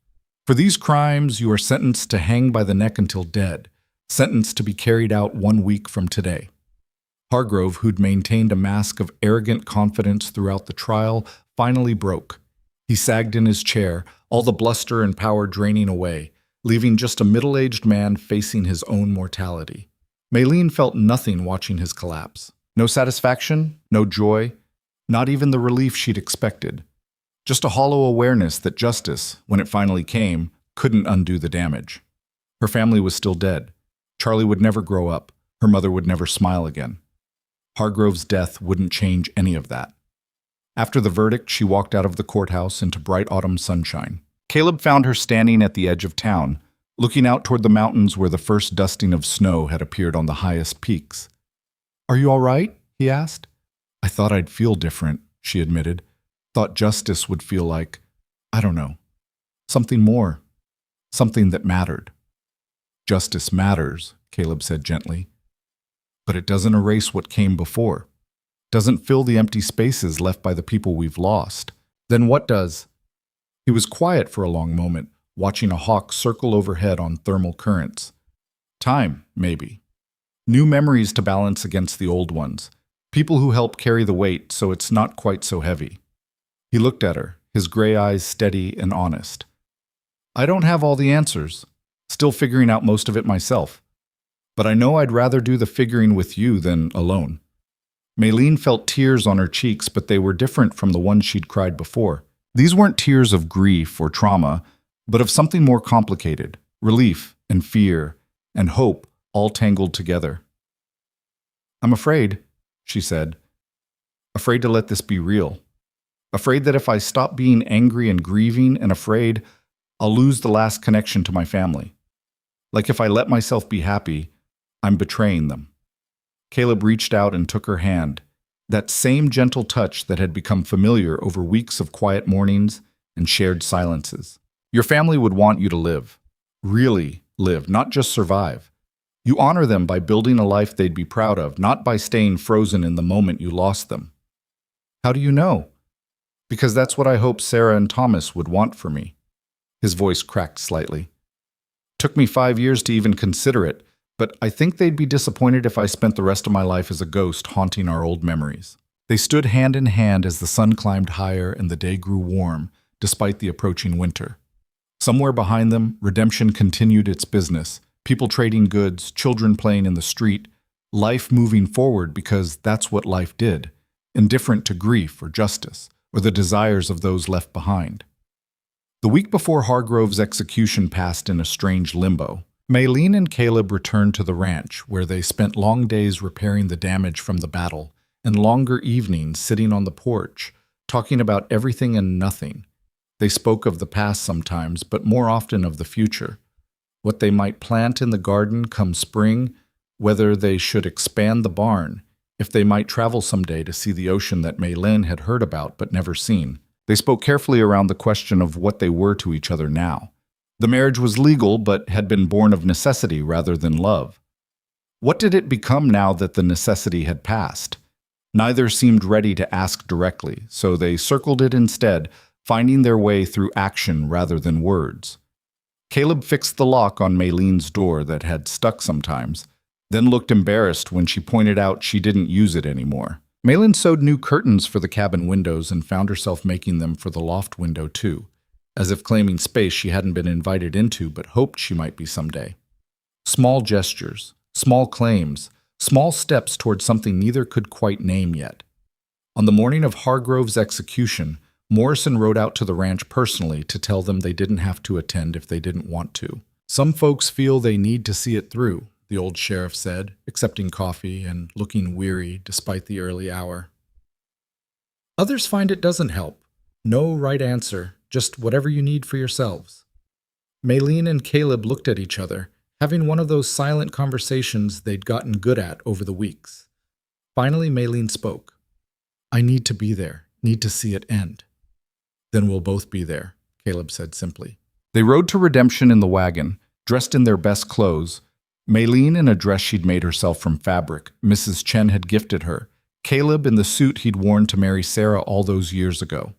For these crimes, you are sentenced to hang by the neck until dead, sentenced to be carried out 1 week from today." Hargrove, who'd maintained a mask of arrogant confidence throughout the trial, finally broke. He sagged in his chair, all the bluster and power draining away, leaving just a middle-aged man facing his own mortality. Maylene felt nothing watching his collapse. No satisfaction, no joy, Not even the relief she'd expected. Just a hollow awareness that justice, when it finally came, couldn't undo the damage. Her family was still dead. Charlie would never grow up. Her mother would never smile again. Hargrove's death wouldn't change any of that. After the verdict, she walked out of the courthouse into bright autumn sunshine. Caleb found her standing at the edge of town, looking out toward the mountains where the first dusting of snow had appeared on the highest peaks. "Are you all right?" he asked. "I thought I'd feel different," she admitted. "Thought justice would feel like, I don't know, something more, something that mattered." "Justice matters," Caleb said gently. "But it doesn't erase what came before. Doesn't fill the empty spaces left by the people we've lost. Then what does?" He was quiet for a long moment, watching a hawk circle overhead on thermal currents. "Time, maybe. New memories to balance against the old ones. People who help carry the weight so it's not quite so heavy." He looked at her, his gray eyes steady and honest. "I don't have all the answers. Still figuring out most of it myself. But I know I'd rather do the figuring with you than alone." Maylene felt tears on her cheeks, but they were different from the ones she'd cried before. These weren't tears of grief or trauma, but of something more complicated, relief and fear and hope all tangled together. "I'm afraid," she said. "Afraid to let this be real. Afraid that if I stop being angry and grieving, and afraid I'll lose the last connection to my family. Like if I let myself be happy, I'm betraying them." Caleb reached out and took her hand, that same gentle touch that had become familiar over weeks of quiet mornings and shared silences. "Your family would want you to live. Really live, not just survive. You honor them by building a life they'd be proud of, not by staying frozen in the moment you lost them." "How do you know?" "Because that's what I hope Sarah and Thomas would want for me." His voice cracked slightly. "Took me 5 years to even consider it, but I think they'd be disappointed if I spent the rest of my life as a ghost haunting our old memories." They stood hand in hand as the sun climbed higher and the day grew warm, despite the approaching winter. Somewhere behind them, redemption continued its business, people trading goods, children playing in the street, life moving forward because that's what life did, indifferent to grief or justice, or the desires of those left behind. The week before Hargrove's execution passed in a strange limbo. Maylene and Caleb returned to the ranch, where they spent long days repairing the damage from the battle, and longer evenings sitting on the porch, talking about everything and nothing. They spoke of the past sometimes, but more often of the future. What they might plant in the garden come spring, whether they should expand the barn, if they might travel someday to see the ocean that Maylene had heard about but never seen. They spoke carefully around the question of what they were to each other now. The marriage was legal, but had been born of necessity rather than love. What did it become now that the necessity had passed? Neither seemed ready to ask directly, so they circled it instead, finding their way through action rather than words. Caleb fixed the lock on Maylene's door that had stuck sometimes, then looked embarrassed when she pointed out she didn't use it anymore. Maylene sewed new curtains for the cabin windows and found herself making them for the loft window too, as if claiming space she hadn't been invited into but hoped she might be someday. Small gestures, small claims, small steps toward something neither could quite name yet. On the morning of Hargrove's execution, Morrison rode out to the ranch personally to tell them they didn't have to attend if they didn't want to. "Some folks feel they need to see it through," the old sheriff said, accepting coffee and looking weary despite the early hour. "Others find it doesn't help. No right answer. Just whatever you need for yourselves." Maylene and Caleb looked at each other, having one of those silent conversations they'd gotten good at over the weeks. Finally, Maylene spoke. "I need to be there, need to see it end." "Then we'll both be there," Caleb said simply. They rode to Redemption in the wagon, dressed in their best clothes. Maylene in a dress she'd made herself from fabric Mrs. Chen had gifted her, Caleb in the suit he'd worn to marry Sarah all those years ago.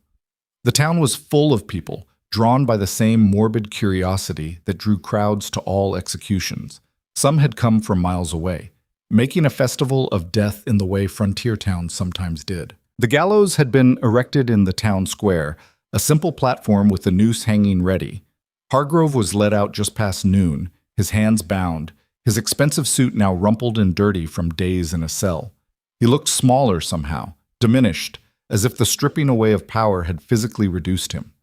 The town was full of people, drawn by the same morbid curiosity that drew crowds to all executions. Some had come from miles away, making a festival of death in the way frontier towns sometimes did. The gallows had been erected in the town square, a simple platform with a noose hanging ready. Hargrove was led out just past noon, his hands bound, his expensive suit now rumpled and dirty from days in a cell. He looked smaller somehow, diminished, as if the stripping away of power had physically reduced him.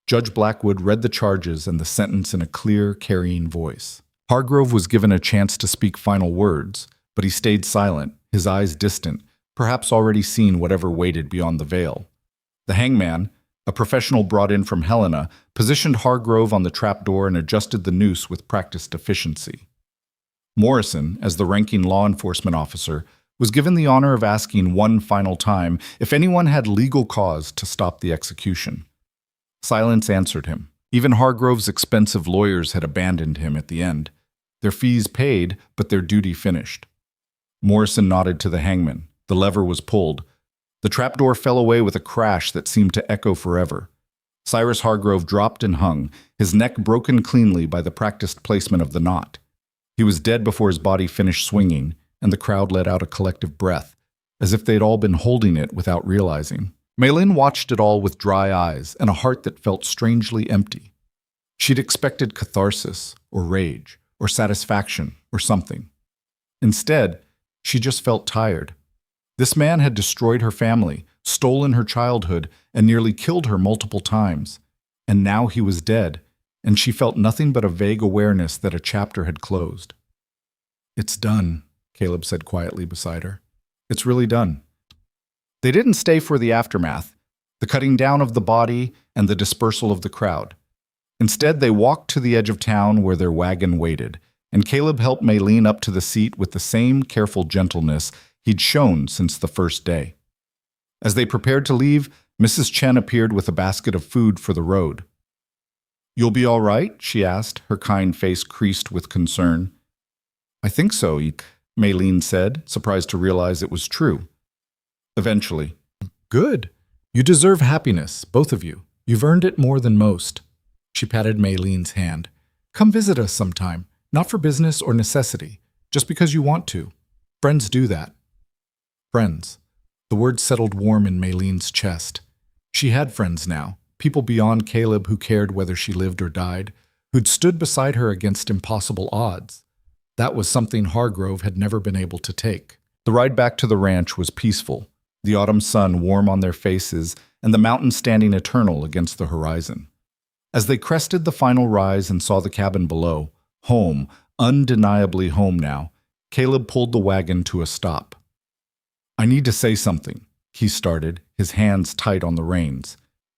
Judge Blackwood read the charges and the sentence in a clear, carrying voice. Hargrove was given a chance to speak final words, but he stayed silent, his eyes distant, perhaps already seen whatever waited beyond the veil. The hangman, a professional brought in from Helena, positioned Hargrove on the trapdoor and adjusted the noose with practiced efficiency. Morrison, as the ranking law enforcement officer, was given the honor of asking one final time if anyone had legal cause to stop the execution. Silence answered him. Even Hargrove's expensive lawyers had abandoned him at the end. Their fees paid, but their duty finished. Morrison nodded to the hangman. The lever was pulled. The trapdoor fell away with a crash that seemed to echo forever. Cyrus Hargrove dropped and hung, his neck broken cleanly by the practiced placement of the knot. He was dead before his body finished swinging, and the crowd let out a collective breath, as if they'd all been holding it without realizing. Maylin watched it all with dry eyes and a heart that felt strangely empty. She'd expected catharsis, or rage, or satisfaction, or something. Instead, she just felt tired. This man had destroyed her family, stolen her childhood, and nearly killed her multiple times. And now he was dead, and she felt nothing but a vague awareness that a chapter had closed. "It's done," Caleb said quietly beside her. "It's really done." They didn't stay for the aftermath, the cutting down of the body and the dispersal of the crowd. Instead, they walked to the edge of town where their wagon waited, and Caleb helped Maylene up to the seat with the same careful gentleness he'd shown since the first day. As they prepared to leave, Mrs. Chen appeared with a basket of food for the road. "You'll be all right?" she asked, her kind face creased with concern. "I think so," Maylene said, surprised to realize it was true. Eventually. "Good. You deserve happiness, both of you. You've earned it more than most." She patted Maylene's hand. "Come visit us sometime, not for business or necessity, just because you want to. Friends do that." Friends. The word settled warm in Maylene's chest. She had friends now, people beyond Caleb who cared whether she lived or died, who'd stood beside her against impossible odds. That was something Hargrove had never been able to take. The ride back to the ranch was peaceful, the autumn sun warm on their faces and the mountains standing eternal against the horizon. As they crested the final rise and saw the cabin below, home, undeniably home now, Caleb pulled the wagon to a stop. "I need to say something," he started, his hands tight on the reins.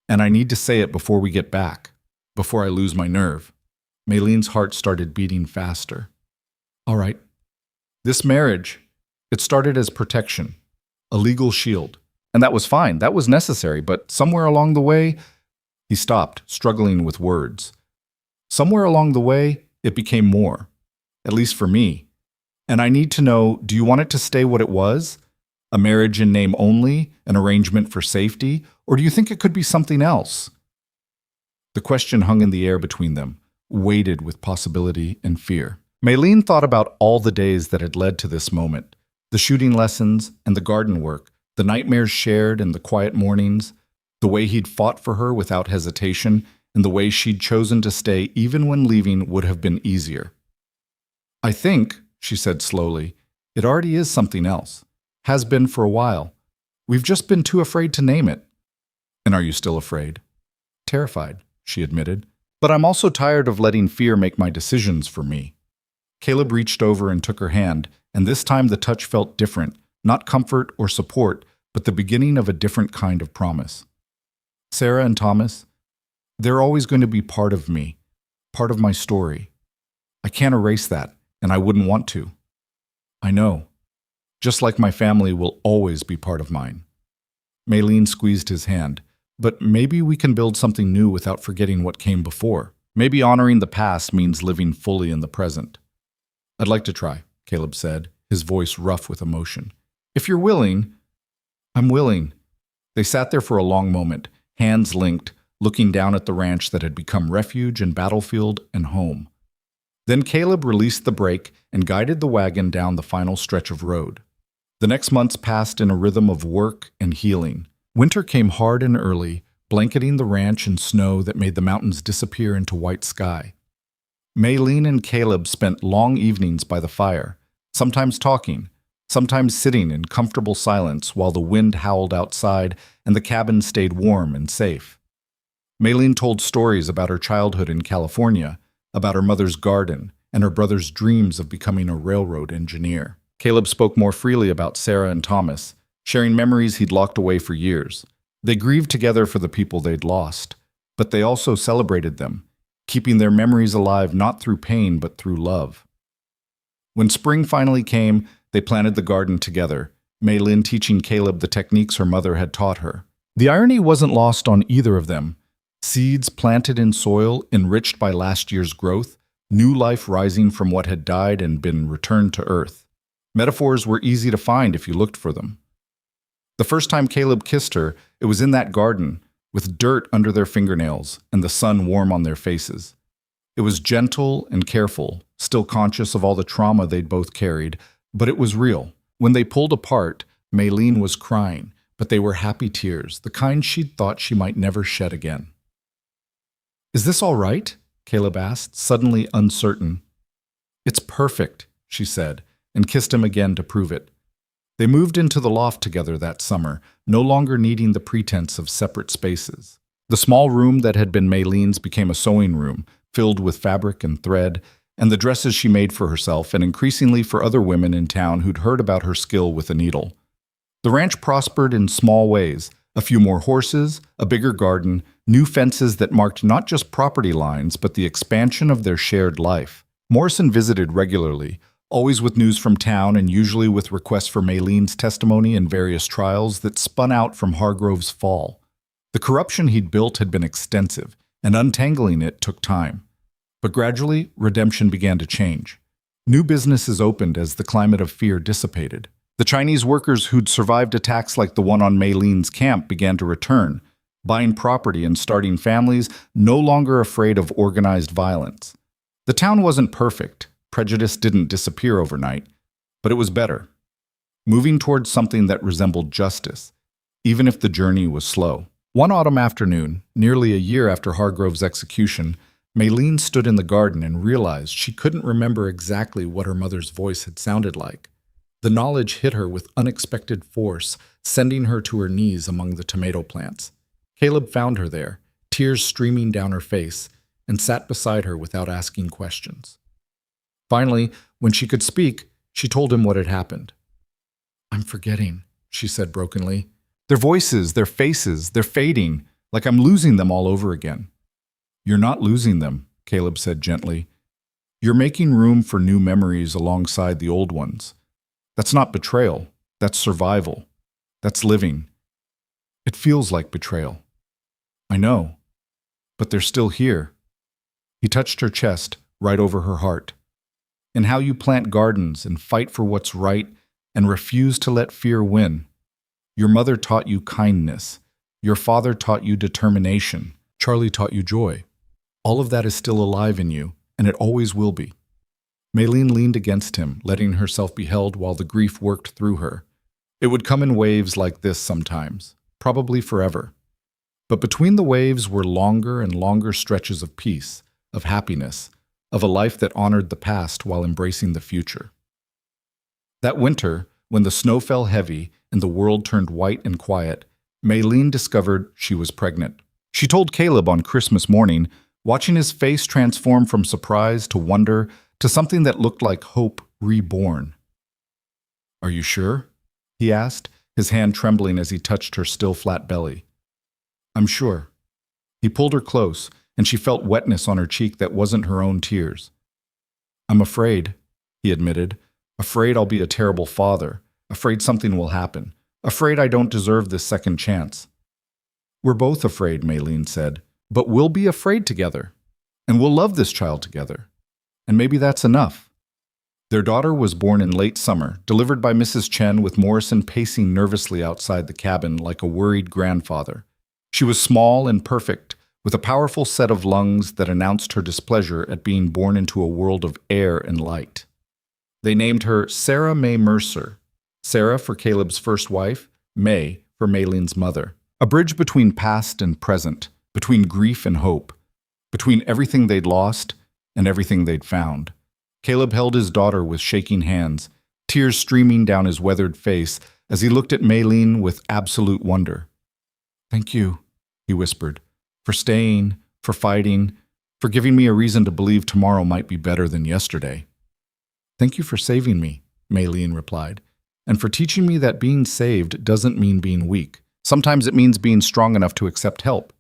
"And I need to say it before we get back, before I lose my nerve." Maylene's heart started beating faster. "All right. This marriage, it started as protection, a legal shield. And that was fine, that was necessary, but somewhere along the way..." He stopped, struggling with words. "Somewhere along the way, it became more. At least for me. And I need to know, do you want it to stay what it was? A marriage in name only, an arrangement for safety, or do you think it could be something else?" The question hung in the air between them, weighted with possibility and fear. Maylene thought about all the days that had led to this moment, the shooting lessons and the garden work, the nightmares shared and the quiet mornings, the way he'd fought for her without hesitation, and the way she'd chosen to stay even when leaving would have been easier. "I think," she said slowly, "it already is something else. Has been for a while. We've just been too afraid to name it." "And are you still afraid?" "Terrified," she admitted. "But I'm also tired of letting fear make my decisions for me." Caleb reached over and took her hand, and this time the touch felt different, not comfort or support, but the beginning of a different kind of promise. "Sarah and Thomas, they're always going to be part of me, part of my story. I can't erase that, and I wouldn't want to. I know. Just like my family will always be part of mine." Maylene squeezed his hand. "But maybe we can build something new without forgetting what came before. Maybe honoring the past means living fully in the present." "I'd like to try," Caleb said, his voice rough with emotion. "If you're willing..." "I'm willing." They sat there for a long moment, hands linked, looking down at the ranch that had become refuge and battlefield and home. Then Caleb released the brake and guided the wagon down the final stretch of road. The next months passed in a rhythm of work and healing. Winter came hard and early, blanketing the ranch in snow that made the mountains disappear into white sky. Maylene and Caleb spent long evenings by the fire, sometimes talking, sometimes sitting in comfortable silence while the wind howled outside and the cabin stayed warm and safe. Maylene told stories about her childhood in California, about her mother's garden, and her brother's dreams of becoming a railroad engineer. Caleb spoke more freely about Sarah and Thomas, sharing memories he'd locked away for years. They grieved together for the people they'd lost, but they also celebrated them, keeping their memories alive not through pain but through love. When spring finally came, they planted the garden together, Maylene teaching Caleb the techniques her mother had taught her. The irony wasn't lost on either of them. Seeds planted in soil, enriched by last year's growth, new life rising from what had died and been returned to earth. Metaphors were easy to find if you looked for them. The first time Caleb kissed her, it was in that garden, with dirt under their fingernails and the sun warm on their faces. It was gentle and careful, still conscious of all the trauma they'd both carried, but it was real. When they pulled apart, Maylene was crying, but they were happy tears, the kind she'd thought she might never shed again. "Is this all right?" Caleb asked, suddenly uncertain. "It's perfect," she said, and kissed him again to prove it. They moved into the loft together that summer, no longer needing the pretense of separate spaces. The small room that had been Maylene's became a sewing room, filled with fabric and thread, and the dresses she made for herself and increasingly for other women in town who'd heard about her skill with a needle. The ranch prospered in small ways: a few more horses, a bigger garden, new fences that marked not just property lines but the expansion of their shared life. Morrison visited regularly, always with news from town and usually with requests for Maylene's testimony in various trials that spun out from Hargrove's fall. The corruption he'd built had been extensive, and untangling it took time. But gradually, redemption began to change. New businesses opened as the climate of fear dissipated. The Chinese workers who'd survived attacks like the one on Maylene's camp began to return, buying property and starting families, no longer afraid of organized violence. The town wasn't perfect. Prejudice didn't disappear overnight, but it was better, moving towards something that resembled justice, even if the journey was slow. One autumn afternoon, nearly a year after Hargrove's execution, Maylene stood in the garden and realized she couldn't remember exactly what her mother's voice had sounded like. The knowledge hit her with unexpected force, sending her to her knees among the tomato plants. Caleb found her there, tears streaming down her face, and sat beside her without asking questions. Finally, when she could speak, she told him what had happened. "I'm forgetting," she said brokenly. "Their voices, their faces, they're fading, like I'm losing them all over again." "You're not losing them," Caleb said gently. "You're making room for new memories alongside the old ones. That's not betrayal. That's survival. That's living. It feels like betrayal. I know. But they're still here." He touched her chest, right over her heart. "And how you plant gardens and fight for what's right and refuse to let fear win. Your mother taught you kindness. Your father taught you determination. Charlie taught you joy. All of that is still alive in you, and it always will be." Maylene leaned against him, letting herself be held while the grief worked through her. It would come in waves like this sometimes, probably forever. But between the waves were longer and longer stretches of peace, of happiness, of a life that honored the past while embracing the future. That winter, when the snow fell heavy and the world turned white and quiet, Maylene discovered she was pregnant. She told Caleb on Christmas morning, watching his face transform from surprise to wonder to something that looked like hope reborn. "Are you sure?" he asked, his hand trembling as he touched her still flat belly. "I'm sure." He pulled her close, and she felt wetness on her cheek that wasn't her own tears. "I'm afraid," he admitted. "Afraid I'll be a terrible father. Afraid something will happen. Afraid I don't deserve this second chance." "We're both afraid," Maylene said. "But we'll be afraid together. And we'll love this child together. And maybe that's enough." Their daughter was born in late summer, delivered by Mrs. Chen with Morrison pacing nervously outside the cabin like a worried grandfather. She was small and perfect, with a powerful set of lungs that announced her displeasure at being born into a world of air and light. They named her Sarah May Mercer, Sarah for Caleb's first wife, May for Maylene's mother. A bridge between past and present, between grief and hope, between everything they'd lost and everything they'd found. Caleb held his daughter with shaking hands, tears streaming down his weathered face as he looked at Maylene with absolute wonder. "Thank you," he whispered, "for staying, for fighting, for giving me a reason to believe tomorrow might be better than yesterday." "Thank you for saving me," Maylene replied, "and for teaching me that being saved doesn't mean being weak. Sometimes it means being strong enough to accept help."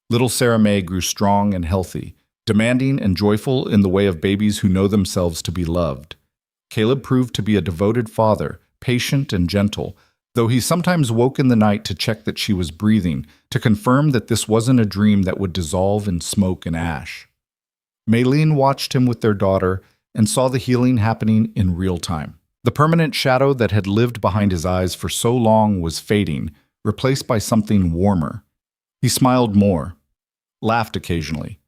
Little Sarah May grew strong and healthy, demanding and joyful in the way of babies who know themselves to be loved. Caleb proved to be a devoted father, patient and gentle, though he sometimes woke in the night to check that she was breathing, to confirm that this wasn't a dream that would dissolve in smoke and ash. Maylene watched him with their daughter and saw the healing happening in real time. The permanent shadow that had lived behind his eyes for so long was fading, replaced by something warmer. He smiled more, laughed occasionally,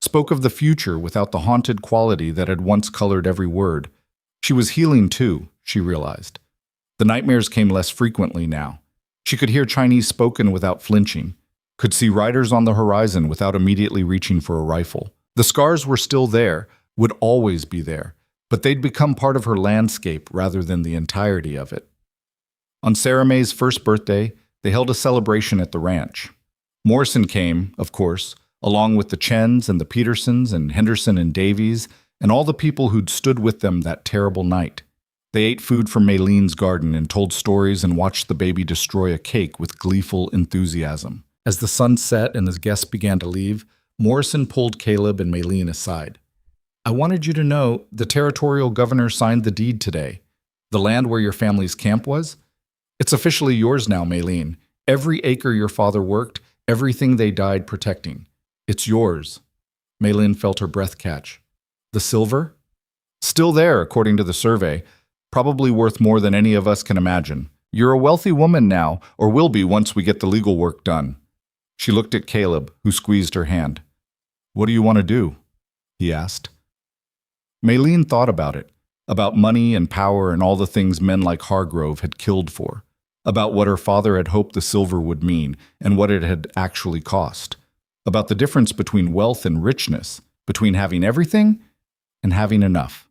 spoke of the future without the haunted quality that had once colored every word. She was healing too, she realized. The nightmares came less frequently now. She could hear Chinese spoken without flinching, could see riders on the horizon without immediately reaching for a rifle. The scars were still there, would always be there, but they'd become part of her landscape rather than the entirety of it. On Sarah May's first birthday, they held a celebration at the ranch. Morrison came, of course, along with the Chens and the Petersons and Henderson and Davies and all the people who'd stood with them that terrible night. They ate food from Maylene's garden and told stories and watched the baby destroy a cake with gleeful enthusiasm. As the sun set and the guests began to leave, Morrison pulled Caleb and Maylene aside. "I wanted you to know the territorial governor signed the deed today. The land where your family's camp was? It's officially yours now, Maylene. Every acre your father worked, everything they died protecting. It's yours." Maylene felt her breath catch. "The silver?" "Still there, according to the survey. Probably worth more than any of us can imagine. You're a wealthy woman now, or will be once we get the legal work done." She looked at Caleb, who squeezed her hand. "What do you want to do?" he asked. Maylene thought about it, about money and power and all the things men like Hargrove had killed for, about what her father had hoped the silver would mean and what it had actually cost, about the difference between wealth and richness, between having everything and having enough.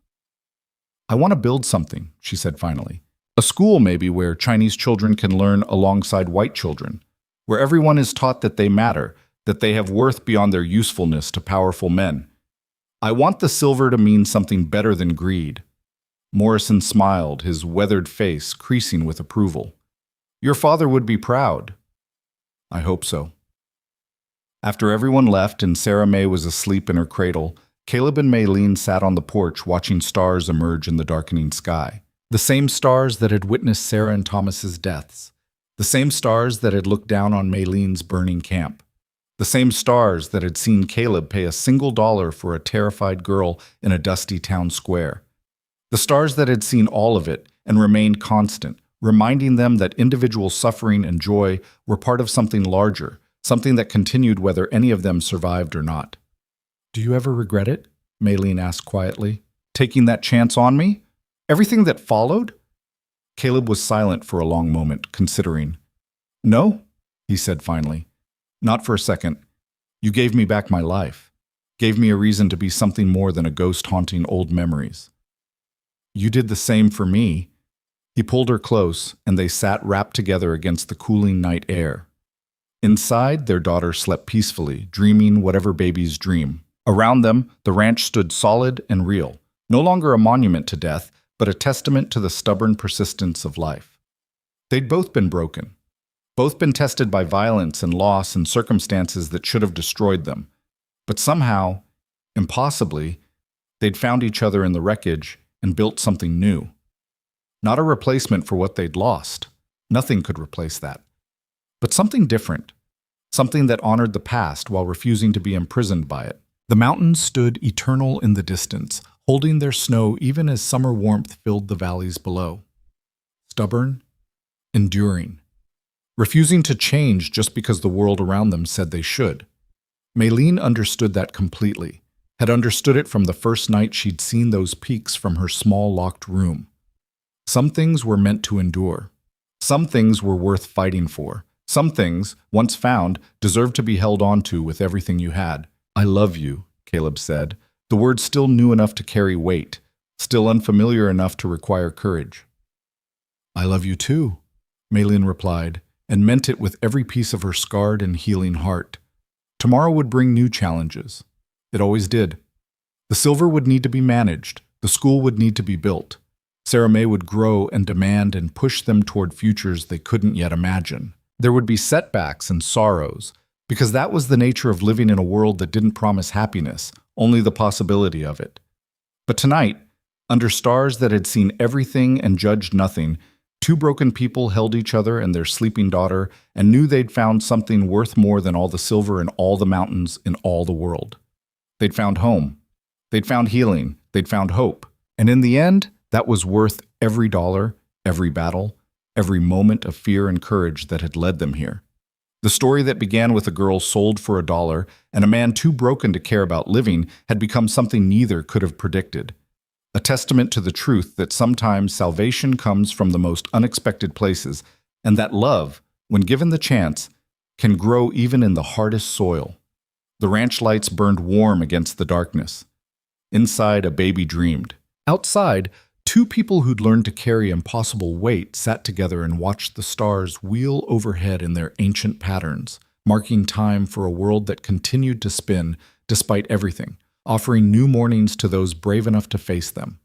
"I want to build something," she said finally. "A school maybe where Chinese children can learn alongside white children, where everyone is taught that they matter, that they have worth beyond their usefulness to powerful men. I want the silver to mean something better than greed." Morrison smiled, his weathered face creasing with approval. "Your father would be proud." "I hope so." After everyone left and Sarah May was asleep in her cradle, Caleb and Maylene sat on the porch watching stars emerge in the darkening sky. The same stars that had witnessed Sarah and Thomas's deaths. The same stars that had looked down on Maylene's burning camp. The same stars that had seen Caleb pay $1 for a terrified girl in a dusty town square. The stars that had seen all of it and remained constant, reminding them that individual suffering and joy were part of something larger, something that continued whether any of them survived or not. "Do you ever regret it?" Maylene asked quietly. "Taking that chance on me? Everything that followed?" Caleb was silent for a long moment, considering. "No," he said finally. "Not for a second. You gave me back my life. Gave me a reason to be something more than a ghost haunting old memories." "You did the same for me." He pulled her close, and they sat wrapped together against the cooling night air. Inside, their daughter slept peacefully, dreaming whatever babies dream. Around them, the ranch stood solid and real, no longer a monument to death, but a testament to the stubborn persistence of life. They'd both been broken, both been tested by violence and loss and circumstances that should have destroyed them. But somehow, impossibly, they'd found each other in the wreckage and built something new. Not a replacement for what they'd lost. Nothing could replace that. But something different, something that honored the past while refusing to be imprisoned by it. The mountains stood eternal in the distance, holding their snow even as summer warmth filled the valleys below. Stubborn, enduring, refusing to change just because the world around them said they should. Maylene understood that completely, had understood it from the first night she'd seen those peaks from her small locked room. Some things were meant to endure. Some things were worth fighting for. Some things, once found, deserved to be held on to with everything you had. "I love you," Caleb said, the words still new enough to carry weight, still unfamiliar enough to require courage. I love you too, Maylin replied, and meant it with every piece of her scarred and healing heart. Tomorrow would bring new challenges. It always did. The silver would need to be managed. The school would need to be built. Sarah May would grow and demand and push them toward futures they couldn't yet imagine. There would be setbacks and sorrows, because that was the nature of living in a world that didn't promise happiness, only the possibility of it. But tonight, under stars that had seen everything and judged nothing, two broken people held each other and their sleeping daughter and knew they'd found something worth more than all the silver in all the mountains in all the world. They'd found home. They'd found healing. They'd found hope. And in the end, that was worth every dollar, every battle, every moment of fear and courage that had led them here. The story that began with a girl sold for $1 and a man too broken to care about living had become something neither could have predicted. A testament to the truth that sometimes salvation comes from the most unexpected places, and that love, when given the chance, can grow even in the hardest soil. The ranch lights burned warm against the darkness. Inside, a baby dreamed. Outside, two people who'd learned to carry impossible weight sat together and watched the stars wheel overhead in their ancient patterns, marking time for a world that continued to spin despite everything, offering new mornings to those brave enough to face them.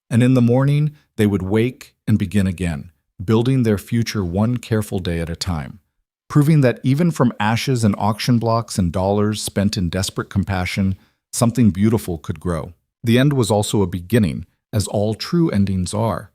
And in the morning, they would wake and begin again, building their future one careful day at a time, proving that even from ashes and auction blocks and dollars spent in desperate compassion, something beautiful could grow. The end was also a beginning, as all true endings are.